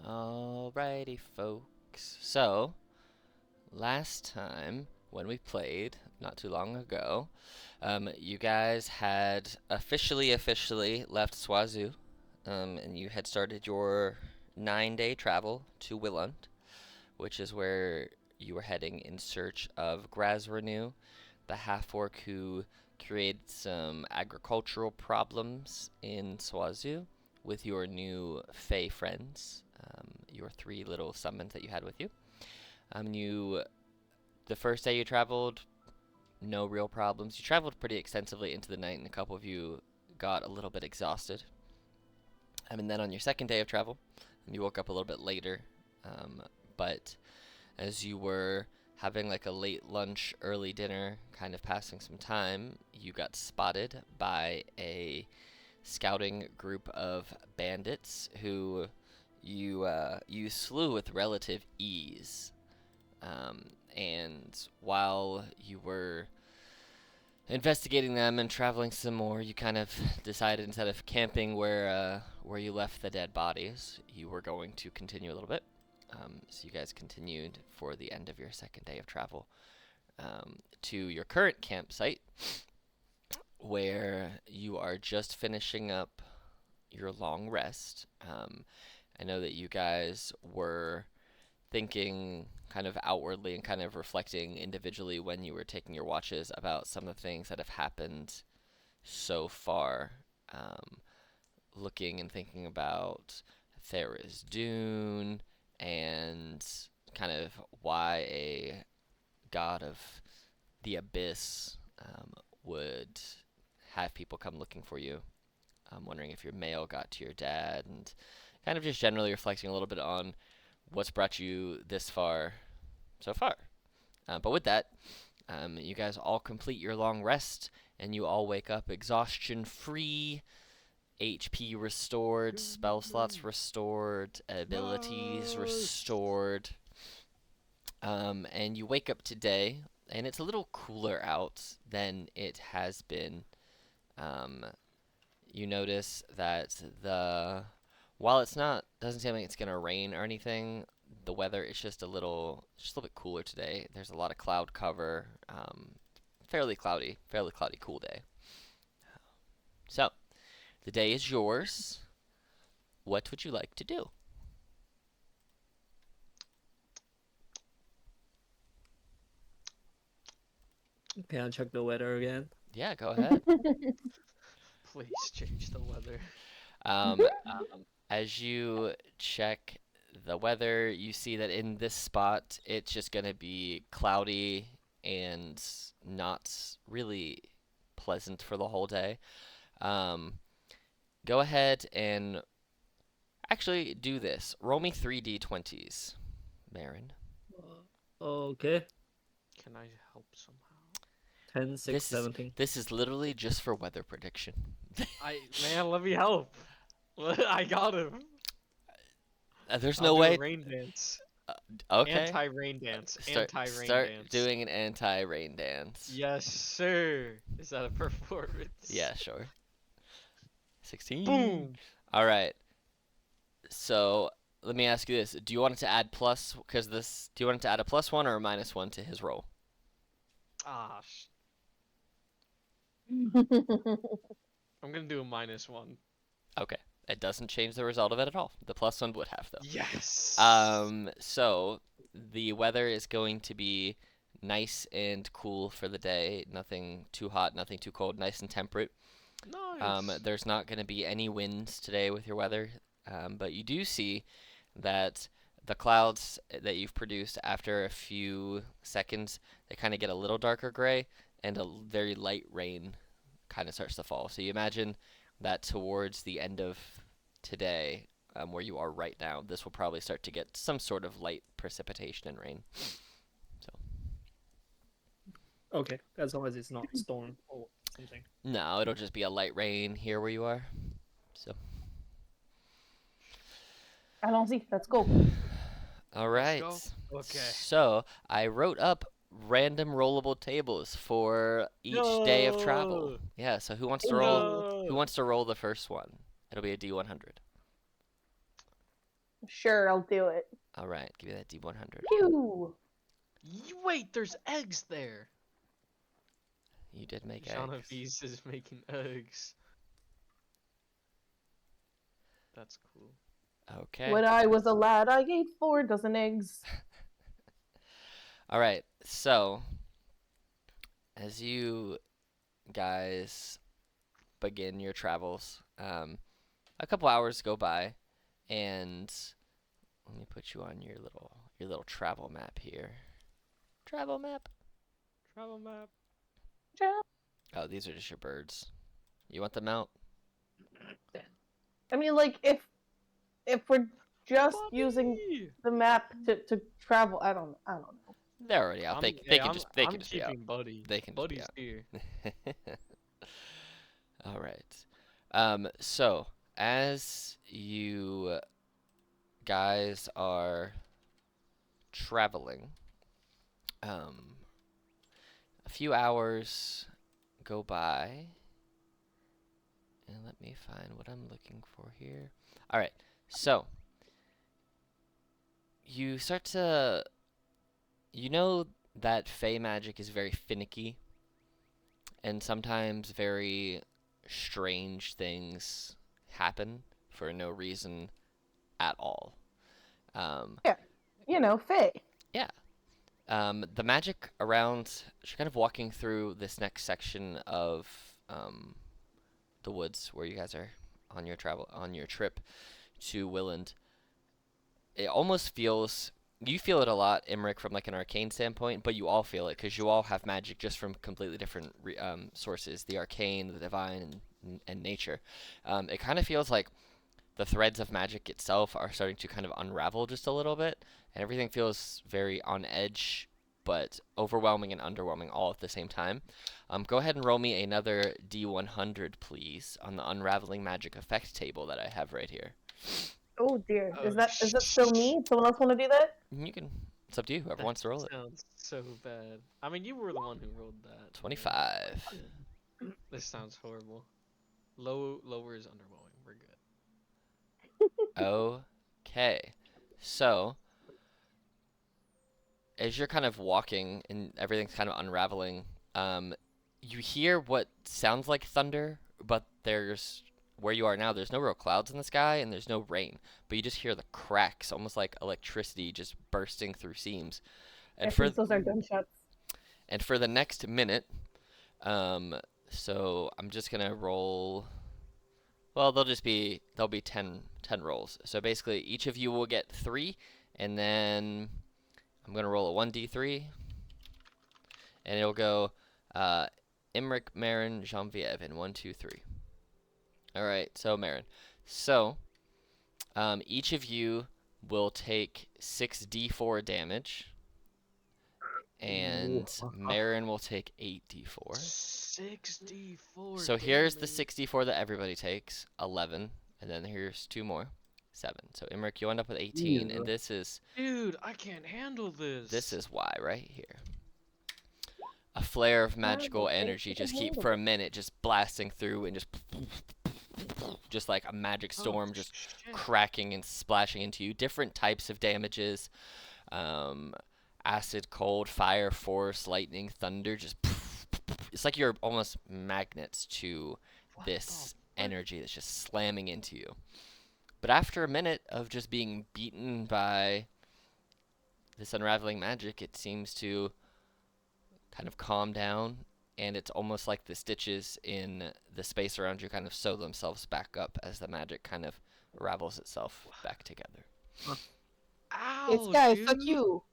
Alrighty, folks. So, last time when we played, not too long ago, you guys had officially left Swazu, and you had started your 9-day travel to Willand, which is where you were heading in search of Grazrenew, the half-orc who created some agricultural problems in Swazu with your new Fey friends, your 3 little summons that you had with you. The first day you traveled, no real problems. You traveled pretty extensively into the night, and a couple of you got a little bit exhausted. And then on your second day of travel, you woke up a little bit later, but as you were having like a late lunch, early dinner, kind of passing some time, you got spotted by a scouting group of bandits who you slew with relative ease. And while you were investigating them and traveling some more, you kind of decided instead of camping where you left the dead bodies, you were going to continue a little bit. So you guys continued for the end of your second day of travel to your current campsite, where you are just finishing up your long rest. I know that you guys were thinking kind of outwardly and kind of reflecting individually when you were taking your watches about some of the things that have happened so far. Looking and thinking about Thera's Dune and kind of why a god of the abyss would have people come looking for you. I'm wondering if your mail got to your dad, and kind of just generally reflecting a little bit on what's brought you this far so far. But with that, you guys all complete your long rest, and you all wake up exhaustion free, HP restored, spell slots restored, abilities restored. And you wake up today, and it's a little cooler out than it has been. You notice that while doesn't seem like it's gonna rain or anything, the weather is just a little bit cooler today. There's a lot of cloud cover, fairly cloudy, cool day. So, the day is yours. What would you like to do? Can I check the weather again? Yeah, go ahead. Please change the weather. Um, as you check the weather, you see that in this spot, it's just going to be cloudy and not really pleasant for the whole day. Go ahead and actually do this. Roll me 3d20s, Marin. Okay. Can I help somehow? 10, 6, 17. This is literally just for weather prediction. Man, let me help. I got him. There's I'll no do way. a rain dance. Okay. Anti-rain dance. Start doing an anti-rain dance. Yes, sir. Is that a performance? Yeah, sure. 16. Boom. All right. So let me ask you this: do you want it to add plus? Do you want it to add a +1 or a -1 to his roll? Ah. I'm gonna do a -1. Okay. It doesn't change the result of it at all. The +1 would have, though. Yes. So the weather is going to be nice and cool for the day. Nothing too hot, nothing too cold, nice and temperate. Nice. There's not going to be any winds today with your weather, but you do see that the clouds that you've produced after a few seconds, they kind of get a little darker gray, and a very light rain kind of starts to fall. So you imagine that towards the end of today, where you are right now, this will probably start to get some sort of light precipitation and rain. So. Okay, as long as it's not storm or something. No, it'll just be a light rain here where you are. So. Allons-y, let's go. All right. Okay. So I wrote up random rollable tables for each day of travel. Yeah. So who wants to roll? Who wants to roll the first one? It'll be a D100. Sure, I'll do it. All right, give me that D100. Pew! Wait, there's eggs there. You did make Shauna eggs. Beast is making eggs. That's cool. Okay. When I was a lad, I ate 4 dozen eggs. All right. So, as you guys begin your travels, a couple hours go by, and let me put you on your little travel map here. Travel map. Travel map. Oh, these are just your birds. You want them out? I mean, like, if we're just using Buddy! the map to travel, I don't know. They're already out. They Hey, can just they can I'm just be out. keeping Buddy. They can just be Buddy's out. here. All right. So as you guys are traveling, a few hours go by, and let me find what I'm looking for here. All right. So you start to, that Fey magic is very finicky, and sometimes very strange things happen for no reason at all. Yeah, Faye. Yeah. The magic around, you're kind of walking through this next section of the woods where you guys are on your trip to Willand. It almost feels, you feel it a lot, Imric, from like an arcane standpoint, but you all feel it because you all have magic just from completely different sources, the arcane, the divine, and nature. It kind of feels like the threads of magic itself are starting to kind of unravel just a little bit, and everything feels very on edge, but overwhelming and underwhelming all at the same time. Go ahead and roll me another D100, please, on the unraveling magic effect table that I have right here. Oh dear, Oh, is that still me? Someone else want to do that? You can. It's up to you. Whoever That wants to roll it. sounds so bad. I mean, you were the one who rolled that. 25. This sounds horrible. Lower is underwhelming. We're good. Okay. So, as you're kind of walking and everything's kind of unraveling, you hear what sounds like thunder, but where you are now, there's no real clouds in the sky and there's no rain, but you just hear the cracks, almost like electricity just bursting through seams. I And for think those are gunshots. the next minute, so I'm just gonna roll. Well, there'll be 10 rolls. So basically, each of you will get 3, and then I'm gonna roll a 1d3, and it'll go Imric, Marin, Genevieve, and 1, 2, 3. All right, so Marin. So each of you will take 6d4 damage, and Marin will take 8d4. 64. So here's the 64 that everybody takes, 11, and then here's 2 more, 7. So Imric, you end up with 18, and this is Dude, I can't handle this. This is why right here. A flare of magical energy just keep for a minute just blasting through and just like a magic storm just cracking and splashing into you. Different types of damages. Acid, cold, fire, force, lightning, thunder, just it's like you're almost magnets to this energy that's just slamming into you. But after a minute of just being beaten by this unraveling magic, it seems to kind of calm down, and it's almost like the stitches in the space around you kind of sew themselves back up as the magic kind of ravels itself back together. Ow, It's Guy, dude. fuck you.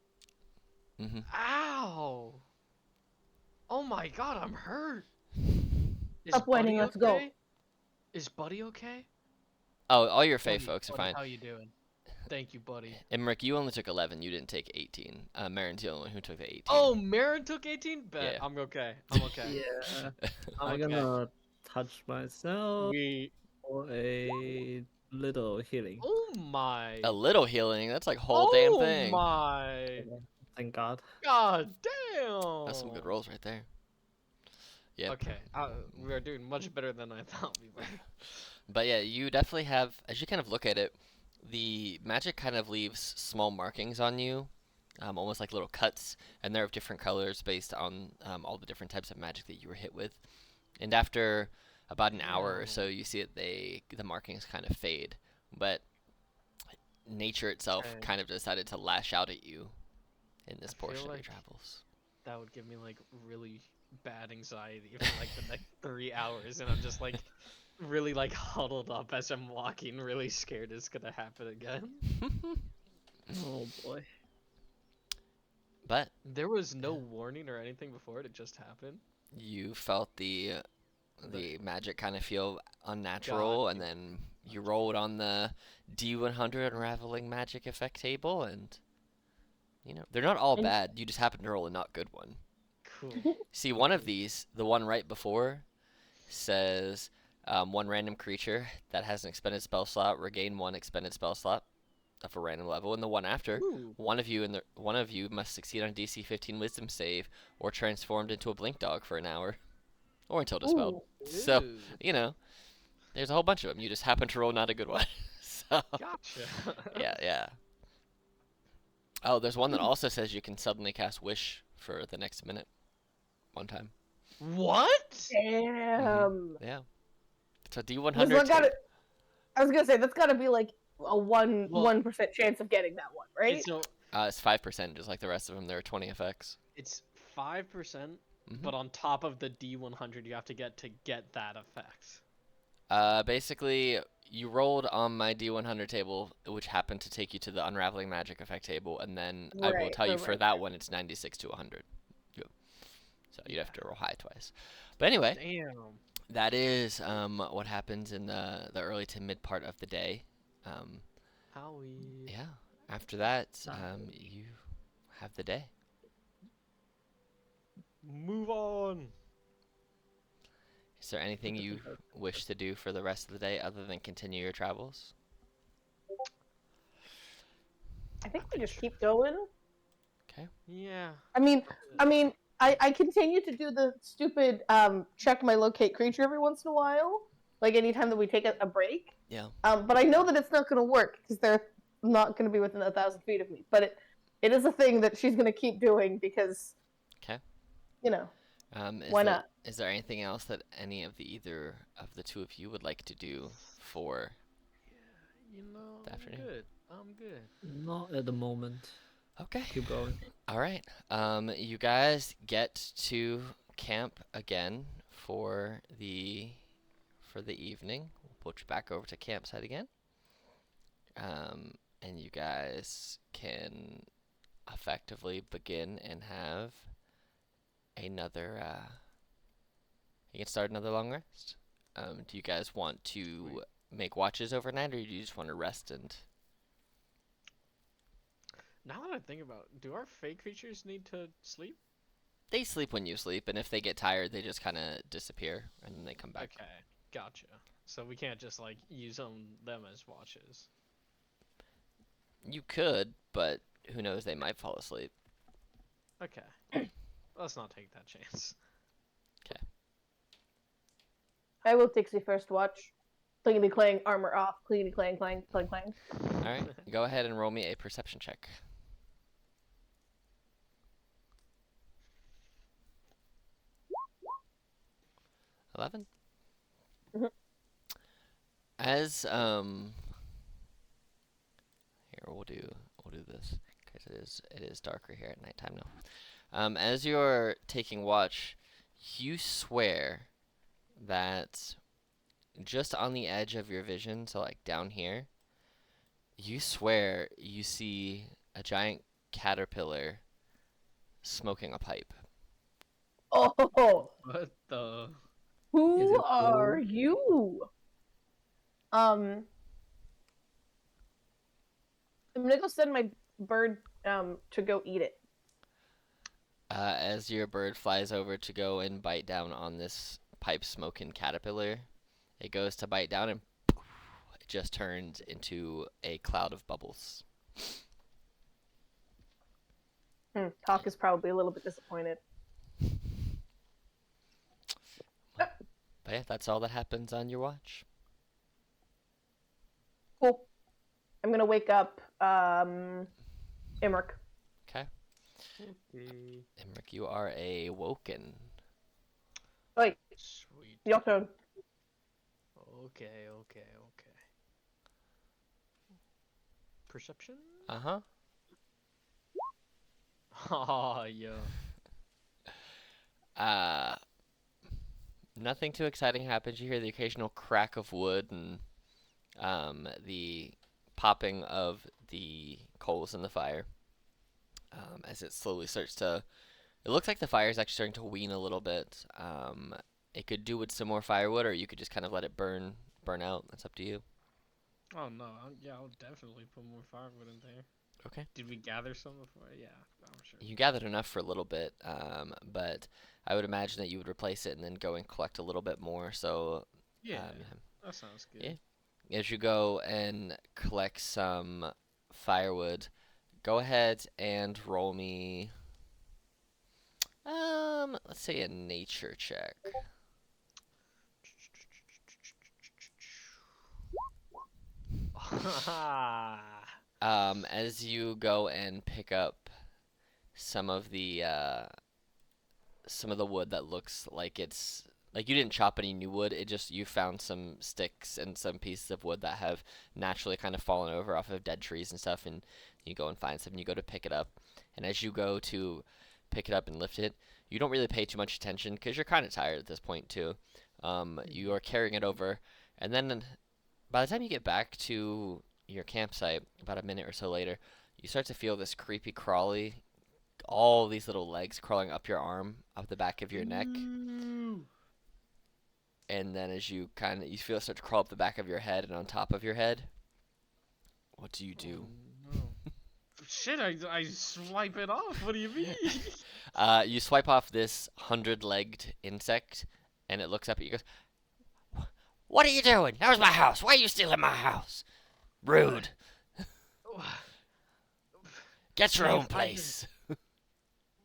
Mm-hmm. Ow. Oh my god, I'm hurt. Is Stop whining, Buddy let's go. okay? Is Buddy okay? Oh, all your Fae Buddy, folks are Buddy, fine. How you doing? Thank you, Buddy. Emmerich, you only took 11. You didn't take 18. Marin's the only one who took the 18. Oh, Marin took 18? Bet. Yeah. I'm okay. I'm okay. Yeah. I'm I'm okay. gonna touch myself We. for a little healing. Oh my. A little healing. That's like whole damn thing. Oh my. Thank God. God damn. That's some good rolls right there. Yeah. Okay. We are doing much better than I thought we were. But yeah, you definitely have, as you kind of look at it, the magic kind of leaves small markings on you, almost like little cuts, and they're of different colors based on all the different types of magic that you were hit with. And after about an hour or so, Damn. you see that the markings kind of fade, but nature itself Okay. kind of decided to lash out at you in this I feel portion of your like travels. that would give me like really bad anxiety for like the next 3 hours, and I'm just like really like huddled up as I'm walking, really scared it's gonna happen again. Oh boy. But There was no warning or anything before it just happened. you felt the magic kind of feel God, unnatural, and then you rolled on the D100 unraveling magic effect table, and they're not all And- bad. You just happen to roll a not good one. cool. See, one of these, the one right before, says one random creature that has an expended spell slot regain one expended spell slot of a random level, and the one after, Ooh. one of you must succeed on DC 15 Wisdom save or transformed into a blink dog for an hour, or until dispelled. Ooh. So Ooh. there's a whole bunch of them. You just happen to roll not a good one. So Gotcha. yeah. Oh, there's one that also says you can suddenly cast Wish for the next minute, one time. What? Damn. Yeah. It's a This D100 one got table. it. I was gonna say that's gotta be like a Well, 1% chance of getting that one, right? It's no, It's 5%, just like the rest of them. There are 20 effects. it's 5%, Mhm. but on top of the D100 you have to get that effect. Basically, you rolled on my D100 table, which happened to take you to the Unraveling Magic effect table, and then I will Right, tell you right, for right, that right. one, it's 96 to 100. Yep. So you'd have to roll high twice. But anyway, Damn. that is what happens in the early to mid part of the day. Um, Howie. yeah. After that, Nice. you have the day. Move on. Is there anything you wish to do for the rest of the day other than continue your travels? I think I'm we pretty just sure. keep going. Okay. Yeah. I mean, I continue to do the stupid check my locate creature every once in a while, like anytime that we take a break. Yeah. But I know that it's not going to work because they're not going to be within 1,000 feet of me. But it is a thing that she's going to keep doing because, Okay. Why not? Is there anything else that either of the two of you would like to do for You know, the afternoon? I'm good. Not at the moment. Okay. Keep going. All right. You guys get to camp again for the evening. We'll put you back over to campsite again. And you guys can effectively begin and have another. You can start another long rest. Do you guys want to Sweet. make watches overnight, or do you just want to rest and? Now that I think about it, do our fake creatures need to sleep? They sleep when you sleep, and if they get tired, they just kind of disappear and then they come back. Okay, gotcha. So we can't just like use them as watches. You could, but who knows? They might fall asleep. Okay. Let's not take that chance. I will take the first watch. Clingity clang, armor off. Clingity clang, clang, clang, clang. All right. Go ahead and roll me a perception check. 11. Mhm. As here we'll do this because it is darker here at nighttime now. As you're taking watch, you swear that just on the edge of your vision, so like down here, you swear you see a giant caterpillar smoking a pipe. Oh, What the? Is who it are blue? you? I'm gonna go send my bird to go eat it. As your bird flies over to go and bite down on this pipe smoking caterpillar, it goes to bite down and it just turns into a cloud of bubbles. Talk is probably a little bit disappointed. But yeah, that's all that happens on your watch. Cool. I'm gonna wake up Emmerich. Okay. Okay. Emmerich, you are awoken. Wait, Sweet. your turn. Okay. Perception? Uh-huh. Oh, yeah. Uh, Nothing too exciting happens. You hear the occasional crack of wood and the popping of the coals in the fire as it slowly starts to. It looks like the fire is actually starting to wean a little bit. It could do with some more firewood, or you could just kind of let it burn out. That's up to you. Oh, no. Yeah, I'll definitely put more firewood in there. Okay. Did we gather some before? Yeah, I'm sure. You gathered enough for a little bit, but I would imagine that you would replace it and then go and collect a little bit more. So, Yeah, um, that sounds good. yeah. As you go and collect some firewood, go ahead and roll me. Let's say a nature check. As you go and pick up some of the wood that looks like it's like you didn't chop any new wood. It just you found some sticks and some pieces of wood that have naturally kind of fallen over off of dead trees and stuff, and you go and find some. And you go to pick it up, and as you go to pick it up and lift it, you don't really pay too much attention because you're kind of tired at this point too. You are carrying it over, and then by the time you get back to your campsite, about a minute or so later, you start to feel this creepy crawly, all these little legs crawling up your arm, up the back of your neck. And then as you feel it start to crawl up the back of your head and on top of your head. What do you do? Oh, no. Shit, I swipe it off. What do you mean? You swipe off this 100-legged insect, and it looks up at you and goes, "What are you doing? That was my house. Why are you stealing my house? Rude. Get your own place."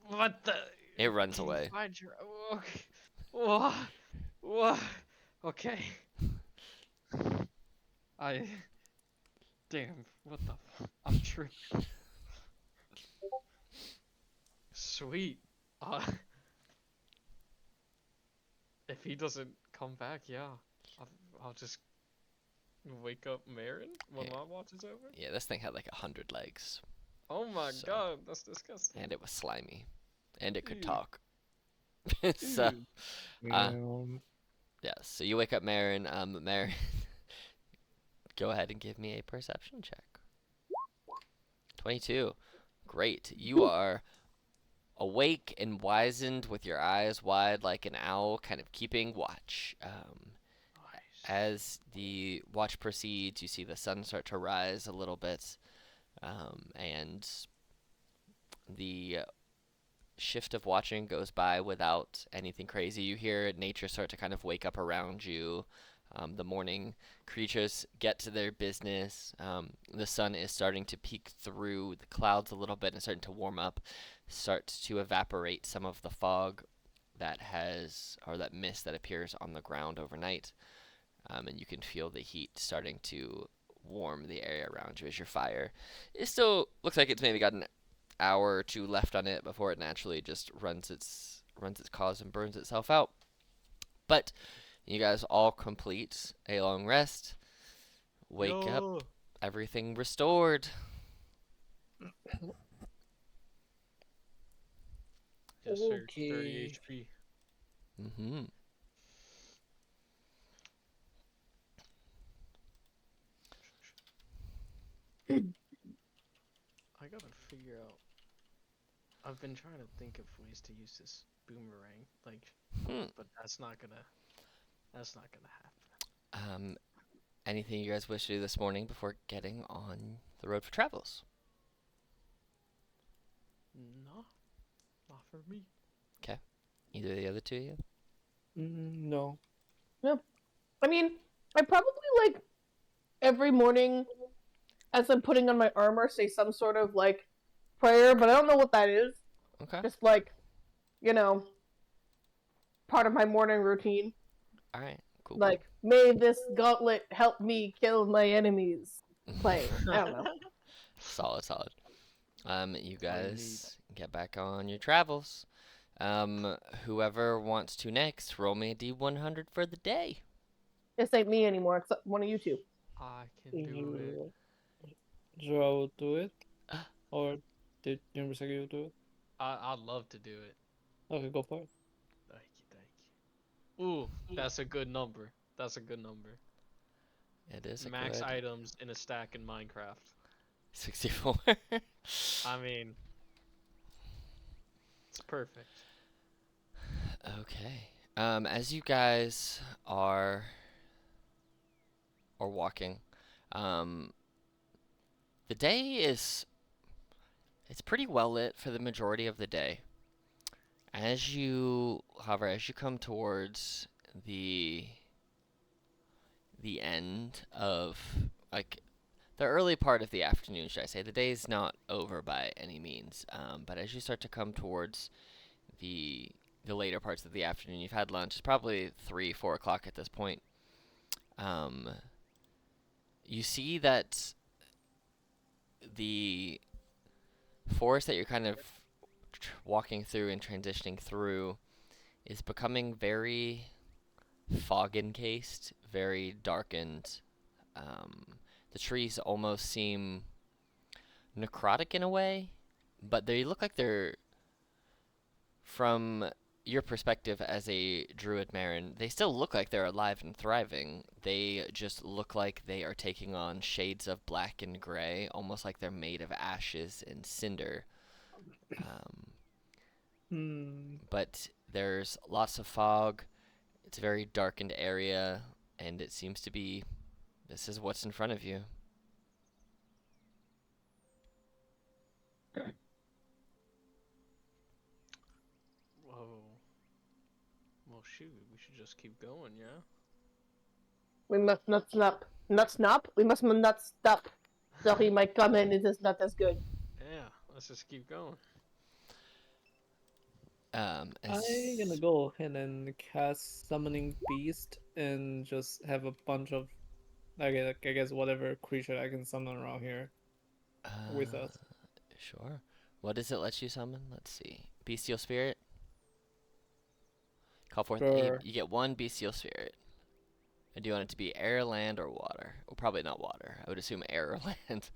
What the? It runs Can you away. find your... Okay. Whoa. Okay. Damn. What the? I'm tripping. Sweet. If he doesn't come back, yeah, I'll just wake up Marin when Yeah. my watch is over. Yeah, this thing had like 100 legs, Oh my So- god, that's disgusting. and it was slimy, and it could Ew. talk. So, yeah, so you wake up Marin. Marin, go ahead and give me a perception check. 22. Great. You are awake and wizened with your eyes wide like an owl, kind of keeping watch. Nice. As the watch proceeds, you see the sun start to rise a little bit, and the shift of watching goes by without anything crazy. You hear nature start to kind of wake up around you. The morning creatures get to their business. The sun is starting to peek through the clouds a little bit and starting to warm up, start to evaporate some of the fog that that mist that appears on the ground overnight. And you can feel the heat starting to warm the area around you as your fire. It still looks like it's maybe got an hour or two left on it before it naturally just runs its cause and burns itself out. But you guys all complete a long rest. Wake up, everything restored. Yes, sir. 30 Okay. HP. Mm-hmm. I gotta figure out. I've been trying to think of ways to use this boomerang, but that's not gonna happen. Anything you guys wish to do this morning before getting on the road for travels? No, not for me. Either of the other two of you? No. I mean, I probably like every morning as I'm putting on my armor say some sort of like prayer, but I don't know what that is. Okay. Just like, part of my morning routine. All right. Cool. Like, may this gauntlet help me kill my enemies. playing. I don't know. Solid, solid. You all you need. guys get back on your travels. Whoever wants to next, roll me a D100 for the day. This ain't me anymore. It's one of you two. I can do it. Joe will do it, or did Yumisaki you do it? I'd love to do it. Okay, go for it. Thank you. Ooh, that's a good number. That's a good number. It is a Max good items in a stack in Minecraft. 64. I mean, it's perfect. Okay. As you guys are walking, the day is it's pretty well lit for the majority of the day. However, as you come towards the end of like the early part of the afternoon, should I say, the day's not over by any means. But as you start to come towards the later parts of the afternoon, you've had lunch. It's probably 3, 4 o'clock at this point. You see that the forest that you're kind of walking through and transitioning through is becoming very fog encased, very darkened. The trees almost seem necrotic in a way, but they look like they're, from your perspective as a druid Marin, they still look like they're alive and thriving. They just look like they are taking on shades of black and gray, almost like they're made of ashes and cinder. But there's lots of fog. It's a very darkened area, and it seems to be this is what's in front of you. Whoa. Well, shoot, we should just keep going, yeah? We must not stop. Not stop? We must not stop. Sorry, my comment is not as good. Yeah, let's just keep going. I'm gonna go ahead and cast Summoning Beast and just have a bunch of, I guess whatever creature I can summon around here with us. Sure. What does it let you summon? Let's see. Bestial Spirit. Call forth. Sure. You get one Bestial Spirit. And do you want it to be air, land, or water? Well, probably not water. I would assume air or land.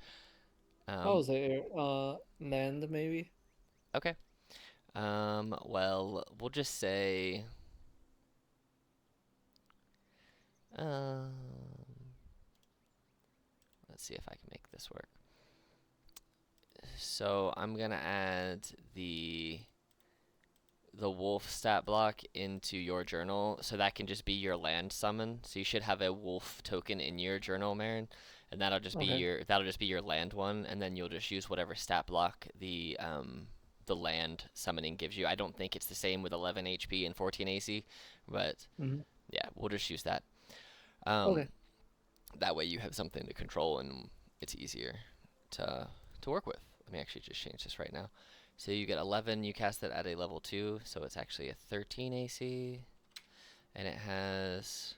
I would say land maybe. Okay. Well, we'll just say. Let's see if I can make this work. So I'm gonna add the wolf stat block into your journal, so that can just be your land summon. So you should have a wolf token in your journal, Marin, and that'll just be your land one, and then you'll just use whatever stat block the land summoning gives you. I don't think it's the same with 11 HP and 14 AC, but yeah, we'll just use that. Okay. That way you have something to control and it's easier to work with. Let me actually just change this right now. So you get 11, you cast it at a level 2, so it's actually a 13 AC, and it has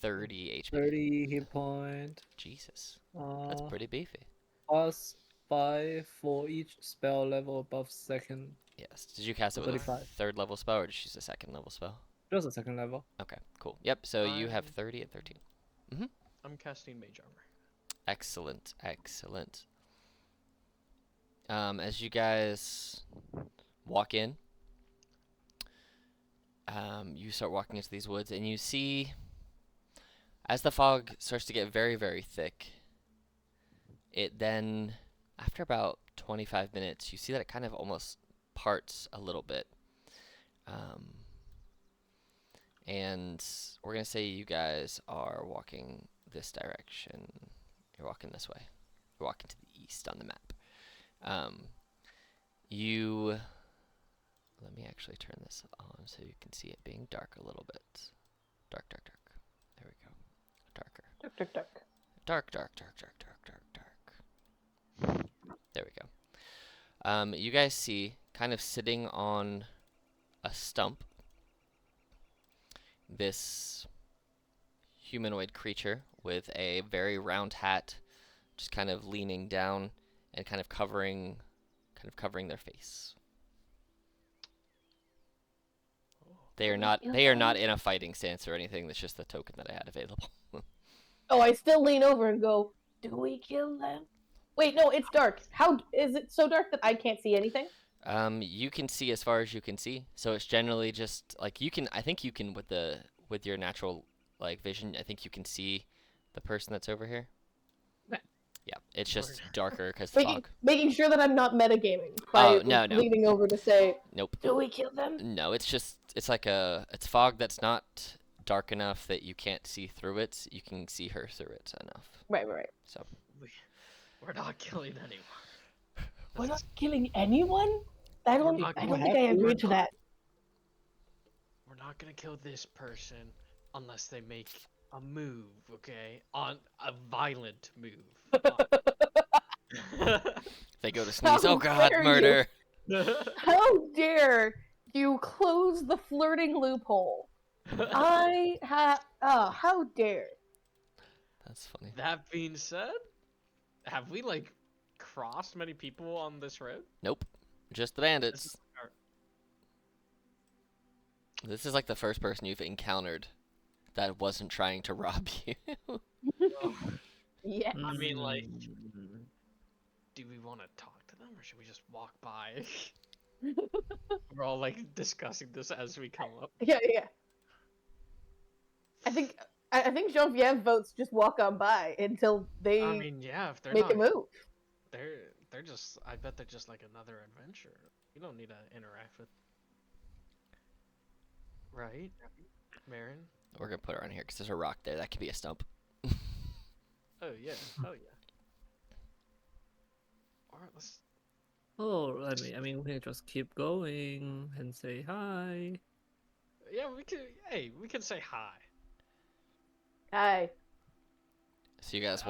30 HP. 30 hit point. Jesus, that's pretty beefy. Plus 5 for each spell level above second. Yes. Did you cast it with a 35. third level spell, or did you use a second level spell? Just a second level. Okay, cool. Yep, so you have 30 and 13. I'm casting Mage Armor. Excellent, excellent. As you guys walk in, you start walking into these woods, and you see, as the fog starts to get very, very thick, it then, after about 25 minutes, you see that it kind of almost parts a little bit. And we're going to say you guys are walking this direction. You're walking this way. You're walking to the east on the map. Let me actually turn this on so you can see it being dark a little bit. Dark, dark, dark. There we go. Darker. Duck, duck, duck. Dark, dark, dark, dark, dark, dark, dark. There we go. You guys see, kind of sitting on a stump, this humanoid creature with a very round hat, just kind of leaning down and kind of covering their face. They are not in a fighting stance or anything. That's just the token that I had available. Oh, I still lean over and go, do we kill them? Wait, no, it's dark. How is it so dark that I can't see anything? You can see as far as you can see, so it's generally just like you can. I think you can with your natural like vision. I think you can see the person that's over here. Nah. Yeah, it's just Word. darker because the fog. Making sure that I'm not metagaming by Oh, no. leaning over to say, Nope. do we kill them? No, it's like it's fog that's not dark enough that you can't see through it. You can see her through it enough. Right. So We're not killing anyone. We're not killing anyone? I don't not think gonna I agreed to that. We're not gonna kill this person unless they make a move, okay? On a violent move. they go to sneeze. How Oh God, dare murder! How dare you close the flirting loophole? How dare. That's funny. That being said, have we like crossed many people on this road? Nope, just the This bandits. is our- This is like the first person you've encountered that wasn't trying to rob you. Yeah. I mean, like, Mm. do we want to talk to them or should we just walk by? We're all like discussing this as we come up. Yeah. I think Genevieve votes just walk on by until they I mean, yeah, if they're make not, a move. they're just. I bet they're just like another adventure. You don't need to interact with. Right, Marin? We're gonna put her on here because there's a rock there. That could be a stump. Oh yeah, oh yeah. All right, let's. Oh, I mean, we can just keep going and say hi. Yeah, we can. Hey, we can say hi. Hi. So you guys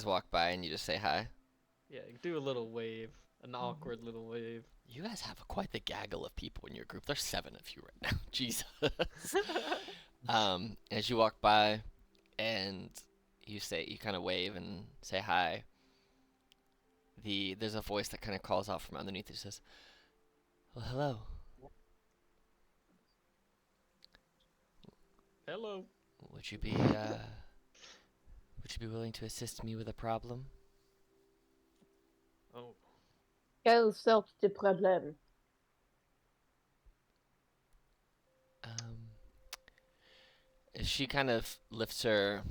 walk by and you just say hi. Yeah, do a little wave, an awkward little wave. You guys have quite the gaggle of people in your group. There's 7 of you right now. Jesus. As you walk by, and you kind of wave and say hi. There's a voice that kind of calls out from underneath. It says, "Well, hello. Hello. Would you be willing to assist me with a problem?" Oh, Quelle sorte de problème? She kind of lifts her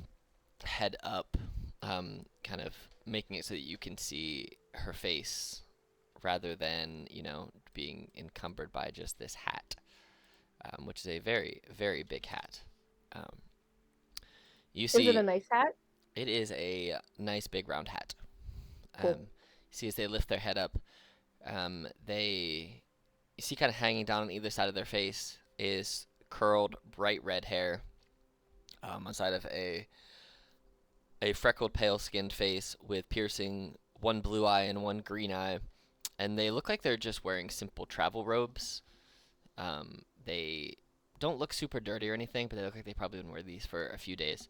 head up, kind of making it so that you can see her face rather than, being encumbered by just this hat, which is a very, very big hat. You see, Is it a nice hat? it is a nice big round hat. Cool. You see as they lift their head up, you see kind of hanging down on either side of their face is curled bright red hair, on side of a freckled pale-skinned face with piercing one blue eye and one green eye, and they look like they're just wearing simple travel robes. They don't look super dirty or anything, but they look like they probably been wearing these for a few days.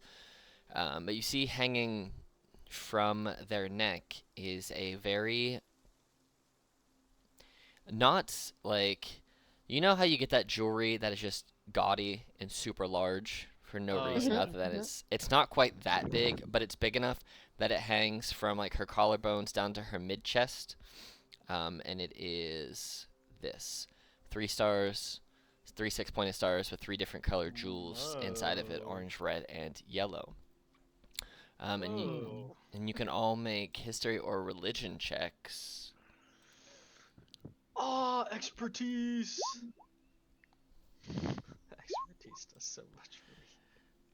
But you see hanging from their neck is a very, not like, you know how you get that jewelry that is just gaudy and super large for no reason other than it's not quite that big, but it's big enough that it hangs from like her collarbones down to her mid chest, and it is this 3 stars, 3 6-pointed stars with 3 different colored jewels inside of it: orange, red, and yellow. And you can all make history or religion checks. oh, expertise. Expertise does so much for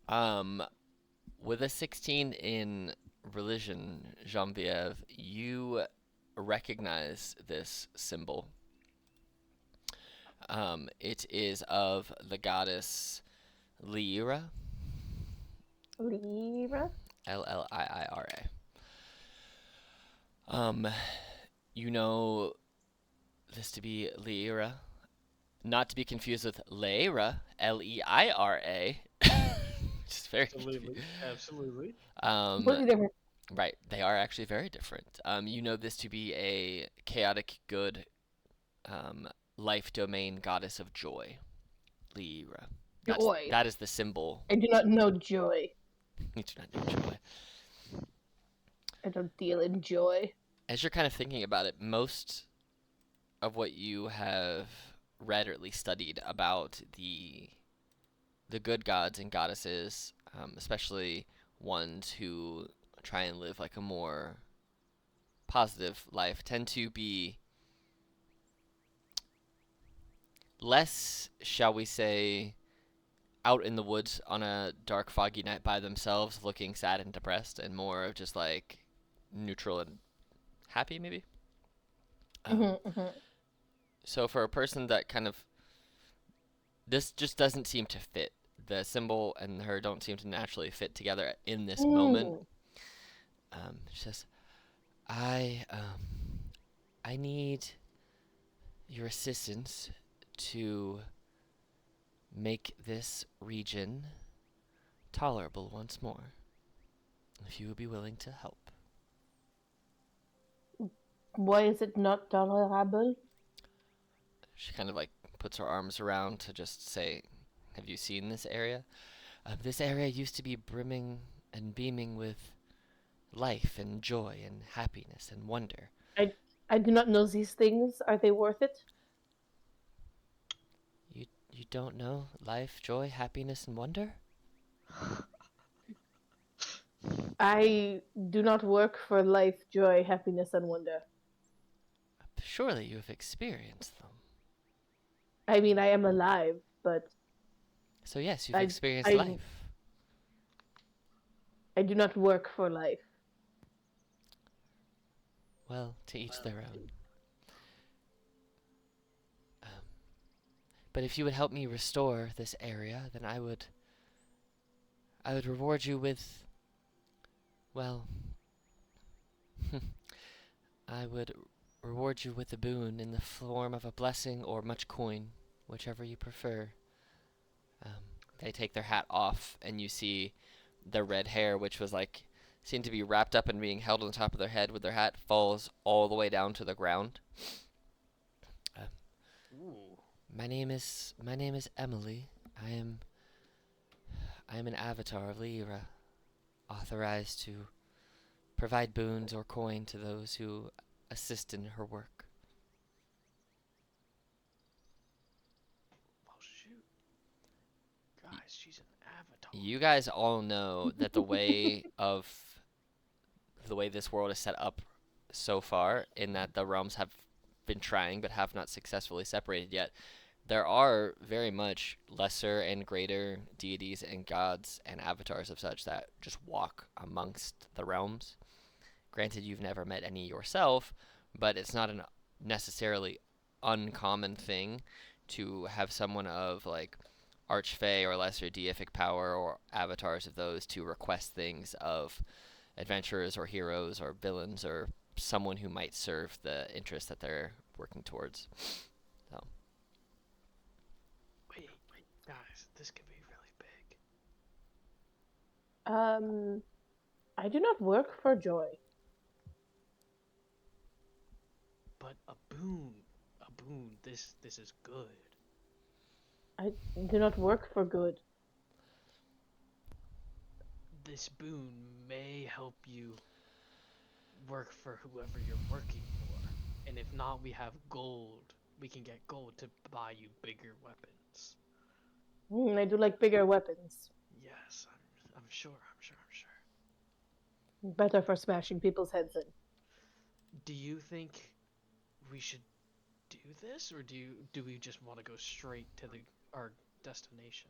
me. With a 16 in religion, Genevieve, you recognize this symbol. It is of the goddess Lyra. Lyra? Lliira. You know this to be Lyra, not to be confused with Leira, Leira. which is very Absolutely. Absolutely. um, Completely different. right. They are actually very different. You know this to be a chaotic good um, life domain goddess of joy, Lyra. Joy. That is the symbol. I do not know joy. You do not know joy. I don't deal in joy. As you're kind of thinking about it, most of what you have read or at least studied about the good gods and goddesses, especially ones who try and live like a more positive life, tend to be less, shall we say, out in the woods on a dark, foggy night by themselves, looking sad and depressed, and more of just like neutral and happy, maybe. Um, Mm-hmm. so for a person that kind of this just doesn't seem to fit. The symbol and her don't seem to naturally fit together in this moment. Mm. She says, I need your assistance to make this region tolerable once more. If you would be willing to help. Why is it not tolerable? She kind of like puts her arms around to just say, have you seen this area? This area used to be brimming and beaming with life and joy and happiness and wonder. I do not know these things. Are they worth it? You don't know life, joy, happiness, and wonder? I do not work for life, joy, happiness, and wonder. Surely you have experienced them. I mean, I am alive, but So yes, you've I, experienced I, life. I do not work for life. Well, to each their own. Um, but if you would help me restore this area, then I would reward you with, well, I would reward you with a boon in the form of a blessing or much coin, whichever you prefer. They take their hat off, and you see their red hair, which was like seemed to be wrapped up and being held on the top of their head with their hat, falls all the way down to the ground. Uh, Ooh. my name is Emily. I am an avatar of Lyra, authorized to provide boons or coin to those who assist in her work. Well, shoot. Guys, she's an avatar. You guys all know that the way this world is set up so far, in that the realms have been trying but have not successfully separated yet, there are very much lesser and greater deities and gods and avatars of such that just walk amongst the realms. Granted, you've never met any yourself, but it's not an necessarily uncommon thing to have someone of like archfey or lesser deific power or avatars of those to request things of adventurers or heroes or villains or someone who might serve the interest that they're working towards. So Wait, guys, this could be really big. I do not work for joy. But a boon. This is good. I do not work for good. This boon may help you work for whoever you're working for. And if not, we have gold. We can get gold to buy you bigger weapons. I do like bigger weapons. Yes, I'm sure. Better for smashing people's heads in. Do you think we should do this, or do we just want to go straight to our destination?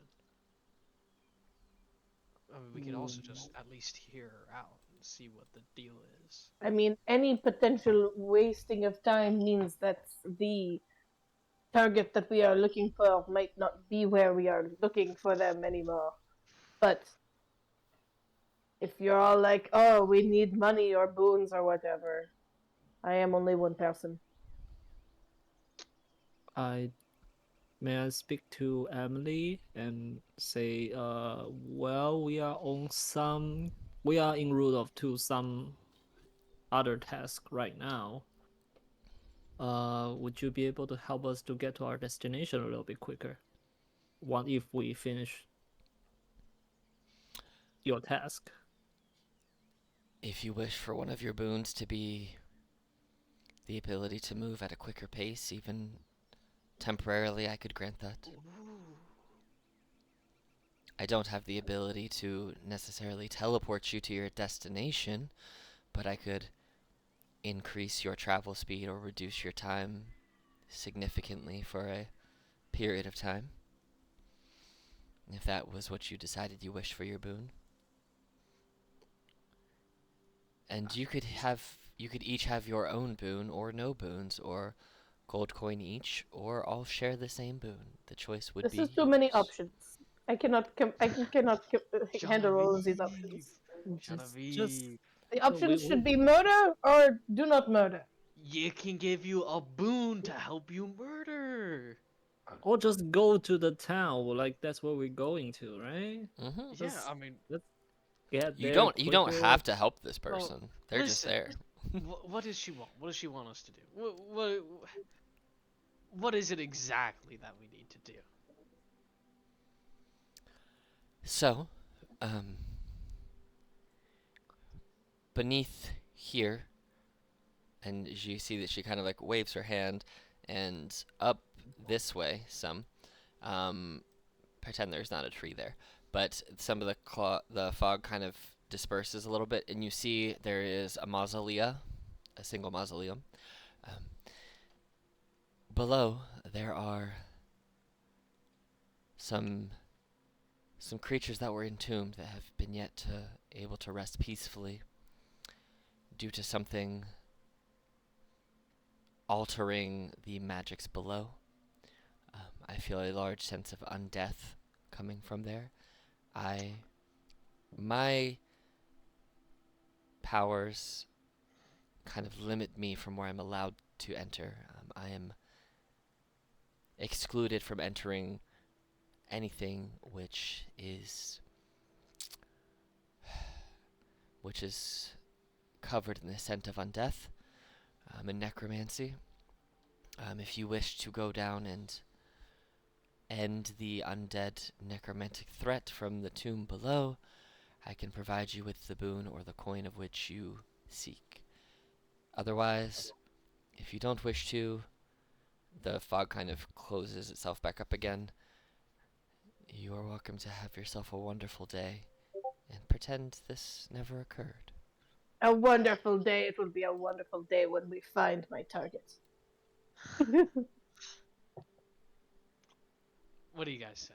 I mean, we could also just at least hear her out and see what the deal is. I mean, any potential wasting of time means that the target that we are looking for might not be where we are looking for them anymore. But if you're all like, oh, we need money or boons or whatever, I am only one person. I May I speak to Emily and say, well, we are en route of to some other task right now. Would you be able to help us to get to our destination a little bit quicker? What if we finish your task? If you wish for one of your boons to be the ability to move at a quicker pace, even temporarily, I could grant that. Ooh. I don't have the ability to necessarily teleport you to your destination, but I could increase your travel speed or reduce your time significantly for a period of time, if that was what you decided you wished for your boon. And you could each have your own boon or no boons or gold coin each or all share the same boon. The choice would This be is too many yours. options. I cannot handle all of these Genevieve. options. Just Genevieve. The we, options should we be murder or do not murder. You can give you a boon to help you murder. or just go to the town. Like that's where we're going to, right? Hmm. Yeah, Just I mean, let's get You there don't quicker. have to help this well, person. They're just listen. there. What does she want? What does she want us to do? What is it exactly that we need to do? So, um, beneath here, and you see that she kind of like waves her hand, and up this way some. Um, pretend there's not a tree there, but some of the fog kind of disperses a little bit, and you see there is a mausolea, a single mausoleum. Um, below there are some creatures that were entombed that have been yet to able to rest peacefully due to something altering the magics below. I feel a large sense of undeath coming from there. I my powers kind of limit me from where I'm allowed to enter. I am excluded from entering anything which is covered in the scent of undeath and necromancy. If you wish to go down and end the undead necromantic threat from the tomb below, I can provide you with the boon or the coin of which you seek. Otherwise, if you don't wish to, the fog kind of closes itself back up again. You are welcome to have yourself a wonderful day and pretend this never occurred. A wonderful day. It will be a wonderful day when we find my target. What do you guys say?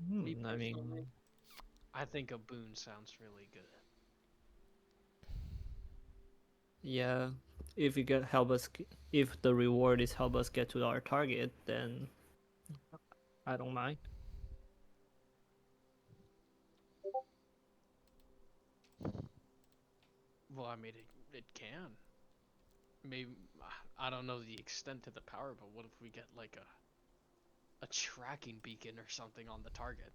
Me I mean, personally, I think a boon sounds really good. yeah. If you get help us, if the reward is help us get to our target, then I don't mind. Well, I mean, it can. Maybe I don't know the extent of the power, but what if we get like a tracking beacon or something on the target?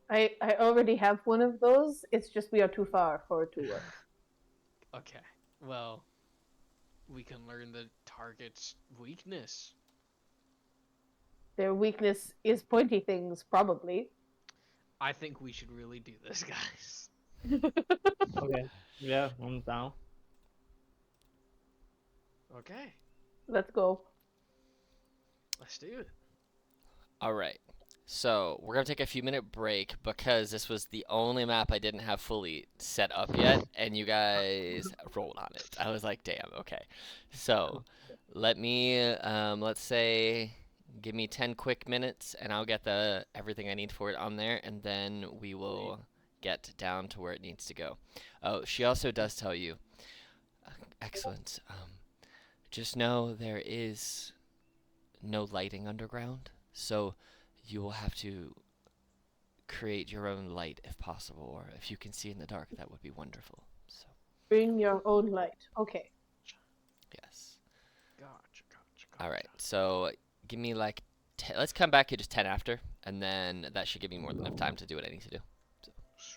I already have one of those. It's just we are too far for it to work. Okay. Well, we can learn the target's weakness. Their weakness is pointy things, probably. I think we should really do this, guys. Okay. Yeah, I'm down. Okay, Let's go. let's do it. All right. So we're gonna take a few minute break because this was the only map I didn't have fully set up yet, and you guys rolled on it. I was like, damn, okay. So let's say, give me 10 quick minutes, and I'll get the everything I need for it on there, and then we will get down to where it needs to go. Oh, she also does tell you, excellent. Just know there is no lighting underground, so you will have to create your own light if possible, or if you can see in the dark, that would be wonderful. So, Bring your own light. Okay. yes. Gotcha, gotcha, All right. gotcha. So, give me like let's come back at just 10 after, and then that should give me more than enough time to do what I need to do. So,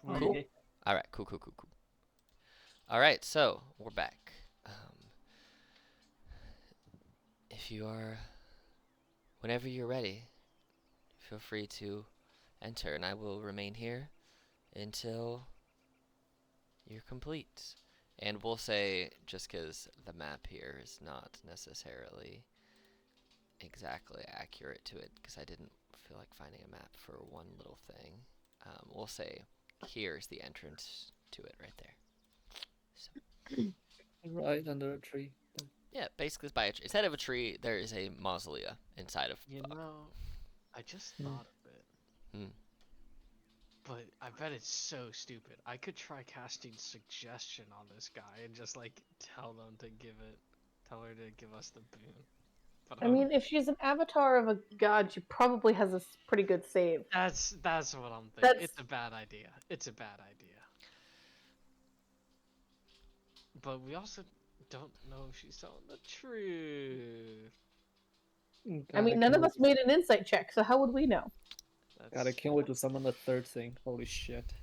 cool. Sweet. Okay. All right, cool, cool, cool, cool. All right, so we're back. If you are, whenever you're ready, feel free to enter, and I will remain here until you're complete. And we'll say, just because the map here is not necessarily exactly accurate to it, because I didn't feel like finding a map for one little thing, we'll say, here's the entrance to it right there. So, Right under a tree. yeah, basically, it's by instead of a tree, there is a mausolea inside of. You know, I just Hmm. thought of it. Hmm. But I bet it's so stupid. I could try casting suggestion on this guy and just like tell her to give us the boon. But I mean, if she's an avatar of a god, she probably has a pretty good save. that's what I'm thinking. That's- It's a bad idea. It's a bad idea. But we also don't know if she's telling the truth. I mean, none of us made an insight check, so how would we know? God, I can't wait to summon the third thing. Holy shit.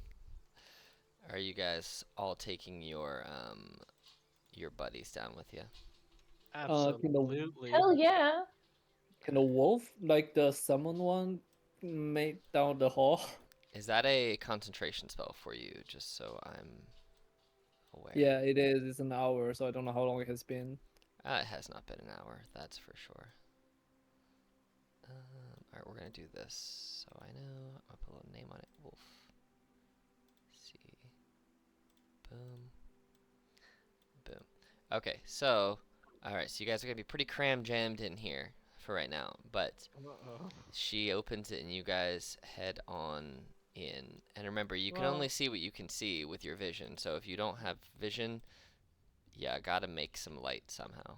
Are you guys all taking your buddies down with you? Absolutely. Hell yeah! Can the wolf, like the summon one, make down the hall? Is that a concentration spell for you? Just so I'm aware. Yeah, it is. It's an hour, so I don't know how long it has been. It has not been an hour, that's for sure. Alright, we're gonna do this. So I know. I'll put a little name on it. Wolf. See. Boom. Boom. Okay, so. Alright, so you guys are gonna be pretty cram jammed in here for right now. But Uh-oh. she opens it and you guys head on in. And remember, you can only see what you can see with your vision. So if you don't have vision, yeah, gotta make some light somehow.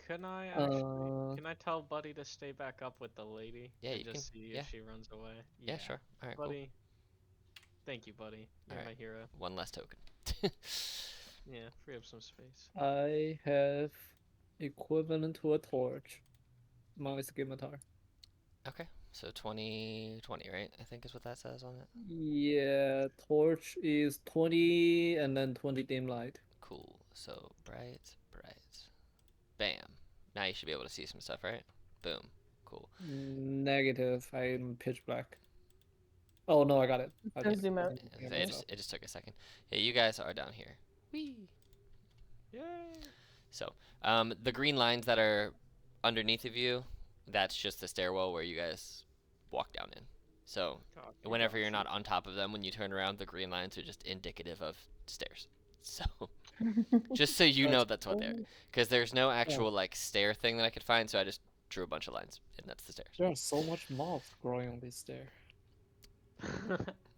Can I actually? Can I tell Buddy to stay back up with the lady? Yeah, and you just can. see Yeah. if she runs away. Yeah, sure. All right, cool. Buddy. Thank you, Buddy. You're Alright. my hero. One less token. Yeah, free up some space. I have equivalent to a torch. My scimitar. Okay, so 20, 20, right? I think is what that says on it. Yeah, torch is 20 and then 20 dim light. Cool. So bright, bright. Bam. Now you should be able to see some stuff, right? Boom. Cool. Negative. I'm pitch black. Oh no, I got it. Let's zoom out. It just took a second. Yeah, you guys are down here. Whee! Yay! So, the green lines that are underneath of you, that's just the stairwell where you guys walk down in. So, whenever you're not on top of them, when you turn around, the green lines are just indicative of stairs. So, just so you know that's what they're. Because there's no actual, like, stair thing that I could find, so I just drew a bunch of lines, and that's the stairs. There's so much moss growing on this stair.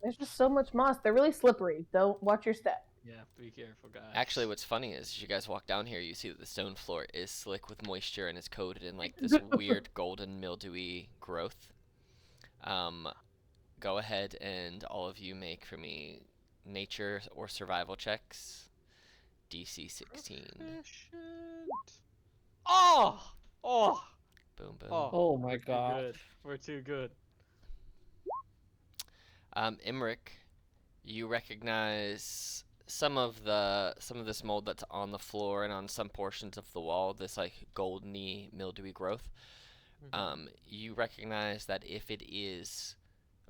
There's just so much moss. They're really slippery. Don't watch your step. Yeah, be careful, guys. Actually, what's funny is as you guys walk down here, you see that the stone floor is slick with moisture and is coated in like this weird golden mildewy growth. Go ahead and all of you make for me nature or survival checks. DC 16. Proficient. Oh! Oh! Boom, boom. Oh my we're too god. good. We're too good. Imric, you recognize some of this mold that's on the floor and on some portions of the wall. This like goldeny, mildewy growth. You recognize that if it is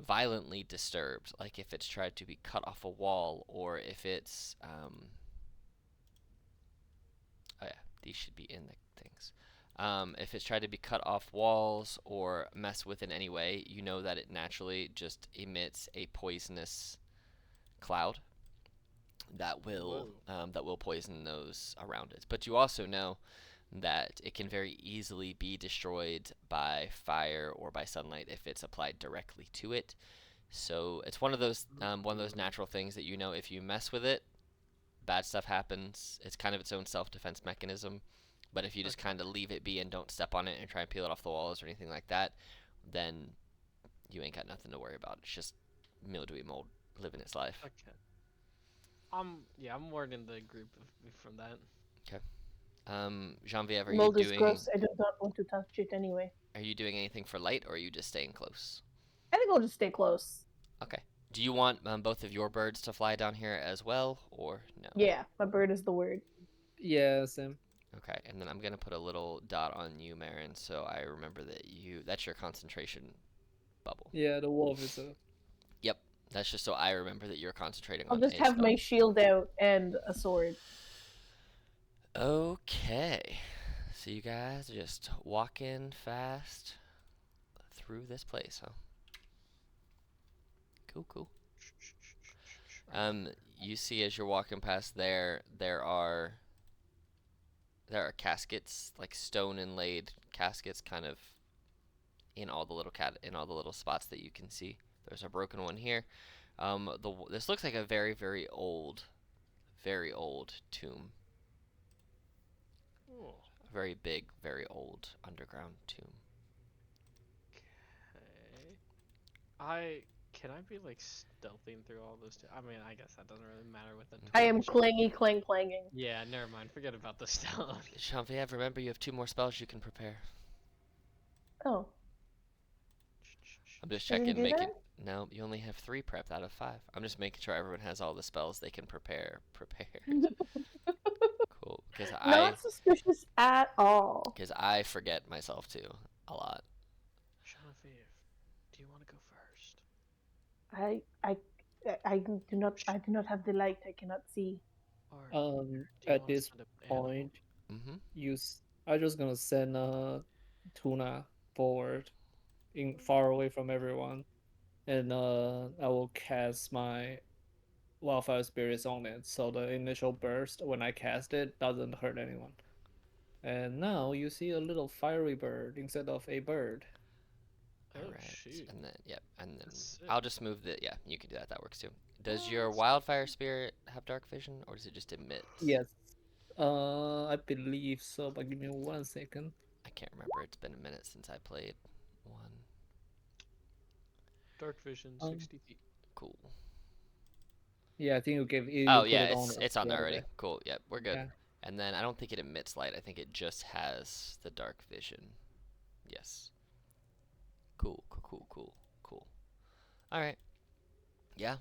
violently disturbed, like if it's tried to be cut off a wall, or if it's oh yeah, these should be in the things. If it's tried to be cut off walls or mess with in any way, you know that it naturally just emits a poisonous cloud that will poison those around it. But you also know that it can very easily be destroyed by fire or by sunlight if it's applied directly to it. So it's one of those natural things that you know if you mess with it, bad stuff happens. It's kind of its own self-defense mechanism. But if you just kind of leave it be and don't step on it and try and peel it off the walls or anything like that, then you ain't got nothing to worry about. It's just mildewy mold living its life. Okay. I'm warning the group from that. Genevieve, Mold is gross. I do not want to touch it anyway. are you doing anything for light, or are you just staying close? I think I'll just stay close. Okay. Do you want both of your birds to fly down here as well, or no? Yeah, my bird is the word. Yeah, same. Okay, and then I'm gonna put a little dot on you, Marin, so I remember that's your concentration bubble. Yeah, the wolf is a. Yep, that's just so I remember that you're concentrating I'll on just a have spell. my shield out and a sword. Okay, so you guys are just walking fast through this place, huh? Cool, cool. You see as you're walking past there are caskets, like stone inlaid caskets, kind of in all the little spots that you can see. There's a broken one here. This looks like a very, very old tomb. Oh, A very big, very old underground tomb. okay. I can I be like stealthing through all those? I mean, I guess that doesn't really matter with a I am torch. clangy clang clanging. Yeah, never mind. Forget about the stealth. Genevieve, remember you have 2 more spells you can prepare. Oh, I'm just I didn't checking, do making. that? No, you only have 3 prepped out of 5. I'm just making sure everyone has all the spells they can prepare. Cool, Not suspicious at all. because I forget myself too a lot. Genevieve, do you want to go first? I I I do not have the light. I cannot see. Or do you At want to this send an animal? point, Mm-hmm. I'm just gonna send Tuna forward, in far away from everyone, and I will cast my wildfire spirits on it, so the initial burst when I cast it doesn't hurt anyone. And now you see a little fiery bird instead of a bird. Oh All right, shoot, and then yep, and then that's sick. I'll just move the yeah. You can do that. That works too. Does Oh, your that's wildfire spirit have dark vision, or does it just emit? Yes. I believe so, but give me 1 second. I can't remember. It's been a minute since I played one. dark vision, Um, 60 feet. Cool. yeah, I think you Oh put yeah, it on it's on the there other already. day. Cool. Yep, we're good. Yeah. And then I don't think it emits light. I think it just has the dark vision. Yes. Cool. Cool. Cool. Cool. Cool. All right. Yeah.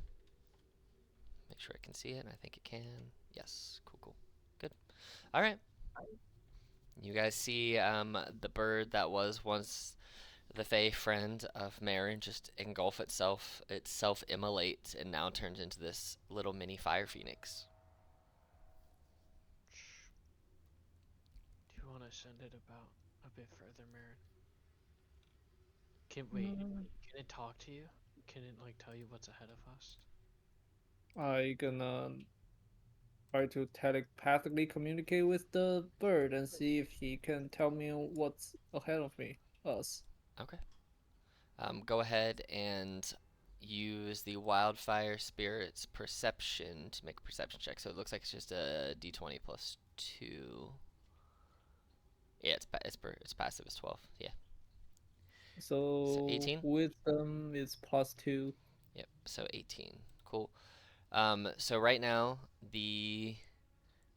Make sure I can see it. And I think it can. Yes. Cool. Cool. Good. All right. You guys see the bird that was once the Fey friend of Marin just engulf itself immolate, and now turns into this little mini fire phoenix. Do you want to send it about a bit further, Marin? Can wait? Mm, Can it talk to you? Can it like tell you what's ahead of us? I gonna try to telepathically communicate with the bird and see if he can tell me what's ahead of me. Us. Okay. Go ahead and use the wildfire spirit's perception to make a perception check. So it looks like it's just a d20 plus 2. Yeah, it's passive is 12. Yeah. So So 18? wisdom is +2. Yep. So 18. Cool. So right now, the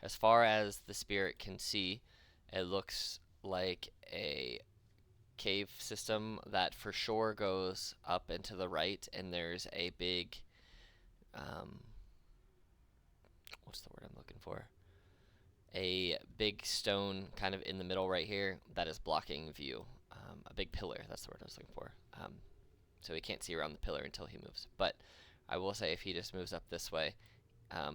as far as the spirit can see, it looks like a cave system that for sure goes up and to the right, and there's a big, um, what's the word I'm looking for? A big stone kind of in the middle right here that is blocking view. A big pillar, that's the word I was looking for. So he can't see around the pillar until he moves. But I will say if he just moves up this way,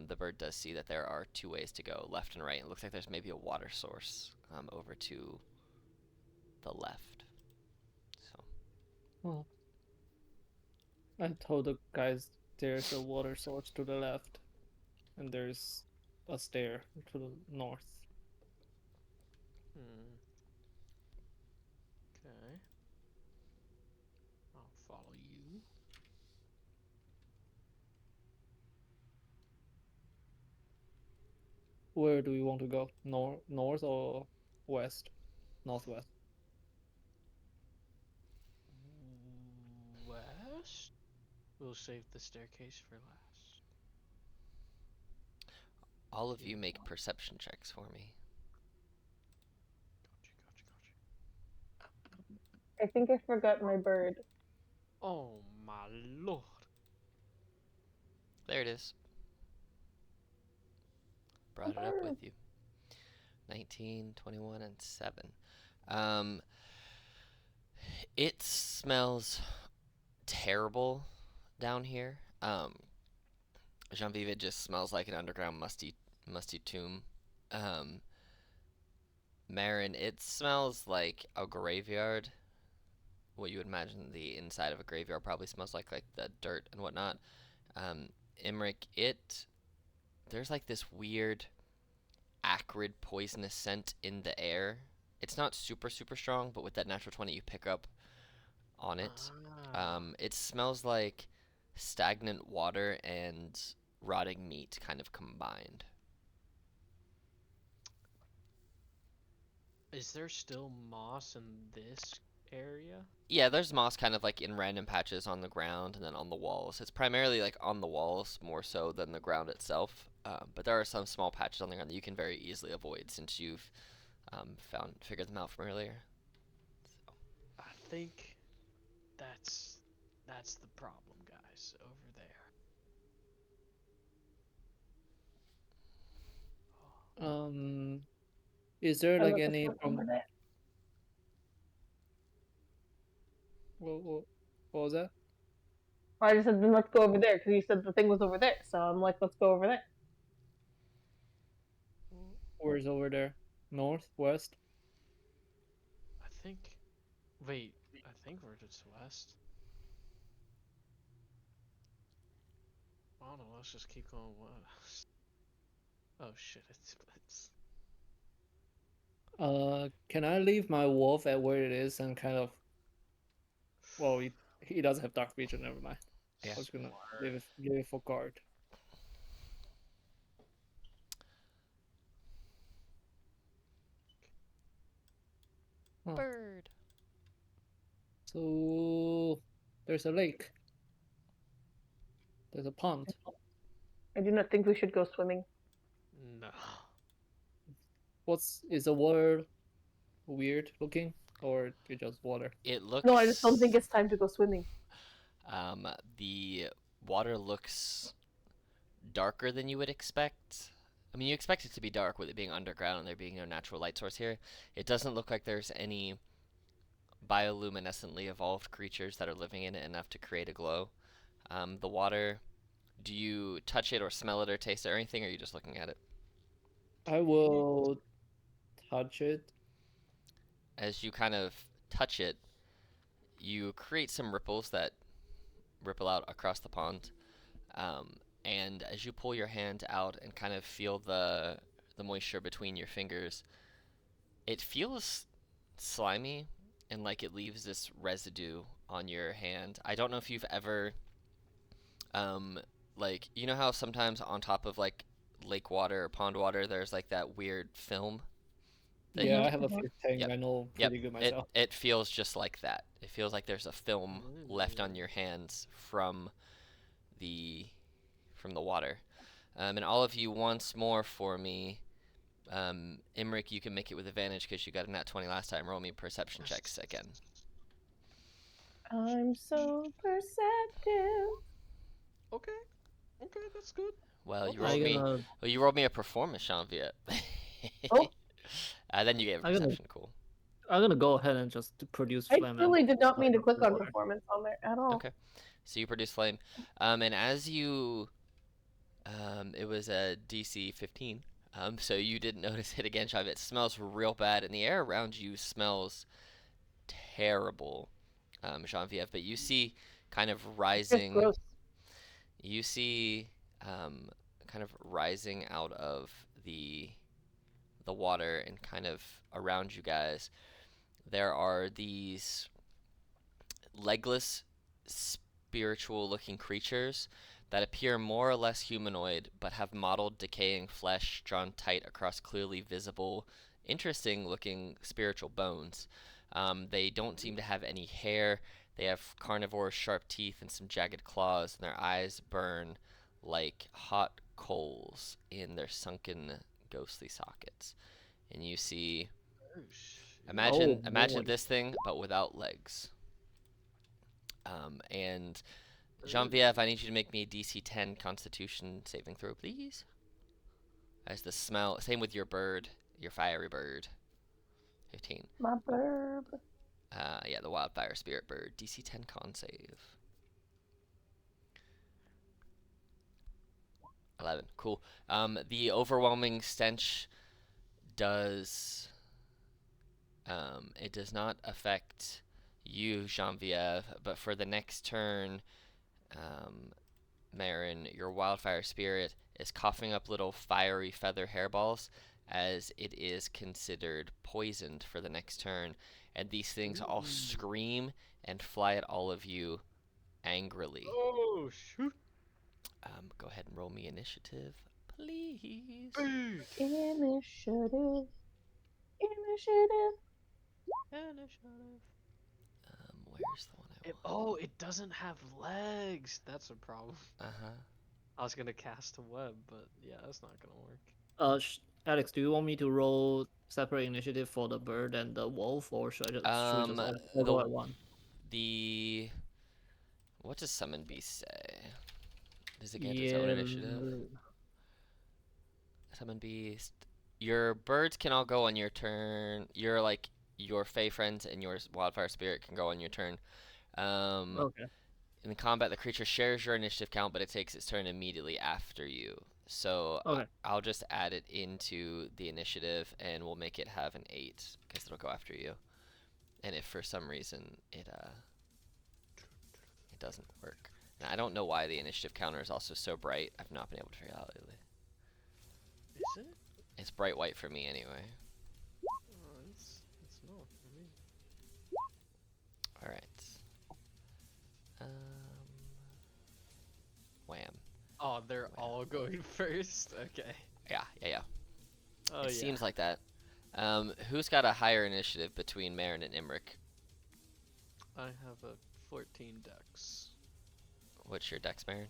the bird does see that there are 2 ways to go, left and right. It looks like there's maybe a water source over to the left. So Oh. I told the guys there's a water source to the left, and there's a stair to the north. Hmm. Okay. I'll follow you. Where do we want to go? North or west? Northwest. West. We'll save the staircase for last. all of you make perception checks for me. I think I forgot my bird. Oh my lord. There it is. Brought it up with you. 19, 21, and 7. Um, it smells terrible down here. Jean-Vive, it just smells like an underground musty tomb. Um, Marin, it smells like a graveyard. What you would imagine the inside of a graveyard probably smells like the dirt and whatnot. Um, Imric, there's like this weird acrid poisonous scent in the air. It's not super strong, but with that natural 20 you pick up on it. Ah. It smells like stagnant water and rotting meat kind of combined. Is there still moss in this area? Yeah, there's moss kind of like in random patches on the ground and then on the walls. It's primarily like on the walls more so than the ground itself. But there are some small patches on the ground that you can very easily avoid since you've figured them out from earlier. So. I think that's the problem, guys, over there. Is there I like look any over from there. what was that? I just said then let's go over there because you said the thing was over there. So I'm like, let's go over there. Where's over there? North, west? I think. Wait, I think we're just west. I don't know. Let's just keep going west. Oh shit! It splits. Can I leave my wolf at where it is and kind of? Well, he doesn't have dark vision. Never mind. Yeah. I was gonna leave it for guard. Huh. Bird. So there's a lake. There's a pond. I do not think we should go swimming. No. Is the water weird looking, or it just water? It looks. No, I just don't think it's time to go swimming. The water looks darker than you would expect. I mean, you expect it to be dark with it being underground and there being no natural light source here. It doesn't look like there's any bioluminescently evolved creatures that are living in it enough to create a glow. The water, do you touch it or smell it or taste it or anything, or are you just looking at it? I will touch it. As you kind of touch it, you create some ripples that ripple out across the pond. And as you pull your hand out and kind of feel the moisture between your fingers, it feels slimy and like it leaves this residue on your hand. I don't know if you've ever like you know how sometimes on top of like lake water or pond water there's like that weird film that Yeah, you I can. have a fish tank. Yep. I know Yep. pretty good It myself. it feels just like that. It feels like there's a film left on your hands the from the water. And all of you once more for me. Imric, you can make it with advantage because you got a nat 20 last time. Roll me perception checks again. I'm so perceptive. Okay. Okay, that's good. Well, you Okay. rolled me. gonna Well, you rolled me a performance, Jean-Viet. Oh. Then you gave a I'm gonna- perception. Cool. I'm gonna go ahead and just produce I flame. truly did not mean to and click on water. performance on there at all. Okay. So you produce flame, and as you, it was a DC 15. So you didn't notice it again, Jean-Viet. It smells real bad, and the air around you smells terrible, Jean-Viet. But you see, kind of Just rising. gross. You see kind of rising out of the water and kind of around you guys there are these legless spiritual looking creatures that appear more or less humanoid but have mottled decaying flesh drawn tight across clearly visible interesting looking spiritual bones. They don't seem to have any hair. They have carnivore sharp teeth and some jagged claws, and their eyes burn like hot coals in their sunken ghostly sockets. And you see Imagine boy. this thing, but without legs. And Genevieve, I need you to make me a DC 10 Constitution saving throw, please. As the smell, same with your bird, your fiery bird. 15. My burb. Yeah, the wildfire spirit bird. DC 10 con save. 11. Cool. The overwhelming stench does. It does not affect you, Genevieve, but for the next turn, Marin, your wildfire spirit is coughing up little fiery feather hairballs as it is considered poisoned for the next turn. And these things all scream and fly at all of you angrily. Oh shoot! Go ahead and roll me initiative, please. Boost. Initiative. Where's the one I want? Oh, it doesn't have legs. That's a problem. Uh-huh. I was gonna cast a web, but yeah, that's not gonna work. Alex, do you want me to roll separate initiative for the bird and the wolf, or should I just all go at one? What does summon beast say? Does it get its own initiative? Summon beast. Your birds can all go on your turn. Your fey friends and your wildfire spirit can go on your turn. Okay. In the combat, the creature shares your initiative count, but it takes its turn immediately after you. So Okay. I'll just add it into the initiative, and we'll make it have an 8 because it'll go after you. And if for some reason it doesn't work, and I don't know why the initiative counter is also so bright. I've not been able to figure it out lately. Is it? It's bright white for me anyway. It's not for me. All right. Wham. Oh, they're all going first. Okay. Yeah. Oh It yeah. seems like that. Who's got a higher initiative between Marin and Imric? I have a 14 dex. What's your dex, Marin?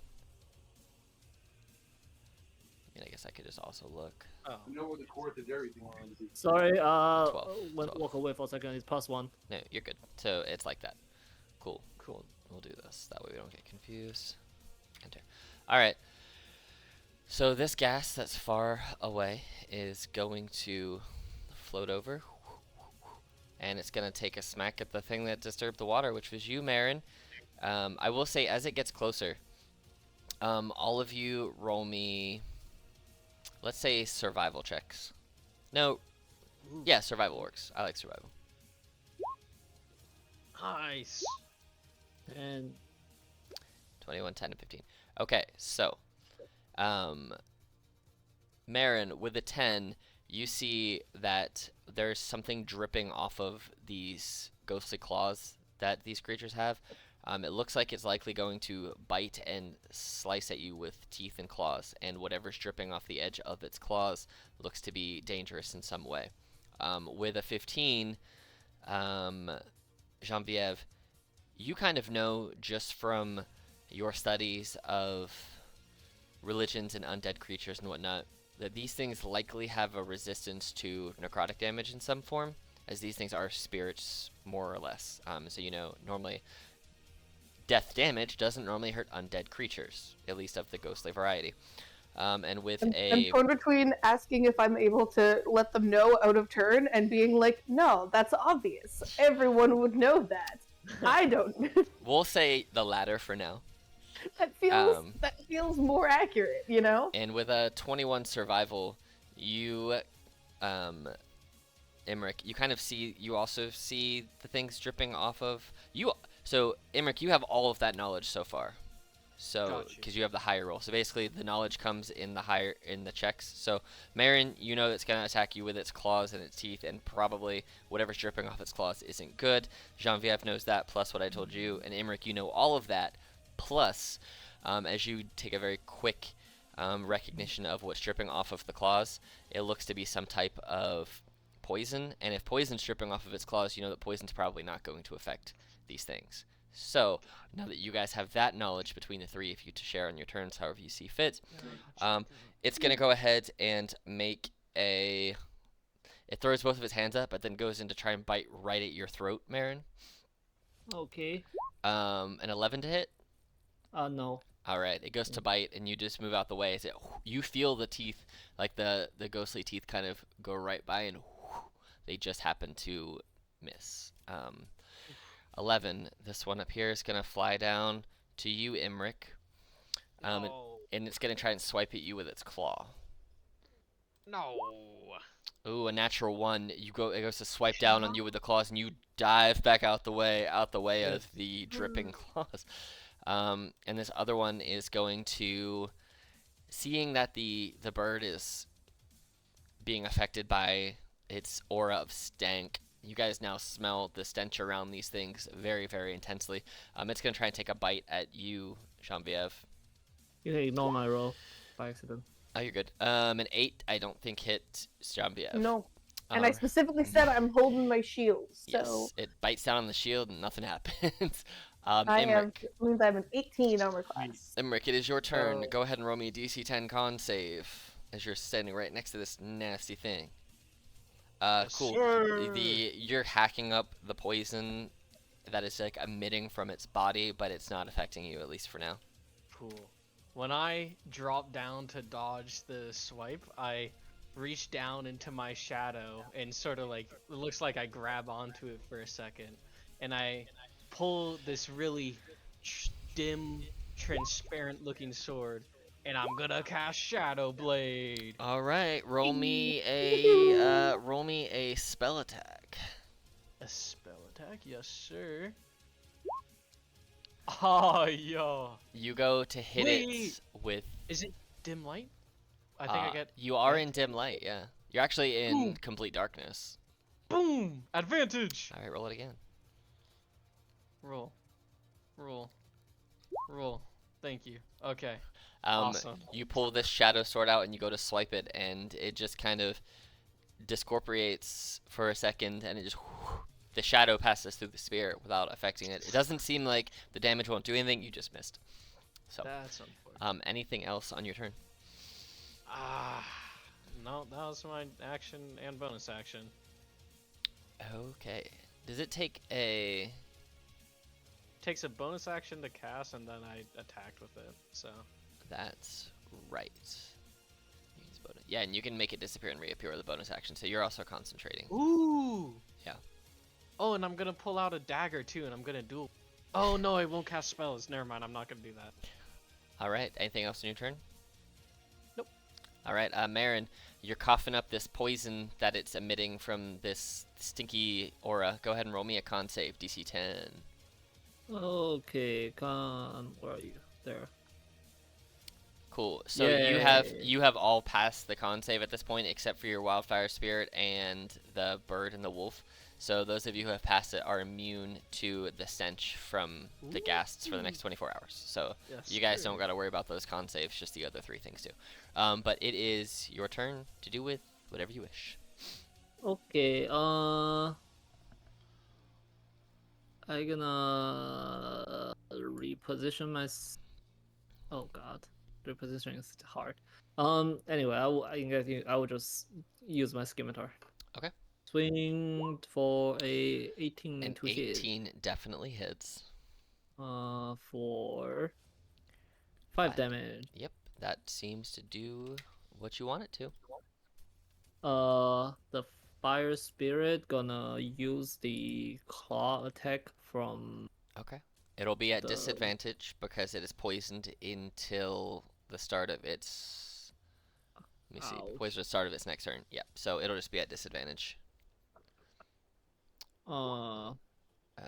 I mean, I guess I could just also look. Oh. You know what the course is everything. Sorry, 12. walk away for a second. It's +1. No, you're good. So it's like that. Cool. We'll do this. That way we don't get confused. Enter. All right. So this gas that's far away is going to float over, and it's going to take a smack at the thing that disturbed the water, which was you, Marin. I will say, as it gets closer, all of you roll me, let's say, survival checks. No. Ooh. Yeah, survival works. I like survival. Nice. And 21, 10, and 15. Okay, so, Marin, with a 10, you see that there's something dripping off of these ghostly claws that these creatures have. It looks like it's likely going to bite and slice at you with teeth and claws, and whatever's dripping off the edge of its claws looks to be dangerous in some way. With a 15, Genevieve, you kind of know just from your studies of religions and undead creatures and whatnot that these things likely have a resistance to necrotic damage in some form, as these things are spirits more or less. So you know, normally death damage doesn't normally hurt undead creatures, at least of the ghostly variety. And with I'm torn between asking if I'm able to let them know out of turn and being like, no, that's obvious. Everyone would know that. I don't. We'll say the latter for now. that feels more accurate, you know? And with a 21 survival, you, Imric, you also see the things dripping off of you. So, Imric, you have all of that knowledge so far. So, because you have the higher roll. So basically, the knowledge comes in the checks. So, Marin, you know it's going to attack you with its claws and its teeth, and probably whatever's dripping off its claws isn't good. Genevieve knows that, plus what I told you. And Imric, you know all of that, plus, as you take a very quick recognition of what's dripping off of the claws, it looks to be some type of poison. And if poison's dripping off of its claws, you know that poison's probably not going to affect these things. So, now that you guys have that knowledge between the three of you to share on your turns however you see fit, it's going to go ahead and make a... It throws both of its hands up, but then goes in to try and bite right at your throat, Marin. Okay. An 11 to hit. No. All right, it goes to bite, and you just move out the way. As you feel the teeth, like the ghostly teeth, kind of go right by, and they just happen to miss. 11. This one up here is gonna fly down to you, Imric. No. And it's gonna try and swipe at you with its claw. No. Ooh, a natural 1. It goes to swipe down on you with the claws, and you dive back out the way of the dripping claws. And this other one is going to, seeing that the bird is being affected by its aura of stank. You guys now smell the stench around these things very, very intensely. It's gonna try and take a bite at you, Genevieve. You can ignore my roll by accident. Oh, you're good. An 8, I don't think hit Genevieve. No. And I specifically said I'm holding my shield, so Yes, it bites down on the shield and nothing happens. means I have an 18 armor class. Imric, it is your turn. Oh. Go ahead and roll me a DC 10 con save as you're standing right next to this nasty thing. Cool. You're hacking up the poison that is like emitting from its body, but it's not affecting you, at least for now. Cool. When I drop down to dodge the swipe, I reach down into my shadow and sort of like, it looks like I grab onto it for a second, and I pull this really dim, transparent looking sword, and I'm gonna cast Shadow Blade. All right, roll me a spell attack. A spell attack? Yes, sir. Oh, yo. You go to hit it with. Is it dim light? I think I get. You are in dim light, yeah. You're actually in Ooh. complete darkness. Boom! Advantage! All right, roll it again. Roll. Roll. Roll. Thank you. Okay. Awesome. You pull this shadow sword out and you go to swipe it, and it just kind of discorporates for a second, and it just the shadow passes through the sphere without affecting it. It doesn't seem like the damage won't do anything. You just missed. So that's unfortunate. Anything else on your turn? No, that was my action and bonus action. Okay. Does it take a? Takes a bonus action to cast, and then I attacked with it. So. That's right. Yeah, and you can make it disappear and reappear with a bonus action, so you're also concentrating. Ooh! Yeah. Oh, and I'm gonna pull out a dagger too, and I'm gonna duel. Oh no, I won't cast spells. Never mind, I'm not gonna do that. Alright, anything else on your turn? Nope. Alright, Marin, you're coughing up this poison that it's emitting from this stinky aura. Go ahead and roll me a con save, DC 10. Okay, where are you? There. Cool. So you have all passed the con save at this point, except for your wildfire spirit and the bird and the wolf. So those of you who have passed it are immune to the stench from the ghasts for the next 24 hours. So you guys don't got to worry about those con saves, just the other 3 things do. But it is your turn to do with whatever you wish. Okay. I gonna reposition my. Oh God. Repositioning is hard. Anyway, I will just use my scimitar. Okay. Swing for a 18 An to 18 definitely hits. For 5 damage. Yep, that seems to do what you want it to. The fire spirit gonna use the claw attack from. Okay. It'll be at disadvantage because it is poisoned until the start of its. Let me see. Poisoned at the start of its next turn. Yep. So it'll just be at disadvantage.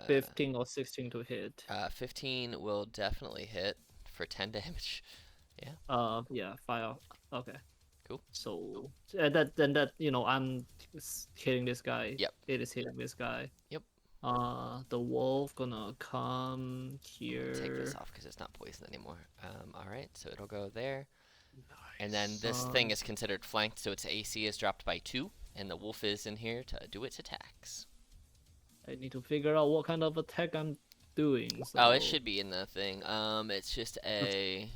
15 or 16 to hit. 15 will definitely hit for 10 damage. Yeah. Yeah. Fire. Okay. Cool. So that I'm hitting this guy. Yep. It is hitting this guy. Yep. The wolf gonna come here. Take this off because it's not poisoned anymore. All right, so it'll go there. Nice. And then this thing is considered flanked, so its AC is dropped by 2, and the wolf is in here to do its attacks. I need to figure out what kind of attack I'm doing. So. Oh, it should be in the thing. It's just a.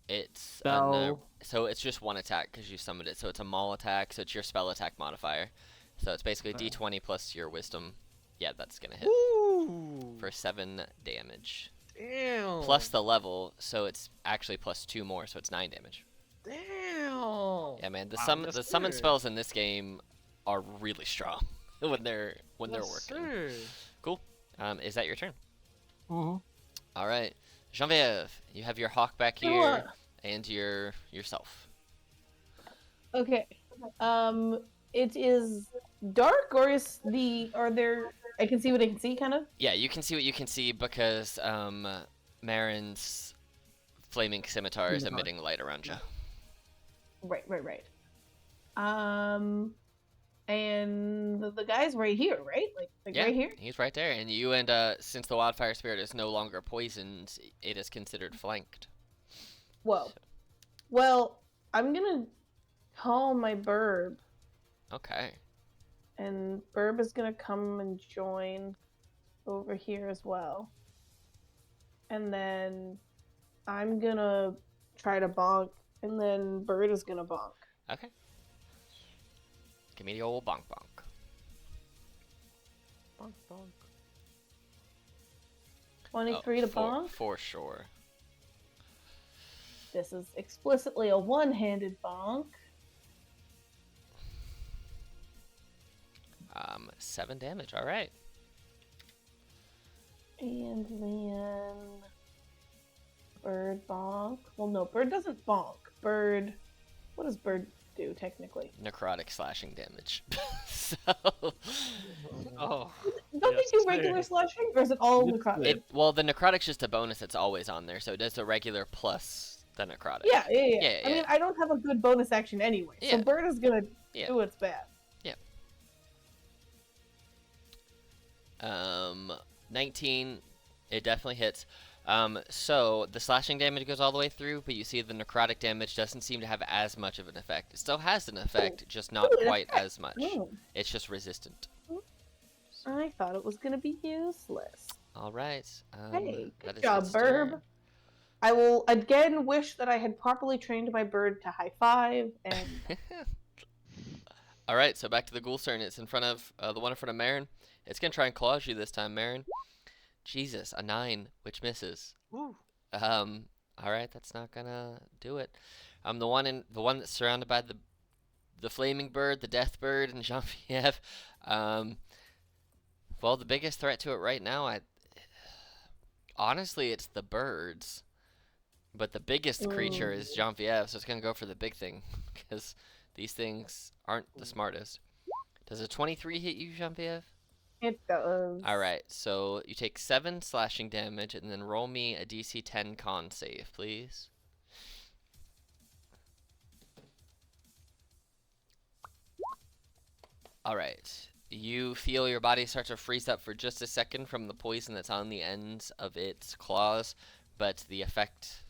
It's Spell. so it's just one attack because you summoned it. So it's a maul attack. So it's your spell attack modifier. So it's basically Okay. D20 plus your wisdom. Yeah, that's gonna hit Ooh. for 7 damage. Damn. Plus the level, so it's actually plus 2 more, so it's 9 damage. Damn. Yeah, man. Wow, yes, The summon sir. spells in this game are really strong when they're Yes, working. sir. Cool. Is that your turn? Mm-hmm. All right, Genevieve, you have your hawk back here and yourself. Okay. It is dark, or are there? I can see what I can see, kind of. Yeah, you can see what you can see because Marin's flaming scimitar is Scimitar. emitting light around you. Right. And the guy's right here, right? Like Yeah, right here. he's right there, and since the wildfire spirit is no longer poisoned, it is considered flanked. Whoa. Well, I'm gonna call my Burb, Okay. and Burb is gonna come and join over here as well. And then I'm gonna try to bonk, and then Bird is gonna bonk. Okay. Give me the old bonk bonk. Bonk, bonk. 23 to bonk. For sure. This is explicitly a one-handed bonk. 7 damage. All right. And then Bird bonk. Well, no, Bird doesn't bonk. Bird. What does Bird do technically? Necrotic slashing damage. So Oh. Don't Yes, they do sir. regular slashing, or is it all It's necrotic? well, the necrotic's just a bonus that's always on there, so it does the regular plus the necrotic. Yeah. Yeah, I mean, I don't have a good bonus action anyway, Yeah. so Bird is gonna Yeah. do its bad. 19, it definitely hits. So the slashing damage goes all the way through, but you see the necrotic damage doesn't seem to have as much of an effect. It still has an effect, just not Ooh, an quite effect. as much. Oh, It's just resistant. I thought it was gonna be useless. All right. Hey, that good is job, its Burb. turn. I will again wish that I had properly trained my bird to high five and All right, so back to the ghoul's turn. It's in front of the one in front of Marin. It's gonna try and claw you this time, Marin. Jesus, a 9, which misses. Ooh. All right, that's not gonna do it. The one that's surrounded by the flaming bird, the death bird, and Jean-Pierre. Well, the biggest threat to it right now, honestly, it's the birds. But the biggest creature is Jean-Pierre, so it's gonna go for the big thing because these things aren't the smartest. Does a 23 hit you, Jean-Pierre? it does. All right, so you take 7 slashing damage, and then roll me a DC 10 con save, please. All right. You feel your body start to freeze up for just a second from the poison that's on the ends of its claws, but the effect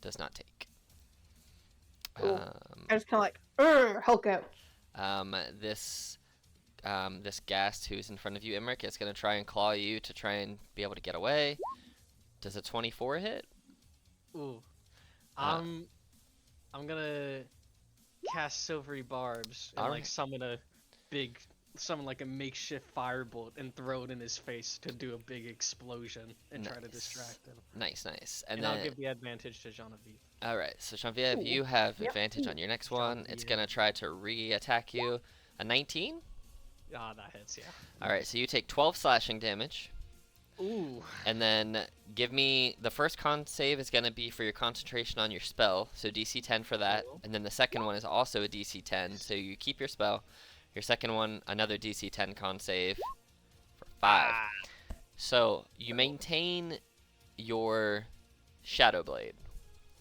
does not take. Cool. I was kind of like, Hulk out. This ghast who's in front of you, Imric, is going to try and claw you to try and be able to get away. Does a 24 hit? Ooh. Uh, I'm gonna cast silvery barbs and Alright. summon like a makeshift firebolt and throw it in his face to do a big explosion and try to Nice. distract him. Nice. And then, I'll give the advantage to Genevieve. all right, so Genevieve, Ooh. you have Yep. advantage on your next one. It's going to try to re-attack you. A 19? Ah, that hits, yeah. All right, so you take 12 slashing damage. Ooh. And then give me the first con save is going to be for your concentration on your spell, so DC 10 for that. Cool. And then the second one is also a DC 10, so you keep your spell. Your second one, another DC 10 con save for 5. Ah. So you maintain your Shadow Blade,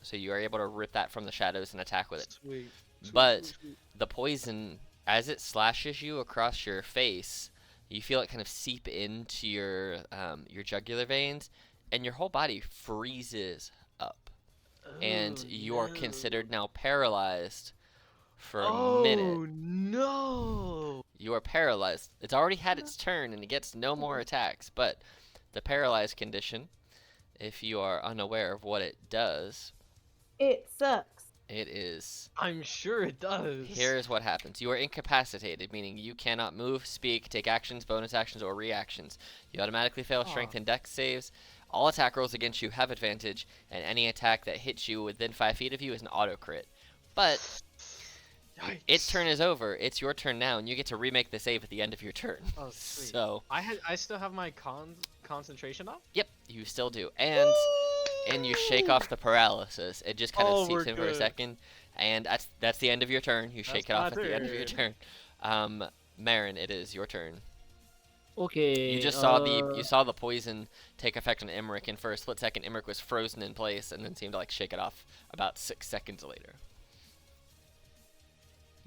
so you are able to rip that from the shadows and attack with it. Sweet. But the poison, as it slashes you across your face, you feel it kind of seep into your jugular veins, and your whole body freezes up, and you are considered now paralyzed for a minute. Oh no! You are paralyzed. It's already had its turn, and it gets no more attacks. But the paralyzed condition, if you are unaware of what it does, It sucks. It is. I'm sure it does. Here's what happens. You are incapacitated, meaning you cannot move, speak, take actions, bonus actions, or reactions. You automatically fail strength and dex saves. All attack rolls against you have advantage, and any attack that hits you within 5 feet of you is an auto crit. But its Yikes. turn is over. It's your turn now, and you get to remake the save at the end of your turn. Oh, sweet. So, I still have my concentration up. yep, you still do. And you shake off the paralysis. It just kind of Oh, seeps we're in for a good. second, and that's the end of your turn. You shake it That's off my at the end of your turn. turn. Marin, it is your turn. Okay. You just saw the poison take effect on Emmerich, and for a split second, Emmerich was frozen in place, and then seemed to like shake it off about 6 seconds later.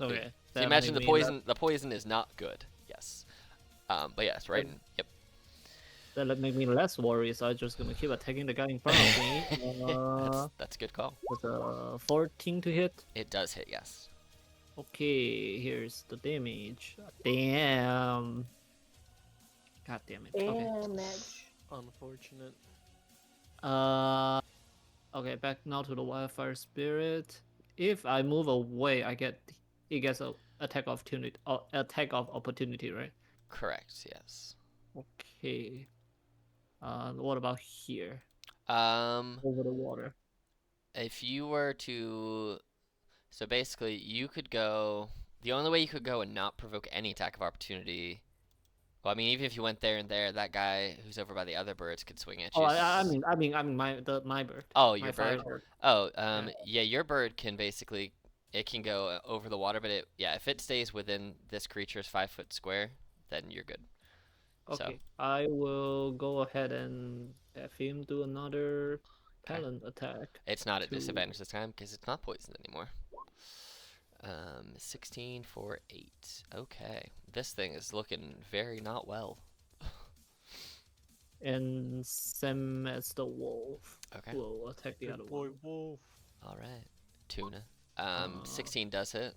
Okay. So that imagine the make me poison. The poison is not good. Yes. But yes, right. Yep. That make me less worried, so I'm just gonna keep attacking the guy in front of me. That's a good call. With a 14 to hit. It does hit. Yes. Okay, here's the damage. Damn. God damn it. Okay. Damage. Unfortunate. Okay, back now to the wildfire spirit. If I move away, it gets a attack of opportunity, right? Correct. Yes. Okay. What about here? Um, Over the water. if you were to, so basically, you could go. The only way you could go and not provoke any attack of opportunity. Well, I mean, even if you went there and there, that guy who's over by the other birds could swing at you. Oh, I mean my bird. Oh, My your fire bird. bird. Oh, yeah, your bird can basically, it can go over the water, but if it stays within this creature's 5-foot square, then you're good. Okay, I will go ahead and have him do another talent attack. It's not at to- disadvantage this time because it's not poisoned anymore. 16 for 8. Okay, this thing is looking very not well. And same as the wolf. Okay. Will attack the other one. Wolf. All right, tuna. 16 does hit.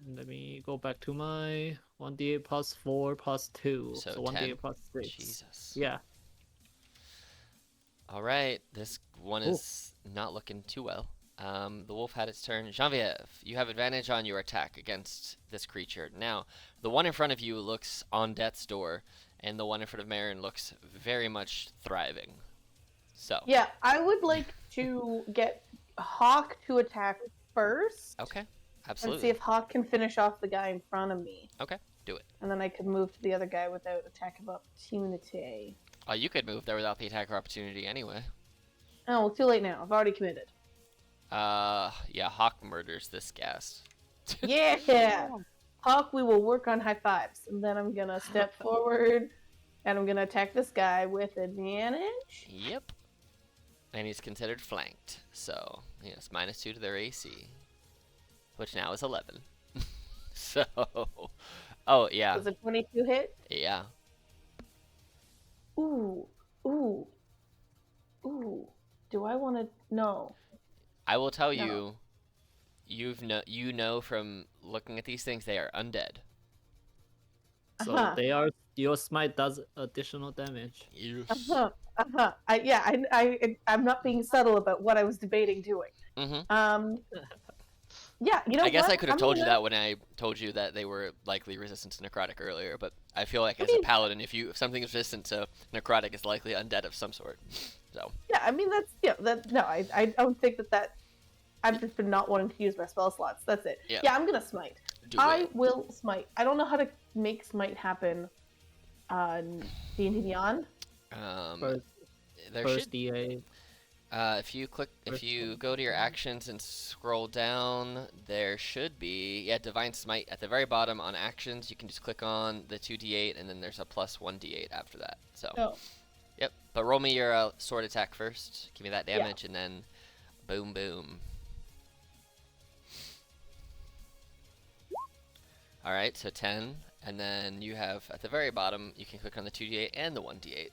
Let me go back to my 1d8 plus 4 plus 2. So So 1d8 10. plus 6. Jesus. Yeah. All right, this one is not looking too well. The wolf had its turn. Genevieve, you have advantage on your attack against this creature. Now, the one in front of you looks on death's door, and the one in front of Marin looks very much thriving. So. Yeah, I would like to get Hawk to attack first. Okay, And absolutely. see if Hawk can finish off the guy in front of me. Okay, do it. And then I could move to the other guy without attack of opportunity. Oh, you could move there without the attack or opportunity anyway. Oh, well, too late now. I've already committed. Yeah, Hawk murders this gas. Yeah! Hawk, we will work on high fives. And then I'm gonna step forward and I'm gonna attack this guy with advantage. Yep. And he's considered flanked, so yes, -2 to their AC, which now is 11. So, oh yeah, Was a 22 hit? yeah. Ooh, ooh, ooh. Do I want to? No. I will tell No. you, you know from looking at these things, they are undead. So Uh-huh. they are. Your smite does additional damage. Yes. I'm not being subtle about what I was debating doing. Mm-hmm. Yeah, you know I guess what? I could have I'm told you gonna- that when I told you that they were likely resistant to necrotic earlier, but I feel like as a mean- paladin, if something is resistant to necrotic, it's likely undead of some sort. So. Yeah, I mean I don't think that. I've just been not wanting to use my spell slots. That's it. Yeah. Yeah, I'm gonna smite. Do I it. will smite. I don't know how to make smite happen on D&D Beyond. First, There first should DA. if you go to your actions and scroll down, there should be Divine Smite at the very bottom on actions. You can just click on the 2d8 and then there's a plus 1d8 after that. So. Oh. Yep. But roll me your sword attack first. Give me that damage and then boom boom. All right, so 10, and then you have at the very bottom you can click on the 2d8 and the 1d8.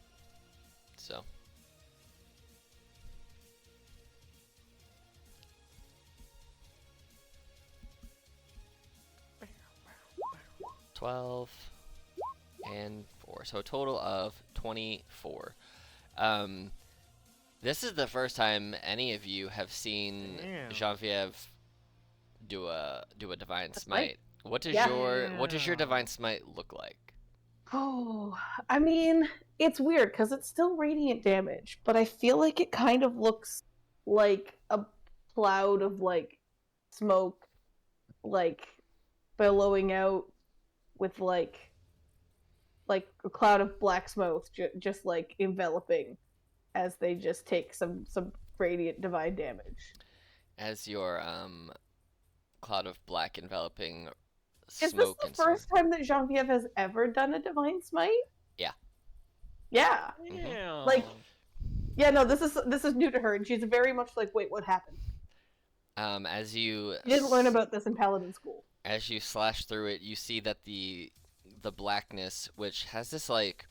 So. $12 and 4, so a total of 24. This is the first time any of you have seen Damn. Genevieve do a divine That's right. smite. What does Yeah. your divine smite look like? Oh, I mean, it's weird because it's still radiant damage, but I feel like it kind of looks like a cloud of like smoke, like billowing out with like a cloud of black smoke, just like enveloping as they just take some radiant divine damage. As your cloud of black enveloping Is this smoke the and sword. first time that Genevieve has ever done a divine smite? Yeah. Yeah. Damn. Like, yeah, no, this is new to her, and she's very much like, wait, what happened? As you You didn't learn about this in Paladin school. as you slash through it, you see that the blackness, which has this like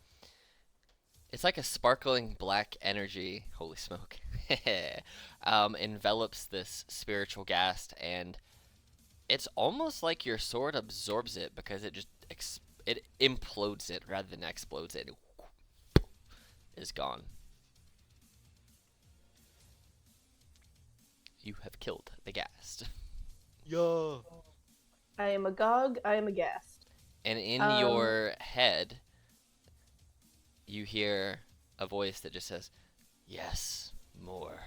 it's like a sparkling black energy. Holy smoke! Envelops this spiritual ghast, and it's almost like your sword absorbs it because it just it implodes it rather than explodes it. It is gone. You have killed the ghast. Yo. I am agog, I am aghast. And in Um, your head, you hear a voice that just says, "Yes, more.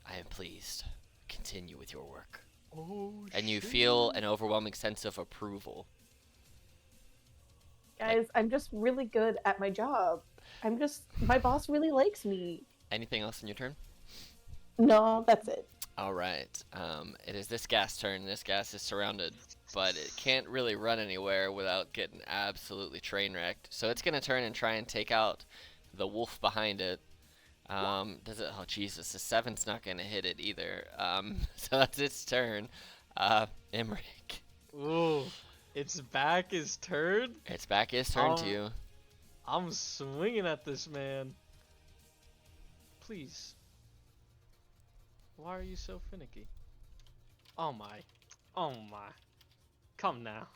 I am pleased. Continue with your work." Oh, And you shit. feel an overwhelming sense of approval. Guys, I'm just really good at my job. My boss really likes me. Anything else in your turn? No, that's it. All right. It is this gas turn. This gas is surrounded, but it can't really run anywhere without getting absolutely train wrecked. So it's gonna turn and try and take out the wolf behind it. Does it? Oh Jesus! The 7's not gonna hit it either. So that's its turn. Emmerich. Ooh. Its back is turned. Its back is turned to you. I'm swinging at this man. Please. Why are you so finicky? Oh my. Oh my. Come now.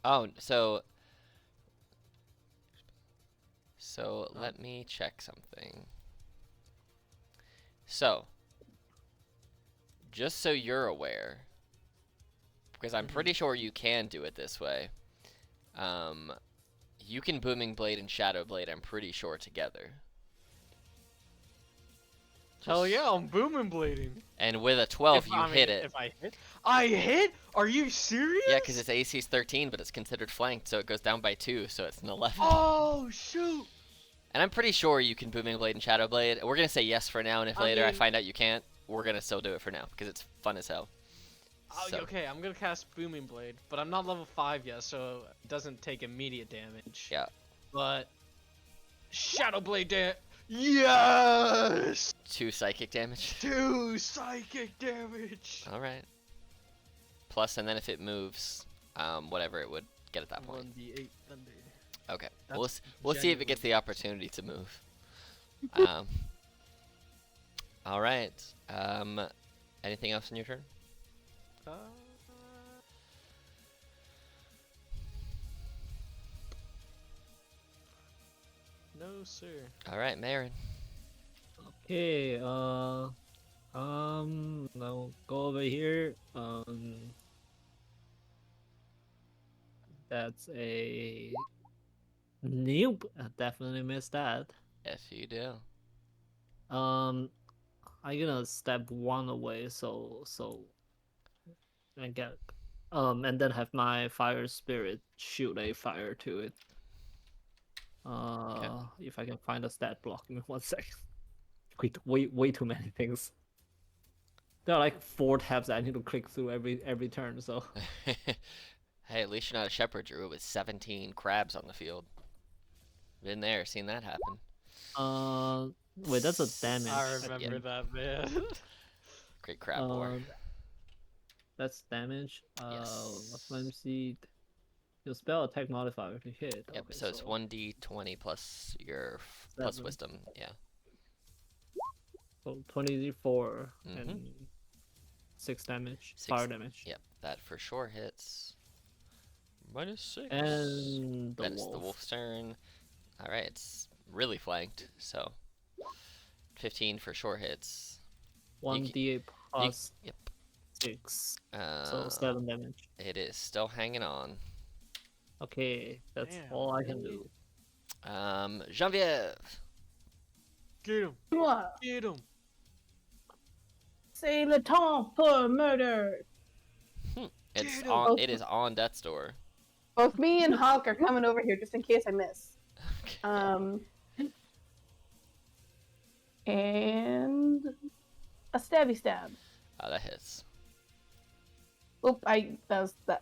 Oh, so let me check something. So, just so you're aware, because I'm pretty sure you can do it this way. You can Booming Blade and Shadow Blade, I'm pretty sure, together. Hell yeah, I'm booming blading. And with a 12, you hit it. If I hit? I hit? Are you serious? Yeah, because its AC's 13, but it's considered flanked, so it goes down by 2, so it's an 11. Oh, shoot. And I'm pretty sure you can Booming Blade and Shadow Blade. We're going to say yes for now, and if later I find out you can't, we're going to still do it for now, because it's fun as hell. Oh, So. okay, I'm gonna cast Booming Blade, but I'm not level 5 yet, so it doesn't take immediate damage. Yeah. But Shadow Blade damage. Yes! 2 psychic damage. 2 psychic damage. All right. Plus, and then if it moves, whatever it would get at that point. 1d8 thunder. Okay. That's We'll see if it gets the opportunity to move. All right. Anything else in your turn? No, sir. All right, Marin. Okay, now go over here. That's a nope. I definitely missed that. Yes, you do. I'm gonna step one away, so I get and then have my fire spirit shoot a fire to it. If I can find a stat block, give me 1 second. Way too many things. There are like 4 tabs I need to click through every turn, so Hey, at least you're not a shepherd druid with 17 crabs on the field. Been there, seen that happen. wait, that's a damage. I remember that, man. Great crab war. That's damage. Yes. Let me see. Your spell attack modifier if you hit. Yep. Okay, So it's 1d20 plus your plus 7. wisdom. Yeah. So 24 Mhm. and 6 damage. 6 Fire damage. Yep. That for sure hits. -6. And the Then it's wolf. the wolf's turn. All right. It's really flanked. So 15 for short hits. 1d8 plus Yep. 6. So 7 damage. It is still hanging on. Okay, that's Damn, all I can really? do. Genevieve. Get him! What? Get him! C'est le temps pour murder. It's Get him! on. It is on death's door. Both me and Hawk are coming over here just in case I miss. And a stabby stab. Oh, that hits. Oop, I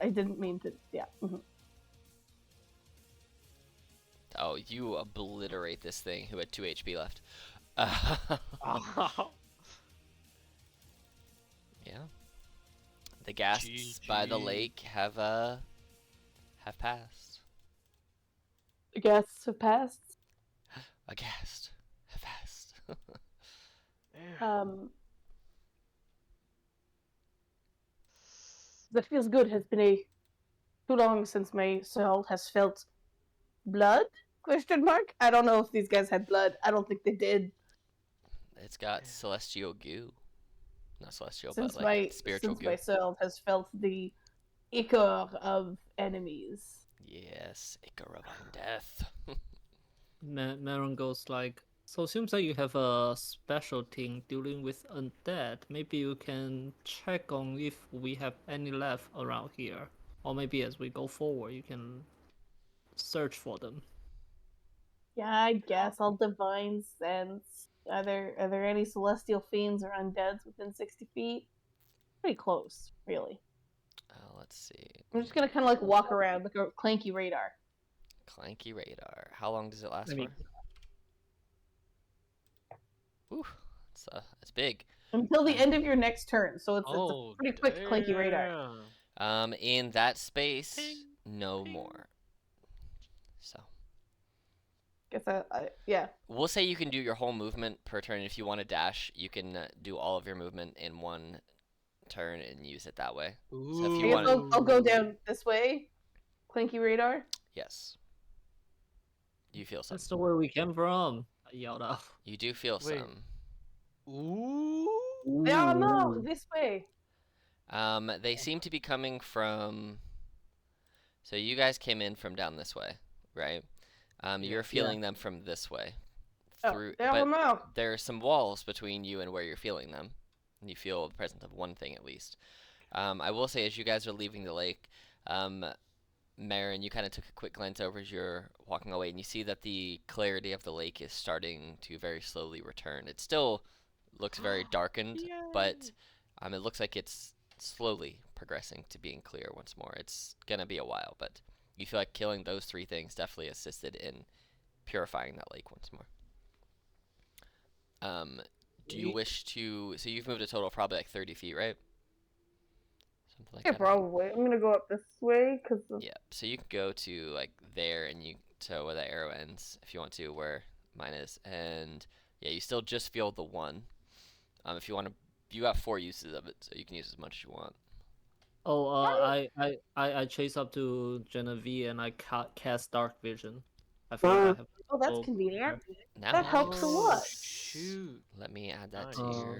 didn't mean to. Yeah. Oh, you obliterate this thing who had 2 HP left. Oh. Yeah. The ghasts by the GG. lake have passed. The guests have passed. A ghast have passed. Damn. That feels good. Has been too long since my soul has felt blood? Question mark. I don't know if these guys had blood. I don't think they did. It's got celestial goo. Not celestial, Since but like spiritual since goo. my soul has felt the ichor of enemies. Yes, Ichor of Undeath. Maron goes like, so seems like you have a specialty in dealing with undead. Maybe you can check on if we have any left around here. Or maybe as we go forward, you can search for them. Yeah, I guess I'll divine sense. Are there any celestial fiends or undeads within 60 feet? Pretty close, really. Let's see. I'm just gonna kind of like walk around like a clanky radar. Clanky radar. How long does it last I mean, for? Ooh, it's big. Until the end of your next turn, so it's Oh, a pretty quick clanky radar. damn. In that space, Ping, no ping. more. So Guess yeah. we'll say you can do your whole movement per turn. If you want to dash, you can do all of your movement in one turn and use it that way. So if I you guess want, I'll go down this way. Clanky radar. yes, you feel some. that's the way we came from. I yelled out. You do feel Wait. some. Ooh. Yeah, no, this way. They seem to be coming from. So you guys came in from down this way, right? You're feeling them from this way. Oh, But no. there are some walls between you and where you're feeling them. And you feel the presence of one thing at least. I will say, as you guys are leaving the lake, Marin, you kind of took a quick glance over as you're walking away, and you see that the clarity of the lake is starting to very slowly return. It still looks very darkened, but it looks like it's slowly progressing to being clear once more. It's gonna be a while, but you feel like killing those 3 things definitely assisted in purifying that lake once more. Do you wish to? So you've moved a total of probably like 30 feet, right? Something like Yeah, that. probably. I'm gonna go up this way because. Yeah. So you can go to like there, and to where the arrow ends if you want to, where mine is, and yeah, you still just feel the one. If you want to, you got 4 uses of it, so you can use as much as you want. Oh, I chase up to Genevieve and I cast Dark Vision. I feel like I have. Oh, that's Oh, convenient. Now That helps a lot. Shoot. Let me add that Nice. to Oh.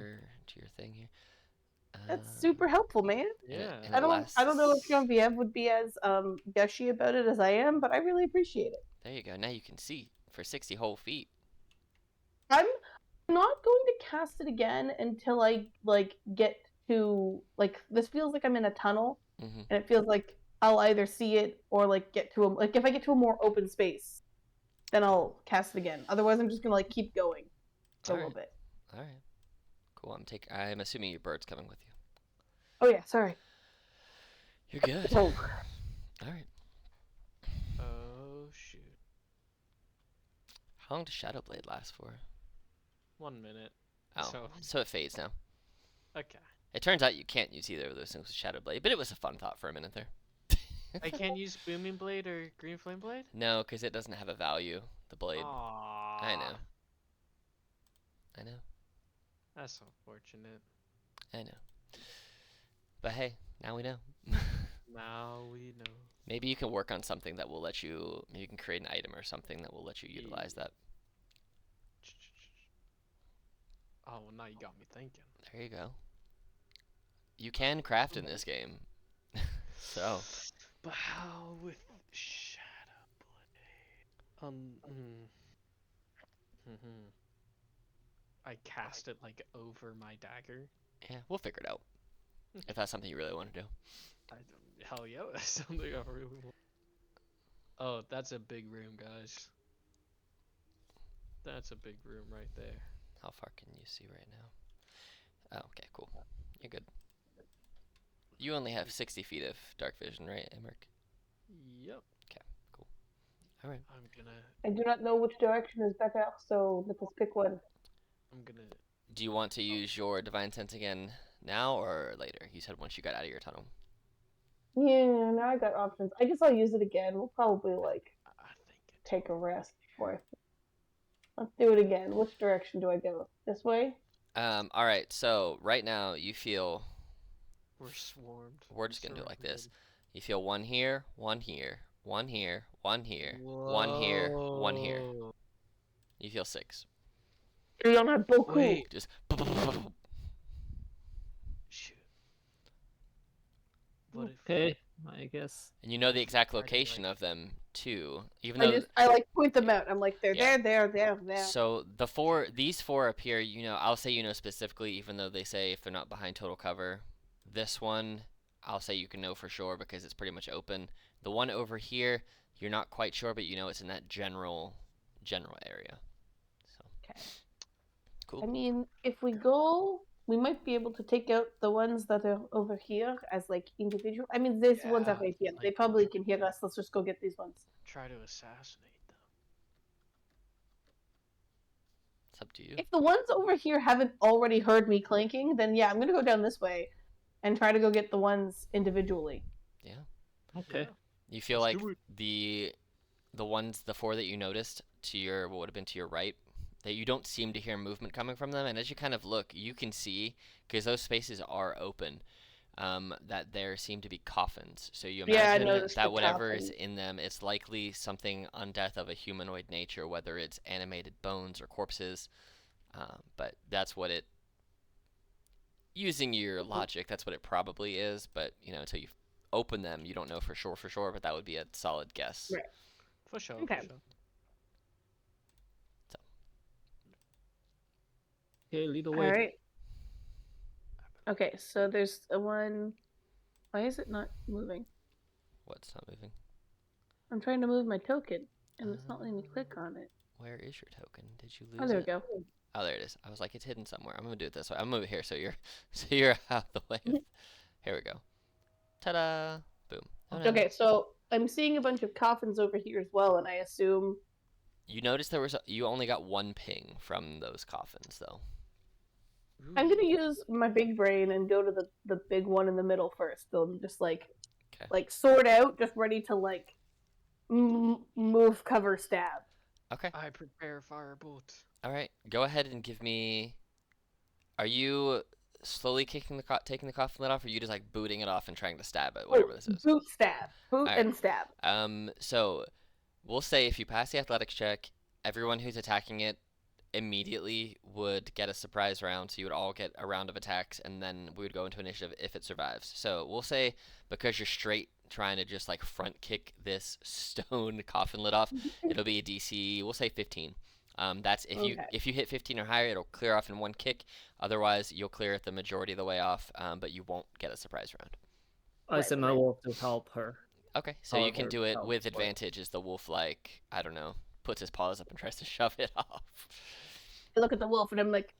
your thing here. That's super helpful, man. Yeah. and I it don't know if lasts- Genevieve would be as gushy about it as I am, but I really appreciate it. There you go. Now you can see for 60 whole feet. I'm not going to cast it again until I get to this feels like I'm in a tunnel, Mhm. and it feels like I'll either see it or get to if I get to a more open space, then I'll cast it again. Otherwise, I'm just gonna keep going for a little bit. All right. Cool. I'm assuming your bird's coming with you. Oh yeah, sorry. You're good. Oh. All right. Oh shoot. How long does Shadowblade last for? 1 minute. Oh, So- so it fades now. Okay. It turns out you can't use either of those things with Shadowblade, but it was a fun thought for a minute there. I can't use Booming Blade or Green Flame Blade? No, because it doesn't have a value. The blade. Aww. I know. I know. That's unfortunate. I know. But hey, now we know. Now we know. Maybe you can work on something that will let you. Maybe you can create an item or something that will let you utilize that. Oh, well, now you got me thinking. There you go. You can craft in this game. So. But how with Shadow Blade? I cast it like over my dagger. Yeah, we'll figure it out. If that's something you really want to do. Hell yeah, that's something I really want. Oh, that's a big room, guys. That's a big room right there. How far can you see right now? Oh, okay, cool. You're good. You only have 60 feet of dark vision, right, Emmerich? Yep. Okay, cool. All right. I'm gonna. I do not know which direction is better, so let us pick one. I'm gonna. Do you want to use your divine sense again now or later? You said once you got out of your tunnel. Yeah, now I got options. I guess I'll use it again. We'll probably like I think it's. take a rest before. Let's do it again. Which direction do I go? This way? All right. So right now you feel We're swarmed. we're just gonna do it like this. You feel one here, one here, one here, one here, one here, one here. Whoa. You feel 6. Il y en a beaucoup. Wait. Just Shoot. What if? Okay, I guess. and you know the exact Already, location like- of them too, even though I like point them out. I'm like, they're Yeah. there. So these four up here, you know, I'll say you know specifically, even though they say if they're not behind total cover. This one, I'll say you can know for sure because it's pretty much open. The one over here, you're not quite sure, but you know it's in that general area. So. Okay. Cool. I mean, if we go, we might be able to take out the ones that are over here as like individual. I mean, these ones are Yeah, right here. They like- probably can hear us. Let's just go get these ones. Try to assassinate them. It's up to you. If the ones over here haven't already heard me clanking, then yeah, I'm gonna go down this way and try to go get the ones individually. Okay. You feel Let's like do it. the 4 that you noticed to your what would have been to your right, that you don't seem to hear movement coming from them, and as you kind of look, you can see because those spaces are open. That there seem to be coffins. So you Yeah, I imagine noticed that the whatever is coffins. in them, it's likely something undeath of a humanoid nature, whether it's animated bones or corpses. But that's what it. Using your logic, that's what it probably is. But you know, until you open them, you don't know for sure. But that would be a solid guess. Right. For sure. Okay. For sure. Okay, lead the All way. right. Okay, so there's a one. Why is it not moving? What's not moving? I'm trying to move my token, and it's not letting me click on it. Where is your token? Did you lose Oh, there we it? go. Oh, there it is. I was like, it's hidden somewhere. I'm gonna do it this way. I'm gonna move it here so you're out of the way. Here we go. Ta-da! Boom. Oh, no. Okay, so I'm seeing a bunch of coffins over here as well, and I assume. You noticed you only got 1 ping from those coffins though. I'm Ooh. gonna use my big brain and go to the big one in the middle first. So just like, Okay. like sword out, just ready to like move, cover, stab. Okay. I prepare firebolt. All right. Go ahead and give me. Are you slowly taking the coffin lid off, or are you just like booting it off and trying to stab it, whatever this is? Boot stab, boot Alright. and stab. So we'll say if you pass the athletics check, everyone who's attacking it immediately would get a surprise round, so you would all get a round of attacks, and then we would go into initiative if it survives. So we'll say because you're straight trying to just like front kick this stone coffin lid off, it'll be a DC. We'll say 15. That's if you hit 15 or higher, it'll clear off in 1 kick. Otherwise, you'll clear it the majority of the way off, but you won't get a surprise round. I send my wolf to help her. Okay, so you can However, do it help, with but- advantage as the wolf, like, I don't know, puts his paws up and tries to shove it off. I look at the wolf and I'm like,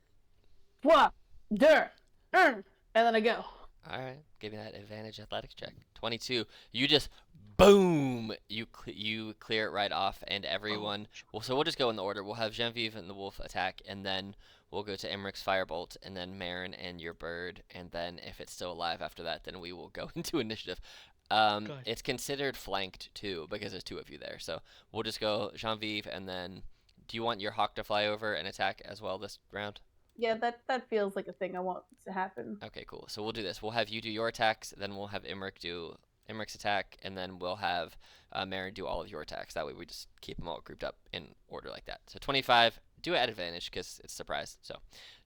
"What? Der, and then I go. All right, give me that advantage athletics check. 22. You just boom. You clear it right off, and everyone. Well, so we'll just go in the order. We'll have Genevieve and the wolf attack, and then we'll go to Emmerich's firebolt, and then Marin and your bird, and then if it's still alive after that, then we will go into initiative. It's considered flanked too because there's 2 of you there. So we'll just go Genevieve, and then. Do you want your hawk to fly over and attack as well this round? Yeah, that feels like a thing I want to happen. Okay, cool. So we'll do this. We'll have you do your attacks, then we'll have Emmerich do Emmerich's attack, and then we'll have Marin do all of your attacks. That way we just keep them all grouped up in order like that. So 25, do it at advantage because it's surprised. So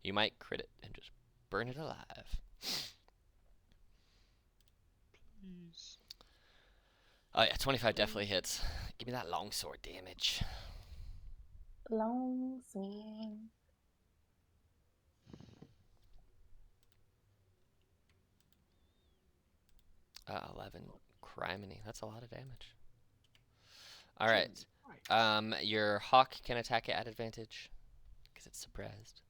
you might crit it and just burn it alive. Please. Oh yeah, 25 definitely hits. Give me that longsword damage. Long sword. 11. Criminy. That's a lot of damage. All right. Your hawk can attack it at advantage because it's surprised.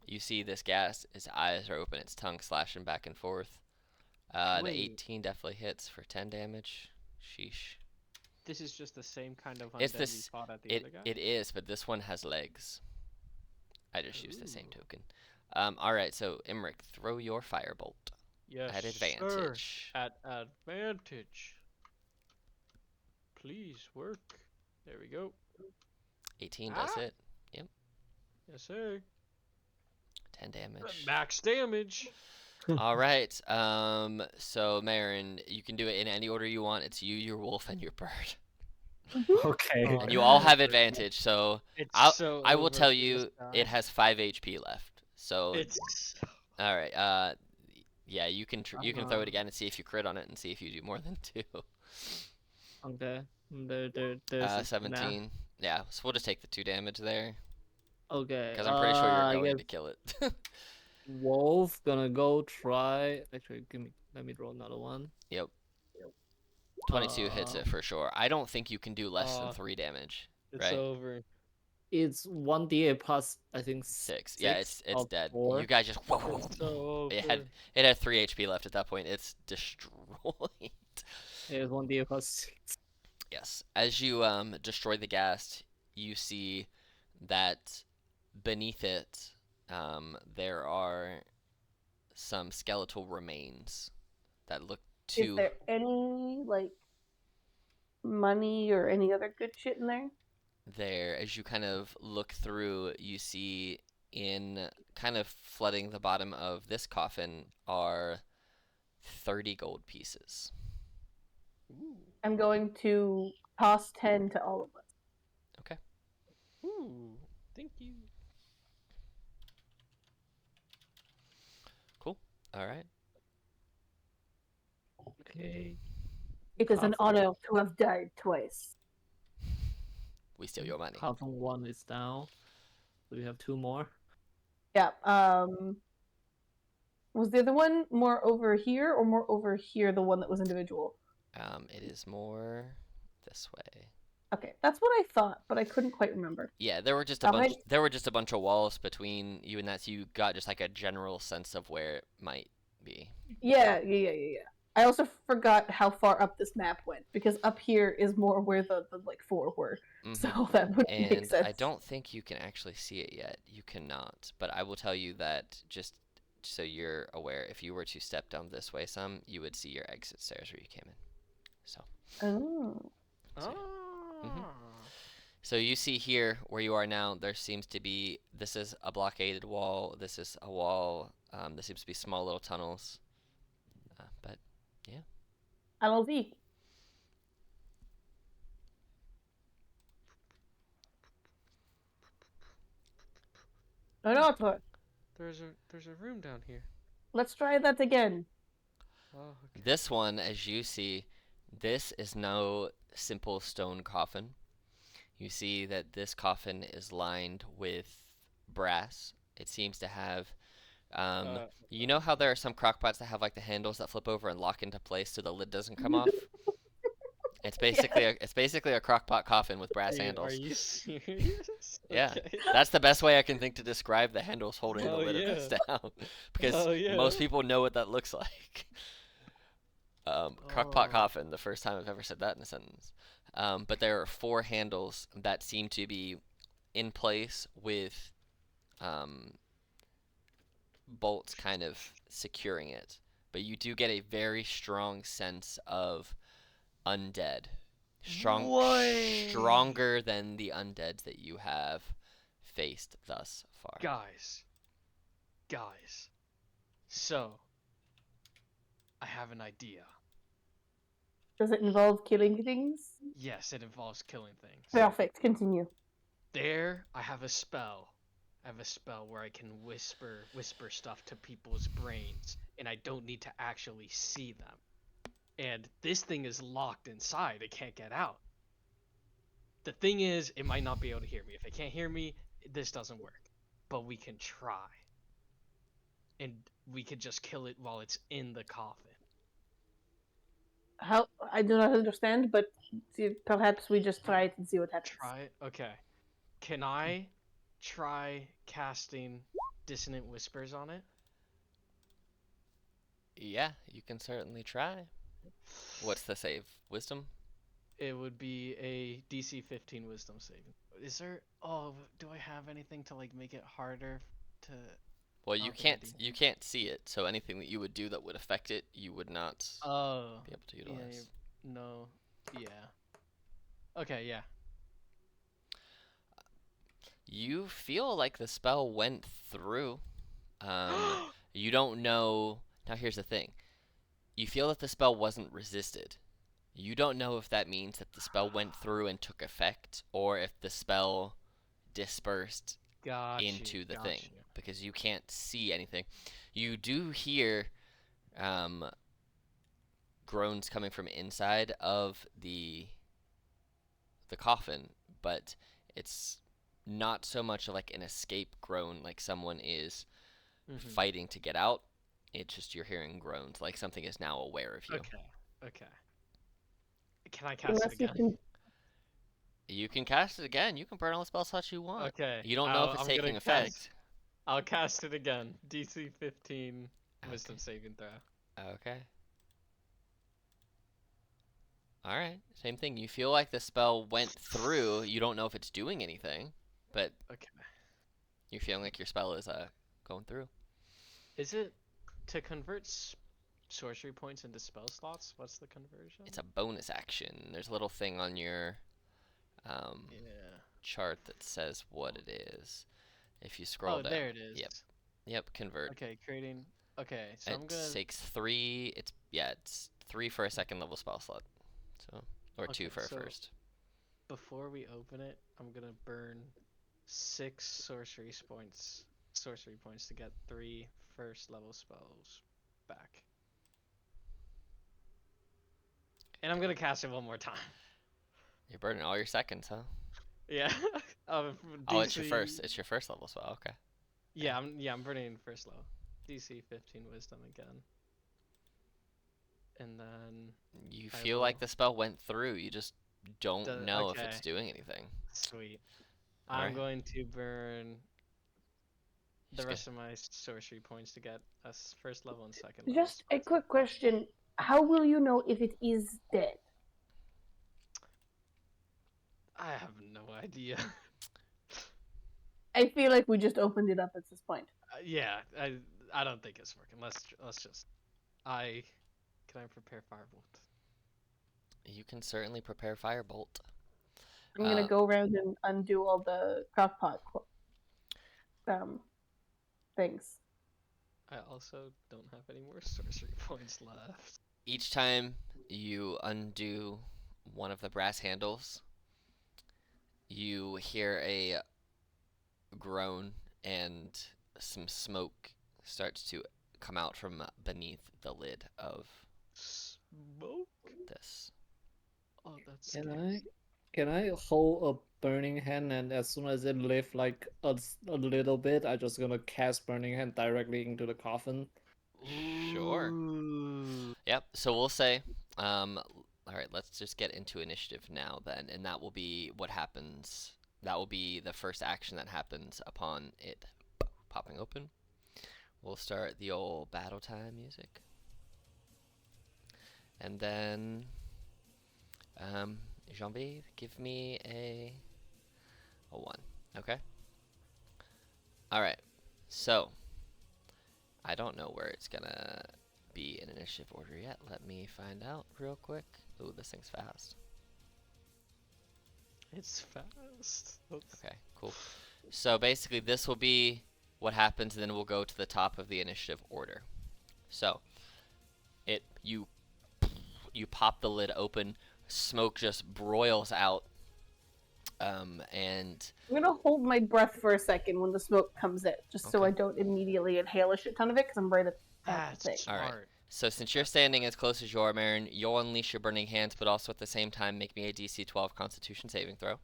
You see this gas. Its eyes are open. Its tongue slashing back and forth. The Wait. 18 definitely hits for 10 damage. Sheesh. This is just the same kind of It's undead we this. fought at the other guy? It is, but this one has legs. I just used the same Ooh. token. All right. So Imric, throw your firebolt Yes, at sir. advantage. At advantage. Please work. There we go. 18 does Ah. hit. Yes, sir. 10 damage. Max damage. All right. So Marin, you can do it in any order you want. It's you, your wolf, and your bird, Okay. Oh, and you all no. have advantage. So It's I so I will over tell for you this guy. it has 5 HP left. So It's all right. Yeah, you can you can throw it again and see if you crit on it and see if you do more than 2. Okay. There's a 17. Yeah. So we'll just take the 2 damage there Okay. because I'm pretty sure you're I going guess to kill it. Wolf gonna go try. Actually, let me roll another one. Yep. 22 hits it for sure. I don't think you can do less than 3 damage. it's Right? over. It's 1d8 plus I think 6. Yeah, it's of dead. 4. You guys just It's so over. it had 3 HP left at that point. It's destroyed. It's 1d8 plus 6. Yes. As you destroy the ghast, you see that beneath it there are some skeletal remains that look Is too there any like money or any other good shit in there? there. As you kind of look through, you see in kind of flooding the bottom of this coffin are 30 gold pieces. Ooh. I'm going to toss 10 to all of us. Okay. Ooh. Thank you. Cool. All right. Okay. It is an Coffin. honor to have died twice. We steal your money. Coffin 1 is down. So we have 2 more. Yeah. Was the other one more over here or more over here? The one that was individual. It is more this way. Okay, that's what I thought, but I couldn't quite remember. Yeah, there were just a bunch. There were just a bunch of walls between you and that, so you got just like a general sense of where it might be. Yeah. I also forgot how far up this map went because up here is more where the like 4 were. So that would make And sense. I don't think you can actually see it yet. You cannot. But I will tell you that just so you're aware, if you were to step down this way some, you would see your exit stairs where you came in. So. Oh. So you see here where you are now, there seems to be, this is a blockaded wall, this is a wall, there seems to be small little tunnels, but yeah. Allons-y. Another. There's a room down here. Let's try that again. Oh, okay. This one, as you see, this is no simple stone coffin. You see that this coffin is lined with brass. It seems to have, you know how there are some crockpots that have like the handles that flip over and lock into place so the lid doesn't come off? It's basically a crockpot coffin with brass handles. Are you serious? Yeah, Okay. that's the best way I can think to describe the handles holding the Oh, lid of this down, because Oh, yeah. most people know what that looks like. Crockpot Oh. coffin, the first time I've ever said that in a sentence. But there are 4 handles that seem to be in place with bolts kind of securing it. But you do get a very strong sense of undead. Stronger than the undeads that you have faced thus far. Guys. So, I have an idea. Does it involve killing things? Yes, it involves killing things. Perfect. Continue. There, I have a spell. I have a spell where I can whisper stuff to people's brains, and I don't need to actually see them. And this thing is locked inside. It can't get out. The thing is, it might not be able to hear me. If it can't hear me, this doesn't work. But we can try. And we could just kill it while it's in the coffin. How I do not understand, but perhaps we just try it and see what happens. Try it? Okay. Can I try casting Dissonant Whispers on it? Yeah, you can certainly try. What's the save? Wisdom? It would be a DC 15 Wisdom saving. Is there? Oh, do I have anything to like make it harder to? Well, I you don't think I can't do. you can't see it, so anything that you would do that would affect it, you would not Oh, be able to yeah. utilize. No. Yeah. Okay. Yeah. You feel like the spell went through. You don't know. Now here's the thing. You feel that the spell wasn't resisted. You don't know if that means that the spell went through and took effect, or if the spell dispersed Got you. into the Got thing, you. because you can't see anything. You do hear um, groans coming from inside of the coffin, but it's not so much like an escape groan, like someone is Mm-hmm. fighting to get out. It's just you're hearing groans, like something is now aware of you. Okay. Okay. Can I cast it Unless you again? can. You can cast it again. You can burn all the spell slots you want. Okay. You don't know if it's I'm gonna taking cast. effect. I'll cast it again. DC 15 Wisdom Okay. saving throw. Okay. Alright. Same thing. You feel like the spell went through. You don't know if it's doing anything, but Okay. you're feeling like your spell is going through. Is it to convert sorcery points into spell slots? What's the conversion? It's a bonus action. There's a little thing on your Yeah. chart that says what it is. If you scroll Oh, down. there it is. Yep, convert. Okay, creating. Okay, so I'm It gonna. takes 3. It's 3 for a second level spell slot. So, or 2 Okay, for a so first. before we open it, I'm gonna burn 6 sorcery points to get 3 first level spells back. And I'm gonna cast it one more time. You're burning all your seconds, huh? Yeah. Oh, it's your DC. first. It's your first level spell. Okay. Yeah, I'm burning first level. DC 15 Wisdom again. And then You I feel like will- the spell went through. You just don't know if okay, it's doing anything. sweet. All I'm right. going to burn the Just rest go. of my sorcery points to get a first level and second level. Just a spells. quick question: how will you know if it is dead? I have no idea. I feel like we just opened it up at this point. Yeah, I don't think it's working. Let's just. Can I prepare firebolt? You can certainly prepare firebolt. I'm gonna go around and undo all the crockpot things. I also don't have any more sorcery points left. Each time you undo one of the brass handles, you hear a groan and some smoke starts to come out from beneath the lid of Smoke? this. Oh, that's Can scary. can I hold a burning hand, and as soon as it lifts like a little bit, I just gonna cast burning hand directly into the coffin? Sure. Ooh. Yep. So we'll say, all right, let's just get into initiative now then, and that will be what happens. That will be the first action that happens upon it popping open. We'll start the old battle time music. And then, Jean-Vive, give me a 1. Okay? Alright. So, I don't know where it's gonna be in initiative order yet. Let me find out real quick. Ooh, this thing's fast. It's fast. Okay, cool. So basically this will be what happens, and then we'll go to the top of the initiative order. So, you pop the lid open, smoke just broils out, And I'm gonna hold my breath for a second when the smoke comes in, just so Okay. I don't immediately inhale a shit ton of it, because I'm right at the That's thing. all right. smart. So since you're standing as close as you are, Marin, you'll unleash your burning hands, but also at the same time make me a DC 12 Constitution saving throw.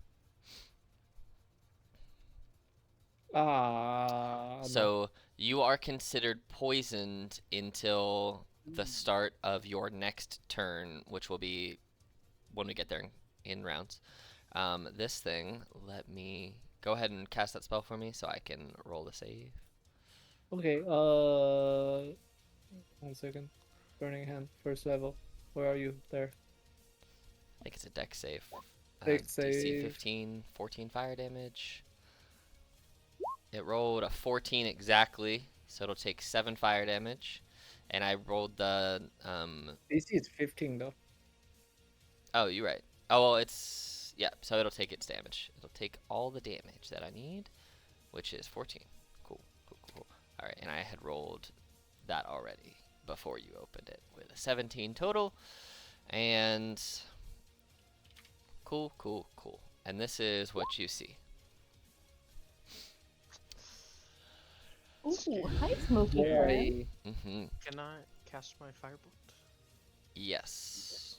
No. So you are considered poisoned until the start of your next turn, which will be when we get there in rounds. This thing, let me go ahead and cast that spell for me so I can roll the save. Okay, 1 second. Burning Hand, first level. Where are you? There. I think it's a dex save. Dex DC save. 15, 14 fire damage. It rolled a 14 exactly, so it'll take 7 fire damage. And I rolled the DC is 15 though. oh, you're right. Oh, well, it's yeah, so it'll take its damage. It'll take all the damage that I need, which is 14. Cool. All right, and I had rolled that already before you opened it with a 17 total. And cool. And this is what you see. Ooh, hi, Smoky friend. Very. Mm-hmm. Can I cast my firebolt? Yes.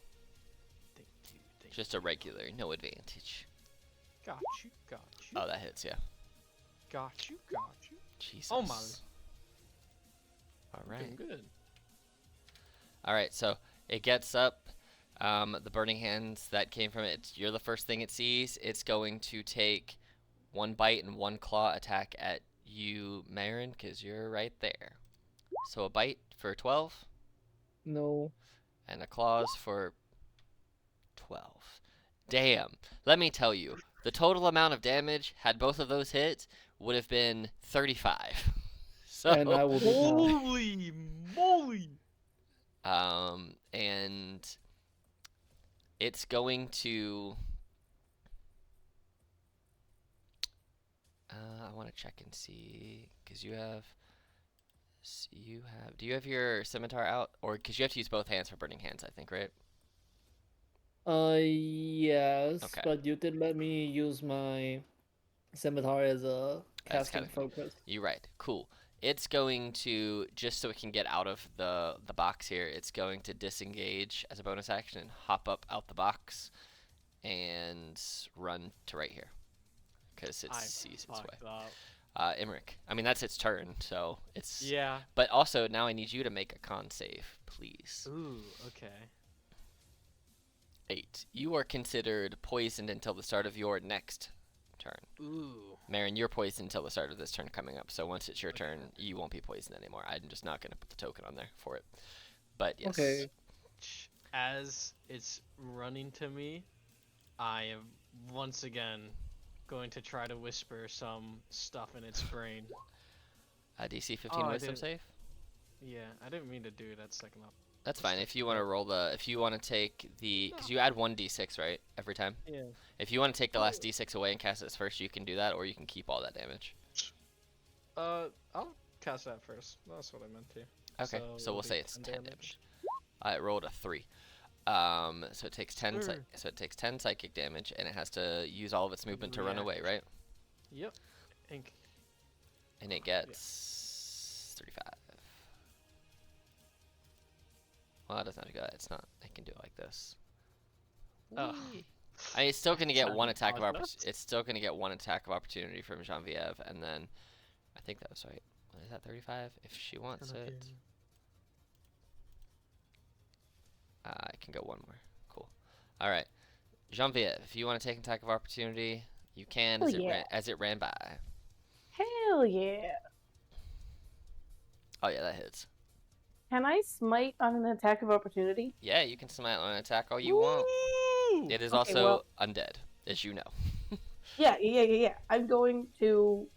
Thank you. Just a regular, no advantage. Got you. Oh, that hits, yeah. Got you. Jesus. Oh my. All Doing right. good. All right, so it gets up. The burning hands that came from it, you're the first thing it sees. It's going to take 1 bite and 1 claw attack at you, Marin, because you're right there. So a bite for 12 No. and a claws for 12. Damn. Let me tell you, the total amount of damage, had both of those hit, would have been 35. And I So, will be down. Holy moly! and it's going to. I want to check and see, because you have. Do you have your scimitar out, or because you have to use both hands for burning hands? I think, right? Yes, Okay. but you did let me use my scimitar as a That's casting kinda- focus. You're right. Cool. It's going to, just so it can get out of the box here, it's going to disengage as a bonus action and hop up out the box and run to right here because it I sees its way. fucked up. Imric. I mean, that's its turn, so it's. Yeah. But also, now I need you to make a con save, please. Ooh. Okay. 8. You are considered poisoned until the start of your next turn. Ooh. Marin, you're poisoned until the start of this turn coming up. So once it's your turn, you won't be poisoned anymore. I'm just not going to put the token on there for it. But yes. Okay. As it's running to me, I am once again going to try to whisper some stuff in its brain. DC 15 Oh, I wisdom didn't- save? Yeah, I didn't mean to do that second up. That's fine. If you want to roll if you want to take because you add 1 d6, right? Every time? Yeah. If you want to take the last d6 away and cast it first, you can do that, or you can keep all that damage. I'll cast that first. That's what I meant to. Okay, so it'll we'll be say it's 10 damage. I rolled a 3. So it takes 10. Sure. So it takes 10 psychic damage, and it has to use all of its movement to run away, right? Yep. Ink. And it gets 35. Well, it doesn't have to go that. It's not. It can do it like this. Oh. Whee! I mean, it's still going to get Sounded 1 attack of ominous. It's still going to get 1 attack of opportunity from Genevieve, and then I think that was right. Is that 35? If she wants it, I can go 1 more. Cool. All right, Genevieve, if you want to take an attack of opportunity, you can Oh, as yeah. as it ran by. Hell yeah. Oh yeah, that hits. Can I smite on an attack of opportunity? Yeah, you can smite on an attack all you want. Woo! It is Okay, also well- undead, as you know. Yeah. I'm going to,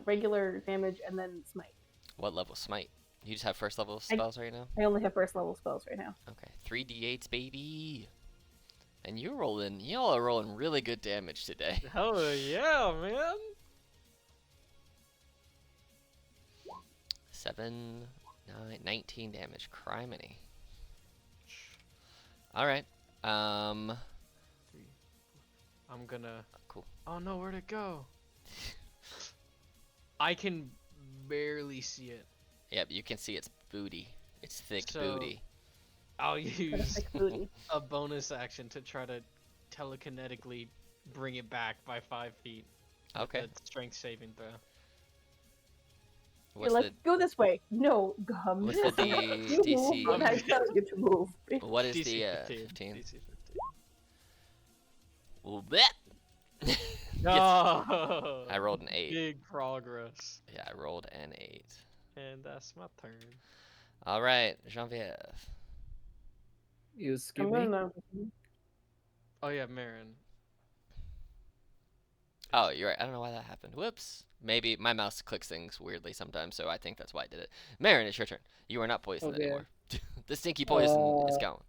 regular damage and then smite. What level smite? You just have first level spells right now? I only have first level spells right now. Okay, 3d8s, baby. And y'all are rolling really good damage today. Hell yeah, man. 7, 9, 19 damage. Criminy. Alright. I'm I'm gonna. Cool. Oh no, where'd it go? I can barely see it. Yep, you can see its booty. Its thick So booty. I'll Got a use thick booty. a bonus action to try to telekinetically bring it back by 5 feet. With Okay. a strength saving throw. You're What's like, the go this way. No, Gum. what's the You move when I DC? tell you to move. What is DC the 15. 15? DC 15. Well, bleh. No! I rolled an 8. Big progress. Yeah, I rolled an 8. And that's my turn. All right, Genevieve. You skip I'm me. gonna. Oh yeah, Marin. Oh, you're right. I don't know why that happened. Whoops. Maybe my mouse clicks things weirdly sometimes, so I think that's why I did it. Marin, it's your turn. You are not poisoned Okay. anymore. The stinky poison is gone.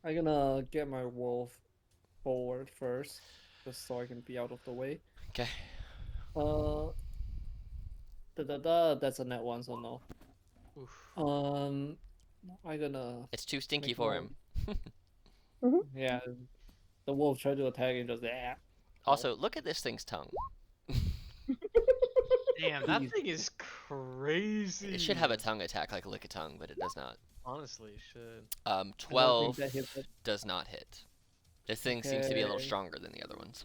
I'm gonna get my wolf forward first, just so I can be out of the way. Okay. That's a net one, so no. Oof. I'm gonna It's too stinky make for more- him. Yeah, the wolf tried to attack and just yeah. Also, look at this thing's tongue. Damn, that Please. thing is crazy. It should have a tongue attack like lick a tongue, but it does not. Honestly, it should. 12 that hits it. does not hit. This thing seems to be a little Okay. stronger than the other ones.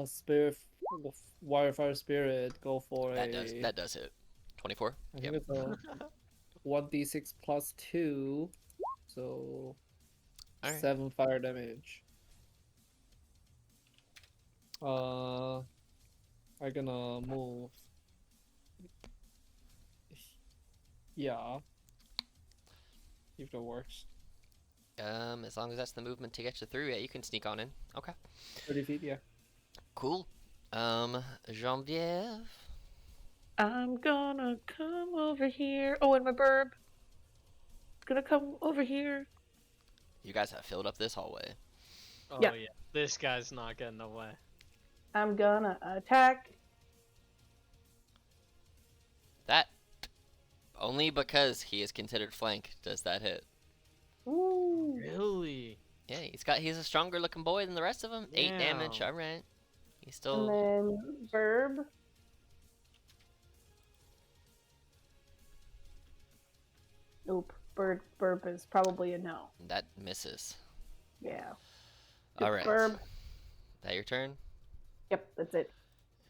Spirit, Wirefire Spirit, go for That a. does hit. 24. I Yep. think it's a 1d6 plus 2, so Alright. 7 fire damage. I'm gonna move. Yeah. If that works. As long as that's the movement to get you through, yeah, you can sneak on in. Okay. 30 feet, yeah. Cool. Genevieve. I'm gonna come over here. Oh, and my burb. Gonna come over here. You guys have filled up this hallway. Oh Yeah. yeah, this guy's not getting away. I'm gonna attack. That only because he is considered flank does that hit. Ooh. Really? Yeah, he's a stronger looking boy than the rest of them. 8 damage. Damn. All right. He's And still then burb. Nope. Burb is probably a no. that misses. Yeah. All right. Burb. That your turn? Yep, that's it.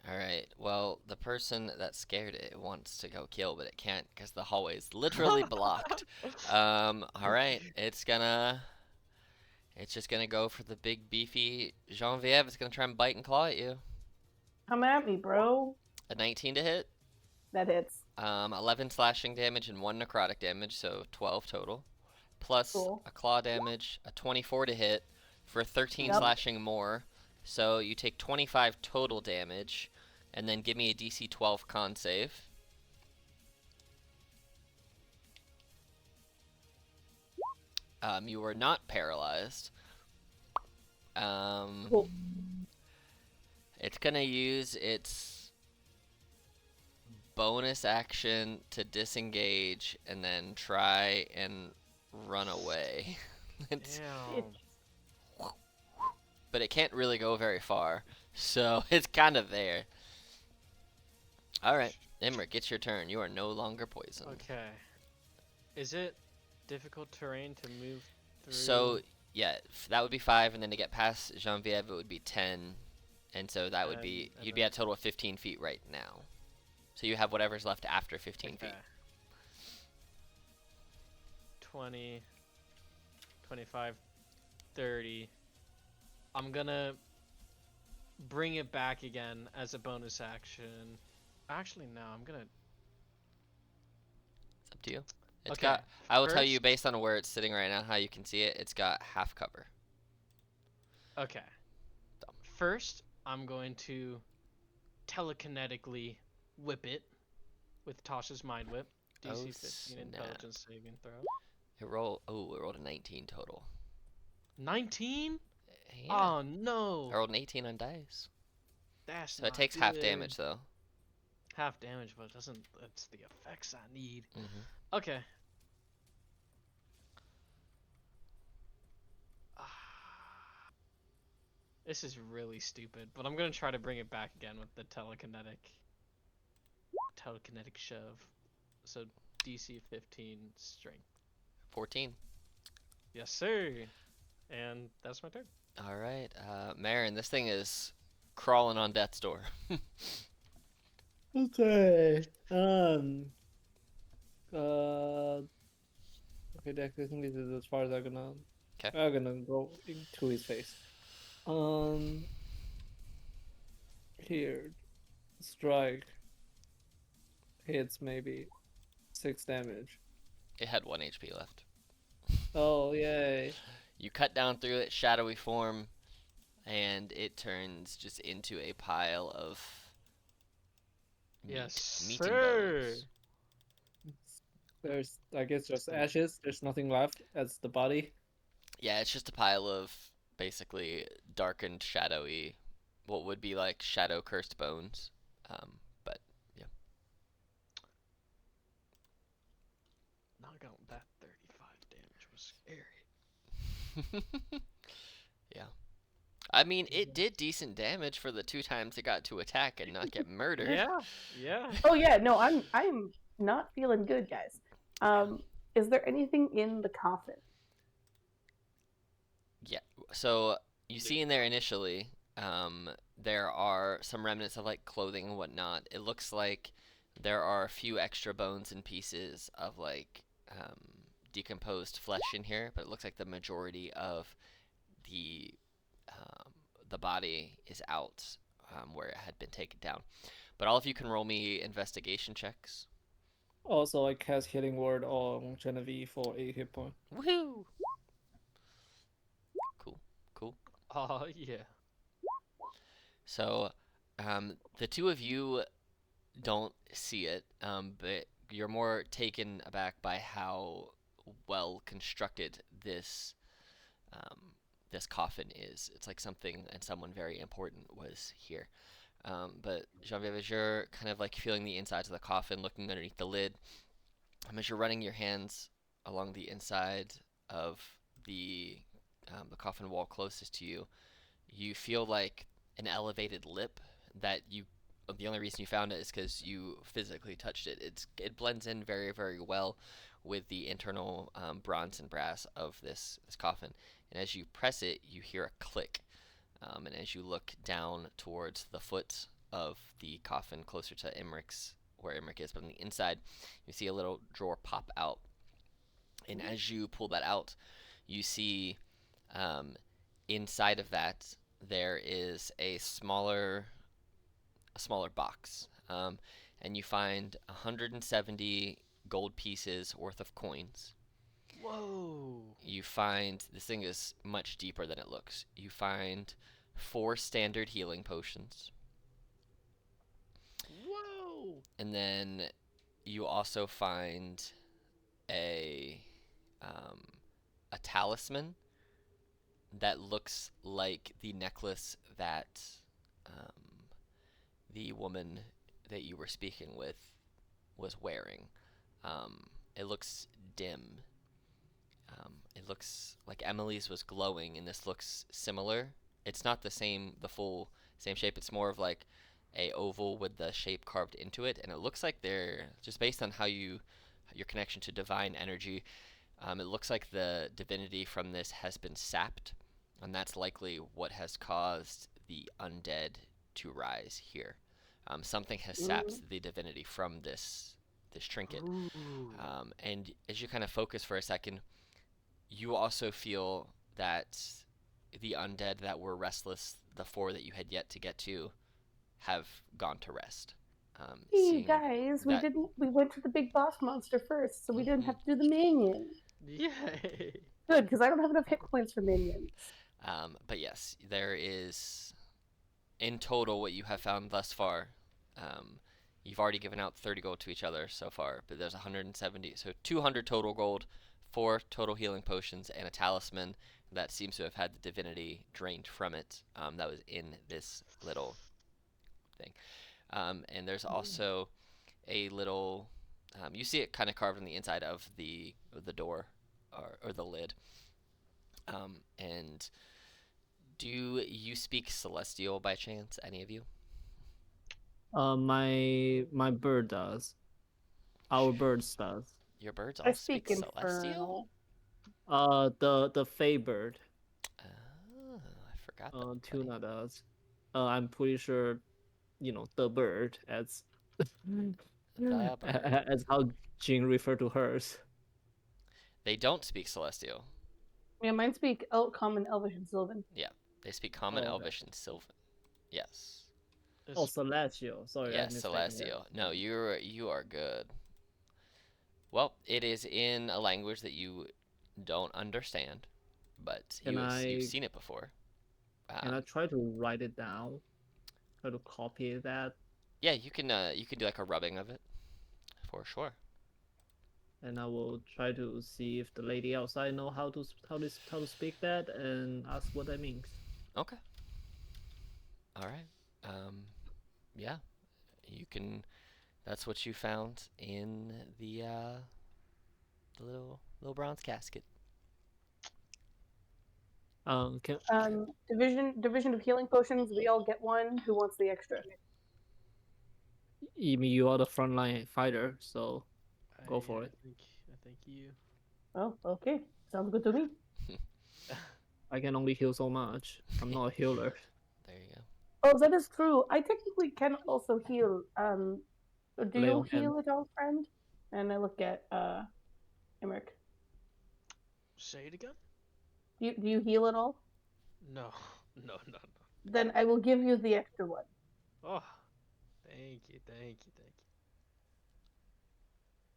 All right. Well, the person that scared it wants to go kill, but it can't because the hallway is literally blocked. All right. It's just gonna go for the big beefy Genevieve. It's gonna try and bite and claw at you. Come at me, bro. A 19 to hit. That hits. 11 slashing damage and 1 necrotic damage, so 12 total. Plus Cool. a claw damage, a 24 to hit for 13 Yep. slashing more. So you take 25 total damage, and then give me a DC 12 con save. You were not paralyzed. Cool. It's gonna use its bonus action to disengage and then try and run away. It's, Damn. but it can't really go very far, so it's kind of there. All right, Emmerich, it's your turn. You are no longer poisoned. Okay. Is it difficult terrain to move through? So yeah, that would be 5, and then to get past Genevieve, it would be 10, and so that would be And you'd be at a total of 15 feet right now. So you have whatever's left after 15 okay. feet. 20, 25, 30. I'm gonna bring it back again as a bonus action. Actually, no, I'm gonna. It's up to you. It's Okay, got. I will tell you first- based on where it's sitting right now, how you can see it. It's got half cover. Okay. First, I'm going to telekinetically whip it with Tasha's Mind Whip. DC Oh, 15 snap. intelligence saving throw. It rolled. Oh, it rolled a 19 total. 19? Yeah. Oh no! I rolled an 18 on dice. That's So it not takes half good. damage though. Half damage, but it doesn't. That's the effects I need. Mm-hmm. Okay. This is really stupid, but I'm gonna try to bring it back again with the telekinetic shove. So DC 15 strength. 14. Yes, sir. And that's my turn. All right, Marin, this thing is crawling on death's door. Okay. Uh. Okay, I think this is as far as Okay. I'm gonna go into his face. Um. Here, strike hits maybe 6 damage. It had 1 HP left. Oh yay! You cut down through its shadowy form, and it turns just into a pile of Yes, meat and sir. bones. There's, I guess, just Just a ashes. There's nothing left. That's the body. Yeah, it's just a pile of basically darkened, shadowy, what would be like shadow cursed bones. But yeah, knock out that 35 damage was scary. yeah. I mean, it did decent damage for the 2 times it got to attack and not get murdered. Yeah, yeah. Oh yeah, no, I'm not feeling good, guys. Is there anything in the coffin? Yeah. So you see in there initially, there are some remnants of like clothing and whatnot. It looks like there are a few extra bones and pieces of like decomposed flesh in here, but it looks like the majority of the um, the body is out where it had been taken down. But all of you can roll me investigation checks. Also, I cast Healing Word on Genevieve for 8 hit point. Woohoo! Cool, cool. Oh, yeah. So, the two of you don't see it, but you're more taken aback by how well constructed um, this coffin is. It's like something and someone very important was here. But Genevieve, as you're kind of like feeling the insides of the coffin, looking underneath the lid, as you're running your hands along the inside of the the coffin wall closest to you, you feel like an elevated lip that you. The only reason you found it is because you physically touched it. It blends in very very well with the internal bronze and brass of this coffin. And as you press it, you hear a click. And as you look down towards the foot of the coffin, closer to Emmerich, where Emmerich is, but on the inside, you see a little drawer pop out. And as you pull that out, you see um, inside of that there is a smaller box, and you find 170 gold pieces worth of coins. Whoa. You find this thing is much deeper than it looks. You find 4 standard healing potions, Whoa. and then you also find a um, a talisman that looks like the necklace that the woman that you were speaking with was wearing. It looks dim. It looks like Emily's was glowing, and this looks similar. It's not the full same shape. It's more of like a oval with the shape carved into it, and it looks like they're just based on how your connection to divine energy. It looks like the divinity from this has been sapped, and that's likely what has caused the undead to rise here. Something has sapped the divinity from this trinket. Ooh. And as you kind of focus for a second, you also feel that the undead that were restless, the 4 that you had yet to get to, have gone to rest. Hey Seeing guys, that, we went to the big boss monster first, so we didn't Mhm. have to do the minion. Yay. Good, because I don't have enough hit points for minions. But yes, there is in total what you have found thus far. Um, you've already given out 30 gold to each other so far, but there's 170, so 200 total gold, 4 total healing potions, and a talisman that seems to have had the divinity drained from it. That was in this little thing. And there's also a little. You see it kind of carved on the inside of the door, or the lid. And Do you speak Celestial by chance? Any of you? My bird does. Our birds does. Your birds I all speak speak Celestial? infernal. The Fey bird, Oh, I forgot that. Buddy. Tuna does. I'm pretty sure, the bird as The bird. as how Jing referred to hers. They don't speak Celestial. Yeah, mine speak common, Elvish, and Sylvan. Yeah, they speak Common, Oh, okay. Elvish, and Sylvan. Yes. Oh, Celestial. Sorry, I Yes, mistaken that. Celestial. No, you are good. Well, it is in a language that you don't understand, but Can you've I seen it before. can I try to write it down? Try to copy that, Yeah, you can do like a rubbing of it for sure. and I will try to see if the lady outside know how to speak that and ask what that means. Okay. All right. Yeah, you can. That's what you found in the little bronze casket. Can Division of healing potions. We all get one. Who wants the extra? you mean you are the frontline fighter, so go for it. I think you. Oh, okay. Sounds good to me. I can only heal so much. I'm not a healer. There you go. Oh, that is true. I technically can also heal. Do Lay you on hand. heal at all, friend? And I look at Emmerich. Say it again. Do you heal at all? No, no, no, no. Then I will give you the extra one. Oh, thank you, thank you, thank you.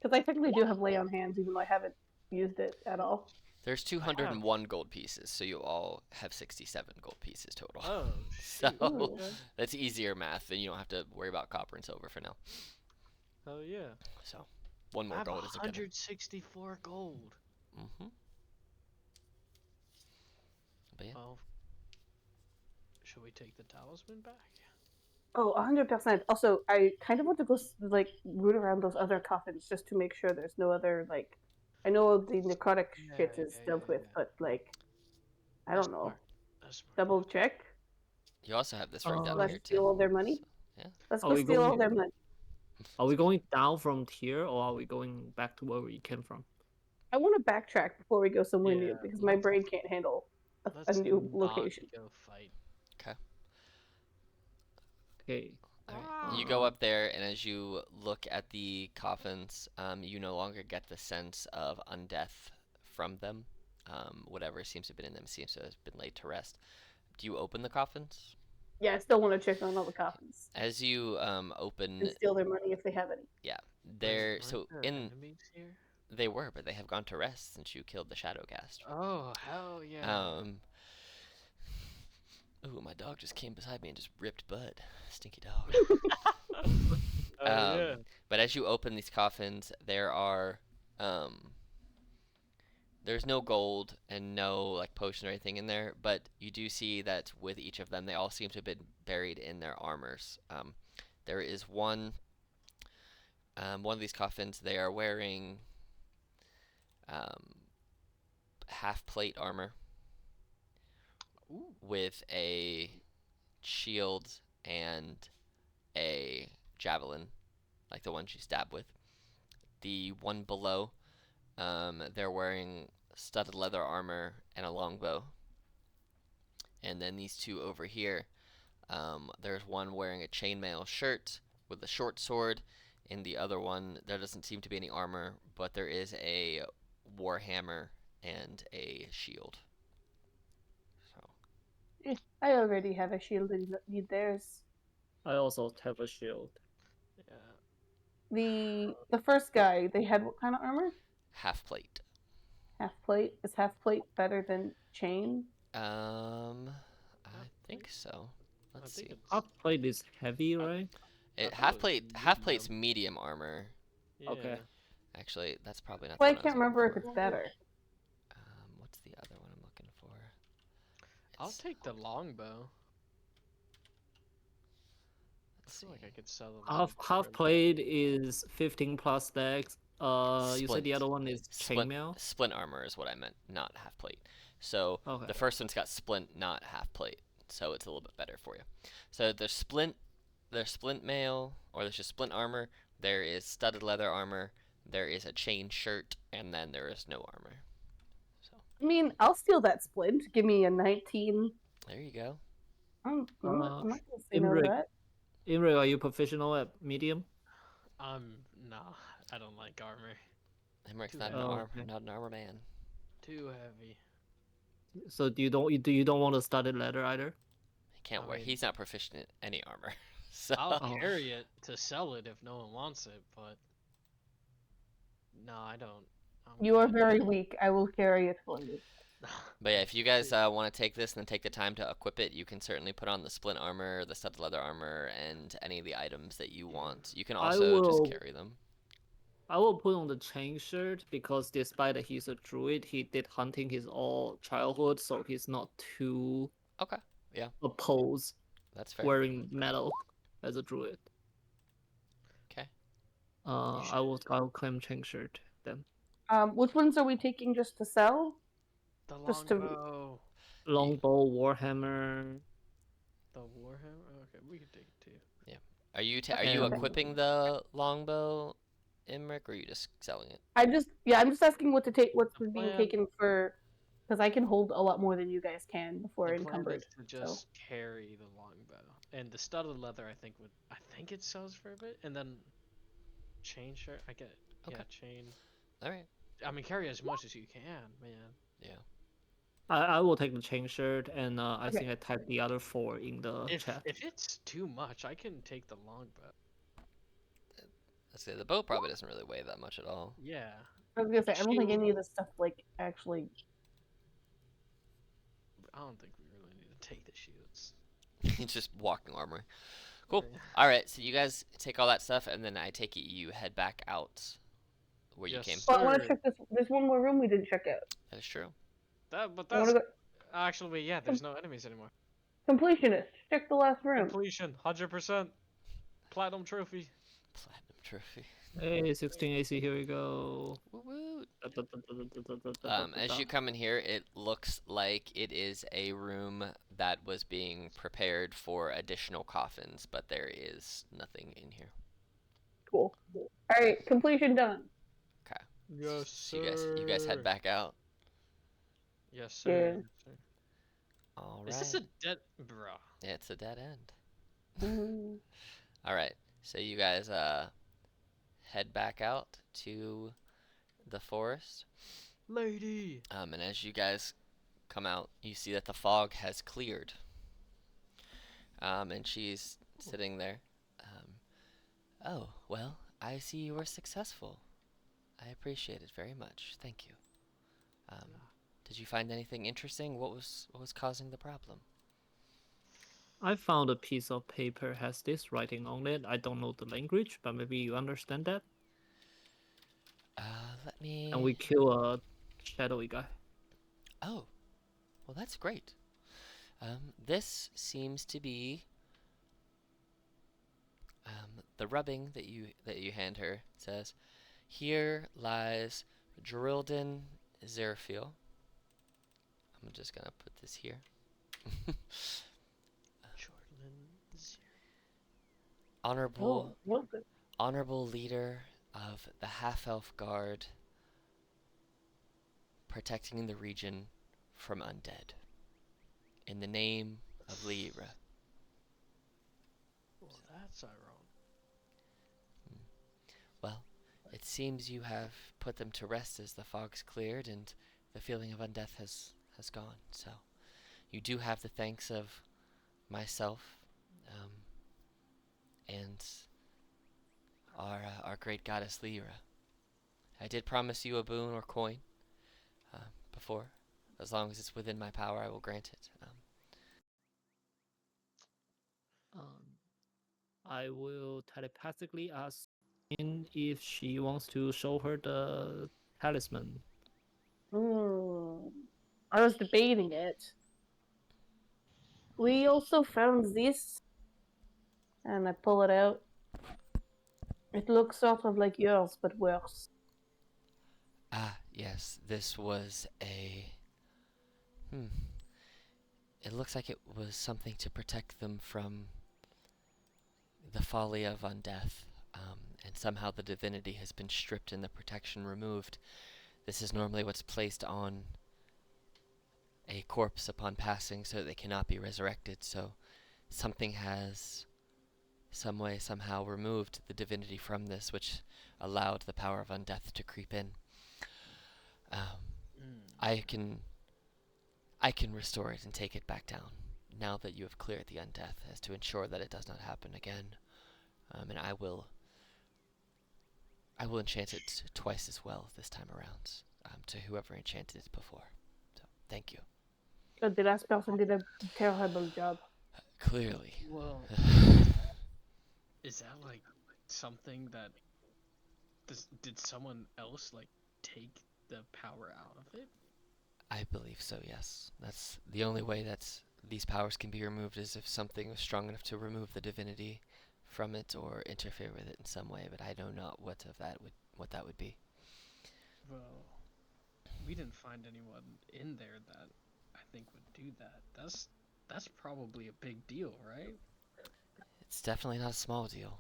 Because I technically do have lay on hands, even though I haven't used it at all. There's 201 gold pieces, so you all have 67 gold pieces total. Oh, So shoot. Okay. that's easier math, and you don't have to worry about copper and silver for now. Oh yeah. So one I more have gold isn't gonna. 164 gold. Mm-hmm. But yeah. Well, should we take the talisman back? Oh, 100%. Also, I kind of want to go root around those other coffins just to make sure there's no other I know the necrotic shit is dealt with, but I don't know. That's smart. Double check. You also have this right down Let's here steal too. all their money. So, yeah. Let's Are go we steal all going- their money. Are we going down from here, or are we going back to where we came from? I want to backtrack before we go somewhere new Yeah, because my brain can't handle a Let's new not location. go fight. Okay. All right. You go up there, and as you look at the coffins, you no longer get the sense of undeath from them. Whatever seems to have been in them seems to have been laid to rest. Do you open the coffins? Yeah, I still want to check on all the coffins As you open, and steal their money if they have any. yeah, they're Aren't so there in. enemies here? They were, but they have gone to rest since you killed the Shadowcast. Oh hell yeah! Ooh, my dog just came beside me and just ripped bud. Stinky dog. Oh yeah. But as you open these coffins, there's no gold and no like potion or anything in there, but you do see that with each of them, they all seem to have been buried in their armors. There is one of these coffins. They are wearing half plate armor Ooh. with a shield and a javelin, like the ones you stab with. The one below, they're wearing studded leather armor and a longbow. And then these two over here, there's one wearing a chainmail shirt with a short sword, and the other one, there doesn't seem to be any armor, but there is a warhammer and a shield. So I already have a shield and need theirs. I also have a shield. Yeah. The first guy, they had what kind of armor? half plate. Half plate. Is half plate better than chain? I think so. Let's see. Half plate is heavy, right? Half plate's medium armor. Yeah. Okay. Actually, that's probably not. Well, I the one can't was remember if looking it's for. better. What's the other one I'm looking for? I'll It's- take the longbow. I Let's feel like see. I could sell the Half longbow. plate is 15 plus dex. You said Splint. the other one is Splint, chainmail. splint armor is what I meant, not half plate. So Okay. the first one's got splint, not half plate. So it's a little bit better for you. So there's splint mail, or there's just splint armor. There is studded leather armor. There is a chain shirt, and then there is no armor. So I mean, I'll steal that splint. Give me a 19. there you go. I'm not gonna say no to Imric, that. Imric, are you professional at medium? Nah, I don't like armor. Hemrick's Too not heavy. Okay. not an armor man. Too heavy. So you don't want to studded leather either? He can't I wear. mean- He's not proficient in any armor. So I'll Oh. carry it to sell it if no one wants it, but no, I don't. You are good. very weak. I will carry it for you. But yeah, if you guys want to take this and then take the time to equip it, you can certainly put on the splint armor, the studded leather armor, and any of the items that you want. You can also just carry them. I will put on the chain shirt because despite that he's a druid, he did hunting his all childhood, so he's not too Okay, opposed that's fair. wearing metal as a druid. Okay. I'll claim chain shirt then. Which ones are we taking just to sell? The Just to- longbow. Longbow, warhammer. The warhammer. Okay, we can take it too. Are you Okay. equipping the longbow, Imric, or are you just selling it? I'm just asking what to take. What's The being plan- taken for? Because I can hold a lot more than you guys can before The plan encumbered. is to just carry the longbow, and the studded leather. I think it sells for a bit, and then chain shirt. I get Okay. yeah chain. All right. I mean, carry as much as you can, man. Yeah. I will take the chain shirt, and I Okay. think I typed the other 4 in the chat. If it's too much, I can take the longbow. Let's say the bow probably doesn't really weigh that much at all. Yeah. I was gonna say I don't think Shield. any of this stuff like actually. I don't think we really need to take the shields. It's just walking armor. Cool. Yeah. All right. So you guys take all that stuff, and then I take it you head back out where you Yes, came. sir. Well, I want to check this. There's one more room we didn't check out. That's true. I That's want to go. actually yeah. There's no enemies anymore. Completionist. Check the last room. Completion, 100%. Platinum trophy. Platinum trophy. Hey, 16 AC, here we go. Woo-woo. As you come in here, it looks like it is a room that was being prepared for additional coffins, but there is nothing in here. Cool. All right, completion done. Yes, So you guys head back out. Yes, sir. Yeah. Yes, sir. All right. Is this a dead, bruh? Yeah, it's a dead end. Mhm. All right. So you guys head back out to the forest. Lady. And as you guys come out, you see that the fog has cleared. And she's sitting there. Oh, well, I see you were successful. I appreciate it very much. Thank you. Did you find anything interesting? What was causing the problem? I found a piece of paper has this writing on it. I don't know the language, but maybe you understand that. Let me. And we kill a shadowy guy. Oh, well, that's great. This seems to be the rubbing that you hand her. It says, "Here lies Geraldin Zerfiel." I'm just gonna put this here. Honorable, Oh, well, good. honorable leader of the Half-Elf Guard, protecting the region from undead. In the name of Lyra. Well, that's ironic. Well, it seems you have put them to rest as the fog's cleared and the feeling of undeath has gone. So, you do have the thanks of myself and our great goddess Lyra. I did promise you a boon or coin before. As long as it's within my power, I will grant it. I will telepathically ask in if she wants to show her the talisman. I was debating it. We also found this, and I pull it out. It looks sort of like yours, but worse. Ah, yes, this was a Hmm. It looks like it was something to protect them from the folly of undeath, and somehow the divinity has been stripped and the protection removed. This is normally what's placed on a corpse upon passing so they cannot be resurrected, so something has some way somehow removed the divinity from this, which allowed the power of undeath to creep in. Mm. I can restore it and take it back down now that you have cleared the undeath, as to ensure that it does not happen again. And I will enchant it twice as well this time around, to whoever enchanted it before. So thank you. But the last person did a terrible job. Clearly. Well, is that like something that did someone else like take the power out of it? I believe so, yes. That's the only way that these powers can be removed, is if something was strong enough to remove the divinity from it or interfere with it in some way, but I know not what that would be. Well, we didn't find anyone in there that I think would do that. That's probably a big deal, right? It's definitely not a small deal.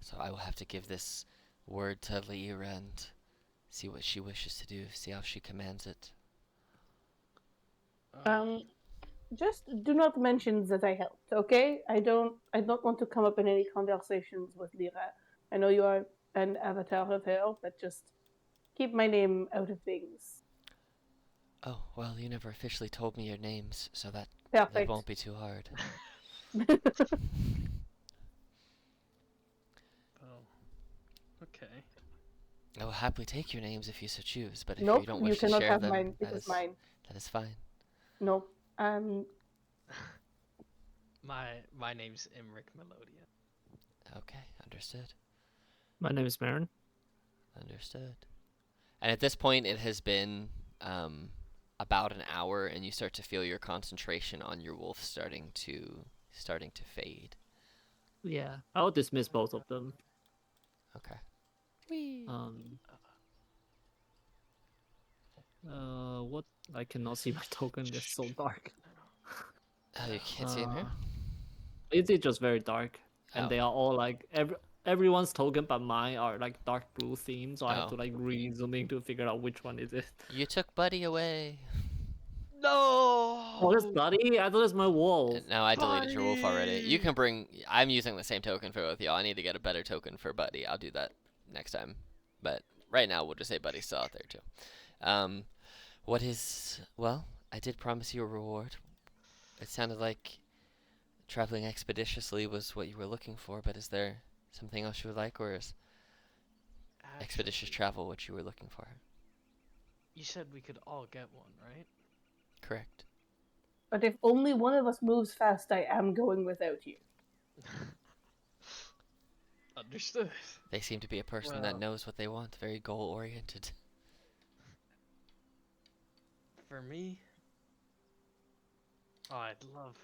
So I will have to give this word to Lyra and see what she wishes to do, see how she commands it. Uh, Just do not mention that I helped, okay? I don't want to come up in any conversations with Lyra. I know you are an avatar of her, but just keep my name out of things. Oh, well, you never officially told me your names, so that Perfect. won't be too hard. oh, okay. I will happily take your names if you so choose, but if you Nope, don't you wish to cannot share have them, mine. It is mine. that is fine. No. My name's Imric Melodia. Okay, understood. My name is Marin. Understood. And at this point, it has been about an hour, and you start to feel your concentration on your wolf starting to fade. Yeah, I'll dismiss both of them. Okay. Um. What? I cannot see my token. It's so dark. Oh, you can't see him here? It is just very dark, and Oh. they are all like everyone's token, but mine are like dark blue themed, so I have Oh. to like re-zoom in to figure out which one is it. You took Buddy away. Oh, that's No, Buddy. I thought it's my wolf. No, I deleted your wolf already. You Buddy! can bring. I'm using the same token for both of y'all. I need to get a better token for Buddy. I'll do that next time. But right now, we'll just say Buddy's still out there too. What is? Well, I did promise you a reward. It sounded like traveling expeditiously was what you were looking for, but is there something else you would like, or is expeditious Actually, travel what you were looking for? you said we could all get one, right? Correct. But if only one of us moves fast, I am going without you. Understood. They seem to be a person that Well- knows what they want, very goal oriented. For me, I'd love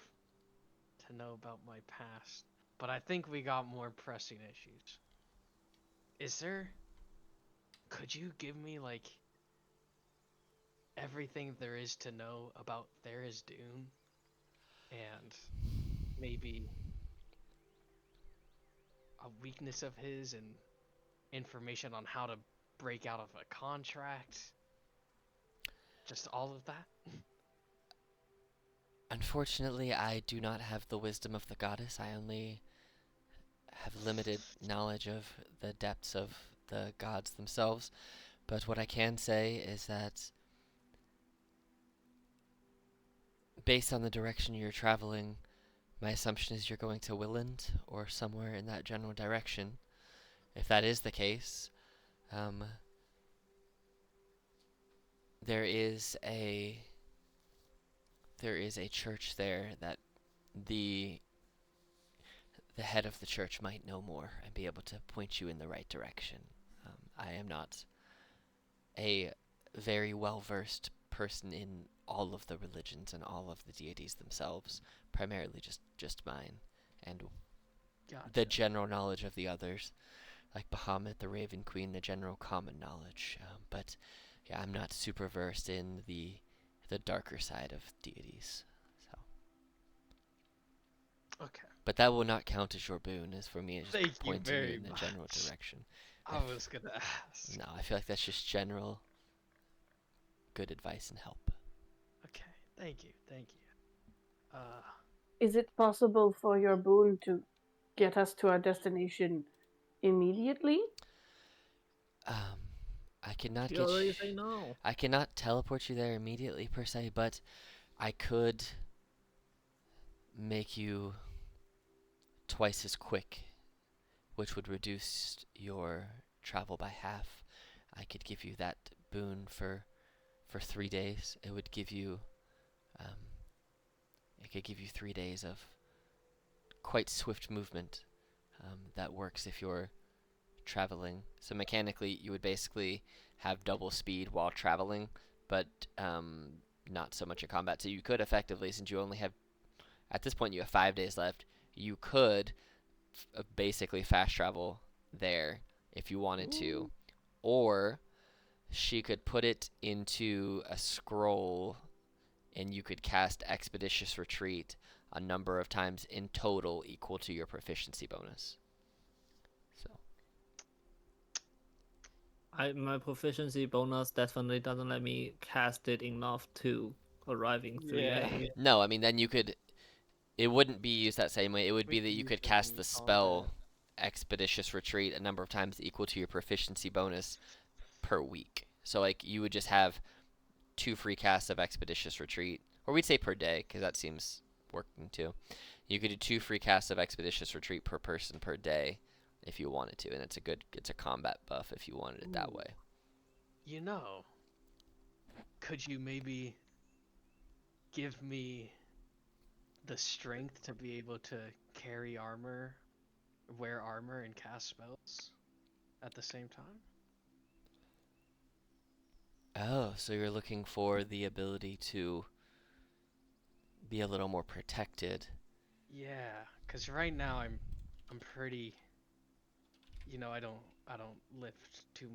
to know about my past, but I think we got more pressing issues. Could you give me, like, everything there is to know about Dune? And maybe a weakness of his and information on how to break out of a contract? Just all of that? Unfortunately, I do not have the wisdom of the goddess. I only have limited knowledge of the depths of the gods themselves. But what I can say is that based on the direction you're traveling, my assumption is you're going to Willand or somewhere in that general direction. If that is the case, there is a church there that the head of the church might know more and be able to point you in the right direction. I am not a very well versed person in all of the religions and all of the deities themselves, primarily just mine, and Gotcha. the general knowledge of the others, like Bahamut, the Raven Queen, the general common knowledge. But yeah, I'm not super versed in the darker side of deities. So, Okay. but that will not count as your boon. As for me, it's just Thank you pointing you very in the general much. direction. I was gonna ask. No, I feel like that's just general good advice and help. Okay. Thank you. Thank you. Is it possible for your boon to get us to our destination immediately? Um, I cannot She get already say no. I cannot teleport you there immediately per se, but I could make you twice as quick, which would reduce your travel by half. I could give you that boon for 3 days. Um, it could give you 3 days of quite swift movement. That works if you're traveling. So mechanically, you would basically have double speed while traveling, but not so much in combat. So you could effectively, since you only have at this point you have 5 days left, you could basically fast travel there if you wanted to, or she could put it into a scroll and you could cast Expeditious Retreat a number of times in total equal to your proficiency bonus. So My proficiency bonus definitely doesn't let me cast it enough to arriving Yeah. 3 days. no, I mean then you could. It wouldn't be used that same way. It would We be that can you use could it cast in the combat. spell Expeditious Retreat a number of times equal to your proficiency bonus per week. So like you would just have 2 free casts of Expeditious Retreat, or we'd say per day, because that seems working too. You could do 2 free casts of Expeditious Retreat per person per day if you wanted to, and it's a combat buff if you wanted it that Ooh. way. You know, could you maybe give me the strength to be able to carry armor, wear armor, and cast spells at the same time? Oh, so you're looking for the ability to be a little more protected. Yeah, cause right now I'm pretty, I don't lift too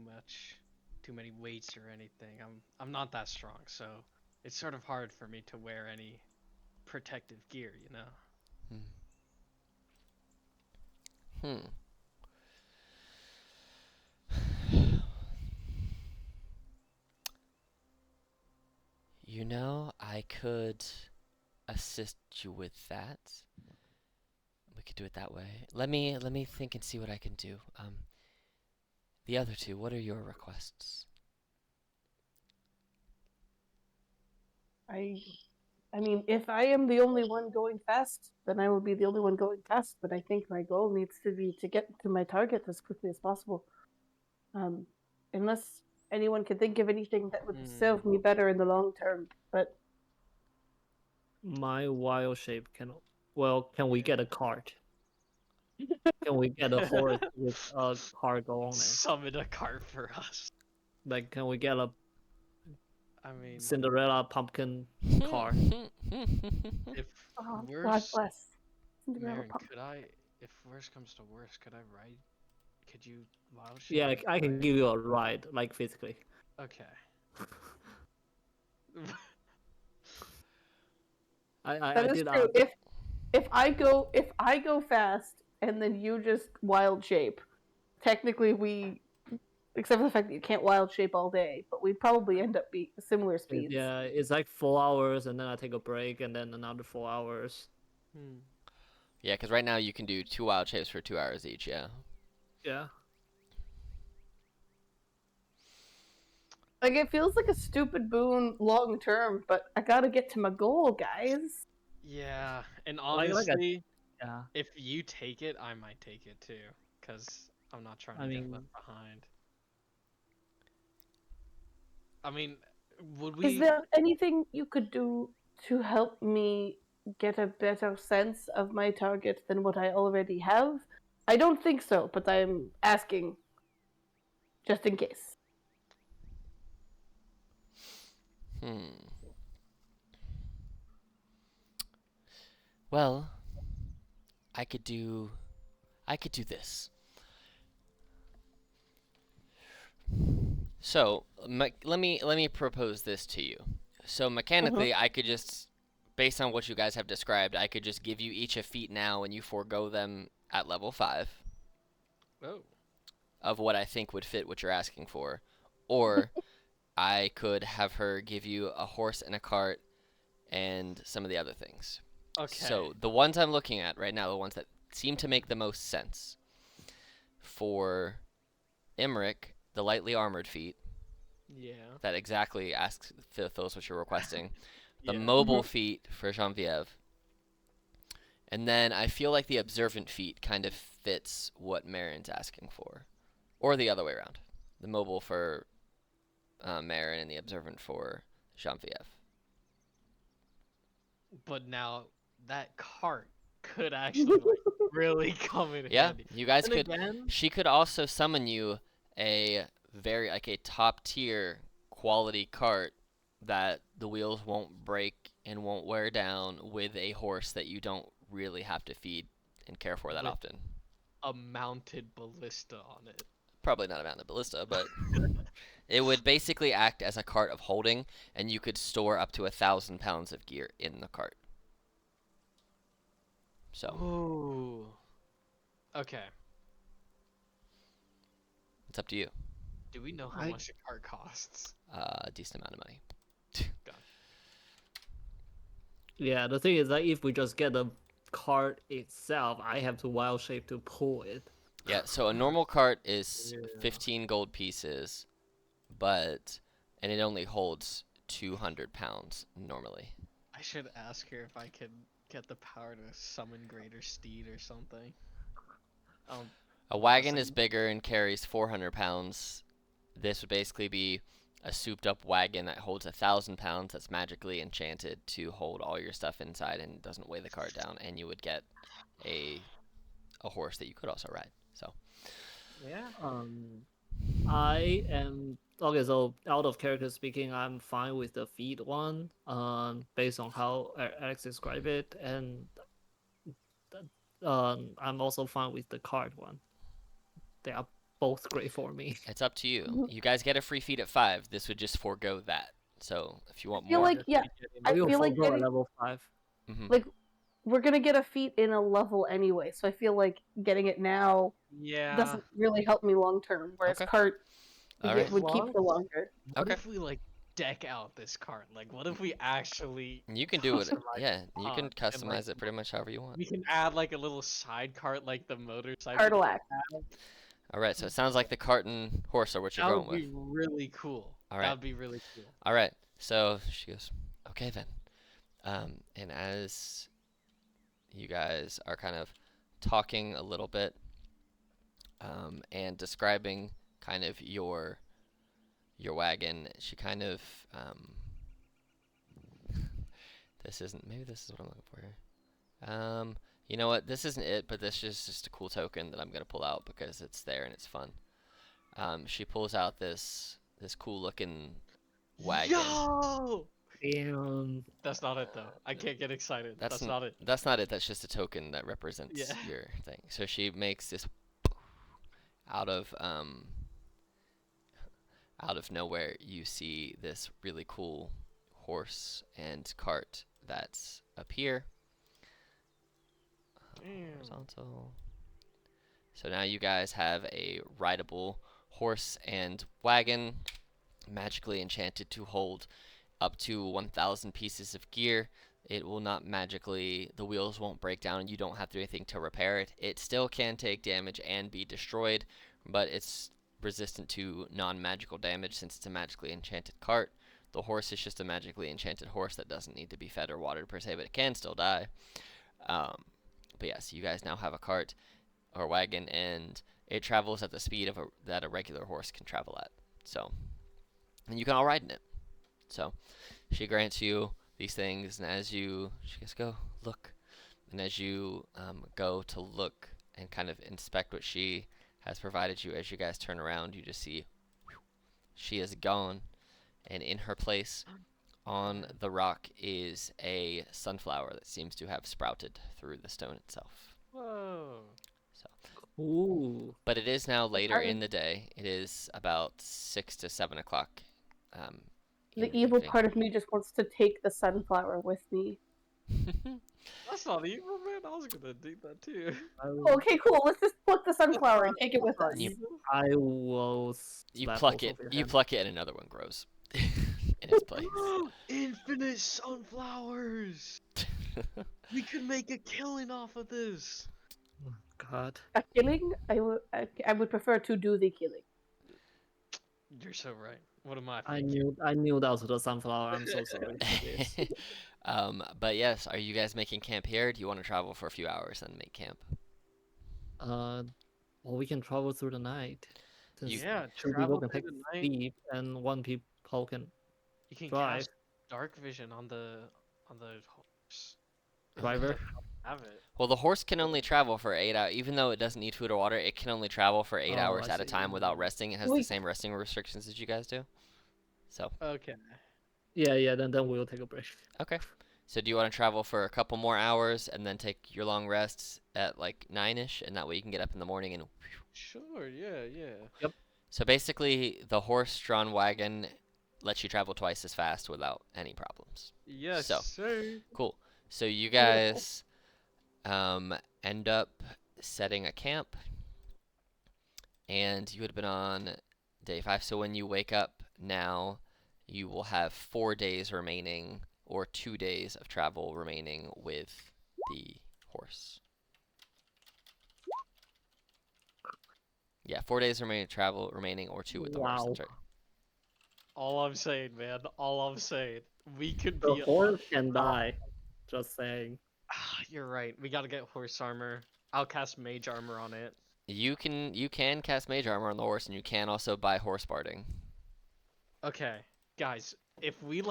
many weights or anything. I'm not that strong, so it's sort of hard for me to wear any protective gear, you know? Hmm. Hmm. You know, I could assist you with that. We could do it that way. Let me think and see what I can do. The other two, what are your requests? I I mean, if I am the only one going fast, then I will be the only one going fast. But I think my goal needs to be to get to my target as quickly as possible. Um, unless anyone can think of anything that would serve me better in the long term. But My wild shape can. Well, can we get a cart? Can we get a horse with a cargo on it? Summon a cart for us. Like, can we get a I mean, Cinderella pumpkin car? if oh, God worse, bless. Cinderella Marin, pump. if worse comes to worse, could I ride? Could you wild shape? Yeah, and I can ride? give you a ride, like physically. Okay. I That is did true. ask. If I go fast and then you just wild shape, technically we, except for the fact that you can't wild shape all day, but we'd probably end up be similar speeds. Yeah, it's like 4 hours, and then I take a break, and then another 4 hours. Yeah, because right now you can do 2 wild shapes for 2 hours each. Yeah. Yeah. Like it feels like a stupid boon long term, but I gotta get to my goal, guys. Yeah, and Like a honestly, yeah. if you take it, I might take it too, cause I'm not trying I to get mean, left behind. I mean, would Is we? there anything you could do to help me get a better sense of my target than what I already have? I don't think so, but I'm asking just in case. Hmm. Well, I could do I could do this. So let me propose this to you. So Mhm. mechanically, I could just, based on what you guys have described, I could just give you each a feat now, and you forego them at level 5 Oh. of what I think would fit what you're asking for, or I could have her give you a horse and a cart and some of the other things. Okay. So the ones I'm looking at right now, the ones that seem to make the most sense for Emmerich, the lightly armored feat, Yeah. that exactly asks fills what you're requesting. The Yeah. mobile feat for Genevieve, and then I feel like the observant feat kind of fits what Marin's asking for, or the other way around. The mobile for Marin and the observant for Genevieve. But now that cart could actually like really come in Yeah, handy. you guys And could. again, She could also summon you a very like a top tier quality cart that the wheels won't break and won't wear down with a horse that you don't really have to feed and care for that with often. a mounted ballista on it. Probably not a mounted ballista, but it would basically act as a cart of holding, and you could store up to 1,000 pounds of gear in the cart. So Ooh. Okay. it's up to you. Do we know how I much a cart costs? A decent amount of money. Gotcha. Yeah, the thing is that if we just get the card itself, I have to wild shape to pull it. Yeah, so a normal cart is Yeah. 15 gold pieces, and it only holds 200 pounds normally. I should ask her if I could get the power to summon Greater Steed or something. Um, A wagon is bigger and carries 400 pounds. This would basically be a souped up wagon that holds 1,000 pounds that's magically enchanted to hold all your stuff inside and doesn't weigh the cart down, and you would get a horse that you could also ride. So yeah. I am okay. So out of character speaking, I'm fine with the feed one. Based on how Alex described it, and I'm also fine with the card one. They are both great for me. it's up to you. Mhm. You guys get a free feed at 5. This would just forego that. So if you want feel more, like yeah, I We will feel like forego at getting level 5. hmm like we're gonna get a feat in a level anyway, so I feel like getting it now Yeah. doesn't really help me long term. Whereas Okay. cart All right. would keep Plus, for longer. what Okay. if we like deck out this cart? Like, what if we actually You can do it. customize Yeah, you can and like customize it pretty much however you want. we can add like a little side cart like the motorcycle? Cardillac. All right, so it sounds like the cart and horse are what you're That going would with. be really cool. All That right. would be really cool. All right. So she goes, okay then. And as you guys are kind of talking a little bit, and describing kind of your wagon, she kind of this isn't, maybe this is what I'm looking for here. You know what? This isn't it, but this is just a cool token that I'm gonna pull out because it's there and it's fun. She pulls out this cool looking wagon. Yo! Damn. That's not it though. I can't get excited. That's not it. That's not it. That's just a token that represents Yeah. your thing. So she makes this out of nowhere. You see this really cool horse and cart that's up here. Horizontal. So now you guys have a rideable horse and wagon, magically enchanted to hold up to 1,000 pieces of gear. It will not magically, the wheels won't break down, and you don't have to do anything to repair it. It still can take damage and be destroyed, but it's resistant to non-magical damage since it's a magically enchanted cart. The horse is just a magically enchanted horse that doesn't need to be fed or watered per se, but it can still die. But yes, you guys now have a cart or wagon, and it travels at the speed of that a regular horse can travel at. So, and you can all ride in it. So, she grants you these things, and as she goes, go look, and as you go to look and kind of inspect what she has provided you, as you guys turn around, you just see she is gone, and in her place on the rock is a sunflower that seems to have sprouted through the stone itself. Whoa. So Ooh. But it is now later Alright. in the day. It is about 6 to 7 o'clock. In The evil evening. part of me just wants to take the sunflower with me. That's not evil, man. I was gonna do that too. Okay, cool. Let's just pluck the sunflower and take it with us. You- I will You slap pluck both it. of your You hands. pluck it, and another one grows in its place. Infinite sunflowers. We could make a killing off of this. God. A killing? I would prefer to do the killing. You're so right. What am I I thinking? knew that was the sunflower. I'm so sorry for this. But yes, are you guys making camp here? Or do you want to travel for a few hours and make camp? Well, we can travel through the night. Since Yeah, two people travel can through take the night. sleep and one people can You can drive. cast dark vision on the horse. Driver. Have it. Well, the horse can only travel for 8 hours. Even though it doesn't need food or water, it can only travel for 8 Oh, hours I at a see. time without resting. It has the Wait. same resting restrictions as you guys do. So, Okay. Yeah. Then we'll take a break. okay. So do you want to travel for a couple more hours and then take your long rests at like 9ish, and that way you can get up in the morning and. Sure. Yeah. So basically, the horse-drawn wagon lets you travel twice as fast without any problems. Yes, So. sir. Cool. So you guys end up setting a camp, and you would have been on day 5. So when you wake up now, you will have 4 days remaining, or 2 days of travel remaining with the horse. Yeah, 4 days remaining travel remaining, or 2 with the horse. Wow. That's right. All I'm saying, man. All I'm saying. We could The be. horse can die. Just saying. You're right. We gotta get horse armor. I'll cast mage armor on it. You can cast mage armor on the horse, and you can also buy horse barding. Okay, guys. If we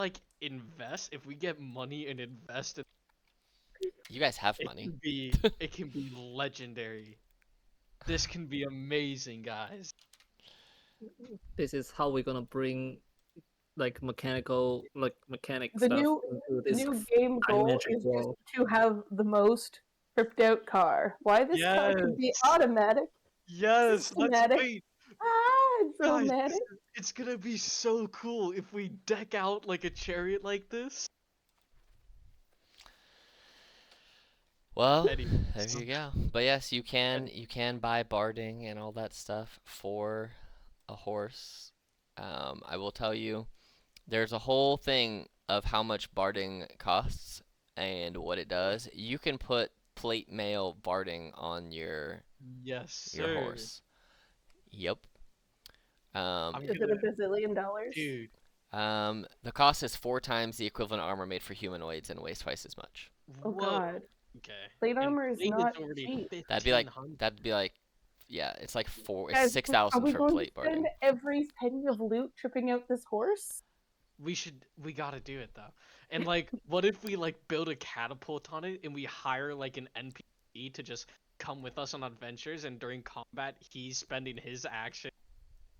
invest, if we get money and invest, You guys have it money. can be it can be legendary. This can be amazing, guys. This is how we're gonna bring mechanic The stuff new into this new game goal dimension is world. just to have the most tripped out car. Why this car could be Yes. automatic? Yes, let's Systematic. wait. It's Guys, dramatic. it's gonna be so cool if we deck out like a chariot like this. Well, Anyways. there you go. But yes, you can buy barding and all that stuff for a horse. I will tell you, there's a whole thing of how much barding costs and what it does. You can put plate mail barding on your Yes, sir. horse. Yep. I'm Is it a bazillion dollars? Dude, The cost is 4 times the equivalent armor made for humanoids and weighs twice as much. Oh whoa. god. Okay. Plate And armor is plate not already cheap. That'd be like 1500. yeah, it's like Guys, it's are 6,000 we for going plate to spend barding. every penny of loot tripping out this horse? We gotta do it though. And what if we build a catapult on it and we hire an NPC to just come with us on adventures, and during combat he's spending his action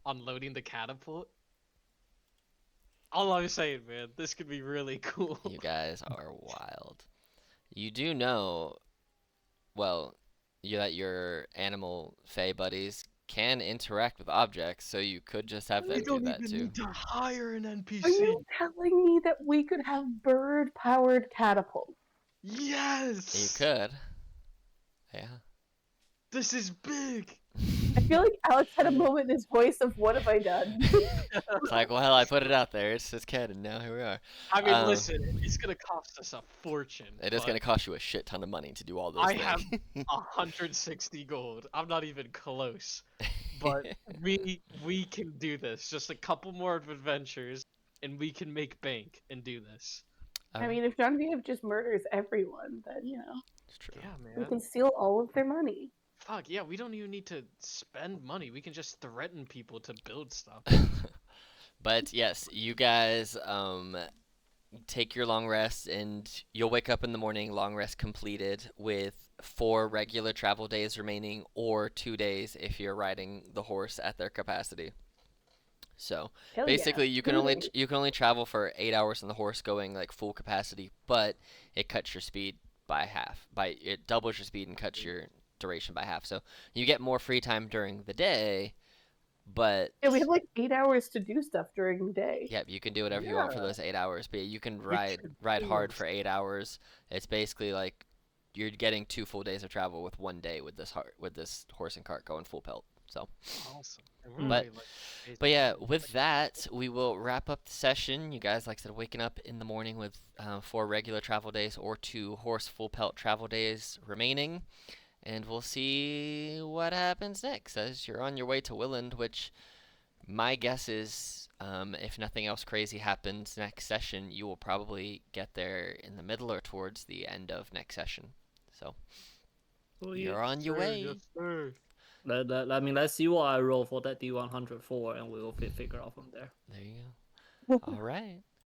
on loading the catapult? All I'm saying, man, this could be really cool. You guys are wild. You do know, well, that your animal fae buddies can interact with objects, so you could just have them We do don't that even too. need to hire an Are NPC. you telling me that we could have bird-powered catapults? Yes. You could. Yeah. This is big. I feel like Alex had a moment in his voice of "What have I done?" It's like, well, I put it out there. It's canon. Now here we are. I mean, Um, listen, it's gonna cost us a fortune. It is but going to cost you a shit ton of money to do all those I things. have 160 gold. I'm not even close. But we can do this. Just a couple more adventures, and we can make bank and do this. I mean, if Genevieve just murders everyone, then It's true. Yeah, we man. can steal all of their money. Fuck yeah, we don't even need to spend money. We can just threaten people to build stuff. But yes, you guys take your long rest, and you'll wake up in the morning, long rest completed, with 4 regular travel days remaining, or 2 days if you're riding the horse at their capacity. So Hell basically, yeah. you can only travel for 8 hours on the horse going full capacity, but it cuts your speed by half. It doubles your speed and cuts your duration by half. So you get more free time during the day, but Yeah, we have like 8 hours to do stuff during the day. yeah, you can do whatever you want for those 8 hours. But you can We ride should hard do for 8 hours. It's basically like you're getting 2 full days of travel with one day with this horse and cart going full pelt. So, Awesome. And Hmm. But- really, like, but yeah, basically, with that, we will wrap up the session. You guys, like I said, waking up in the morning with 4 regular travel days or 2 horse full pelt travel days remaining. And we'll see what happens next as you're on your way to Willand, which my guess is, if nothing else crazy happens next session, you will probably get there in the middle or towards the end of next session. So Oh, you're on your sir, way. yes, sir. I mean, let's see what I roll for that D104, and we will figure out from there. There you go. All right.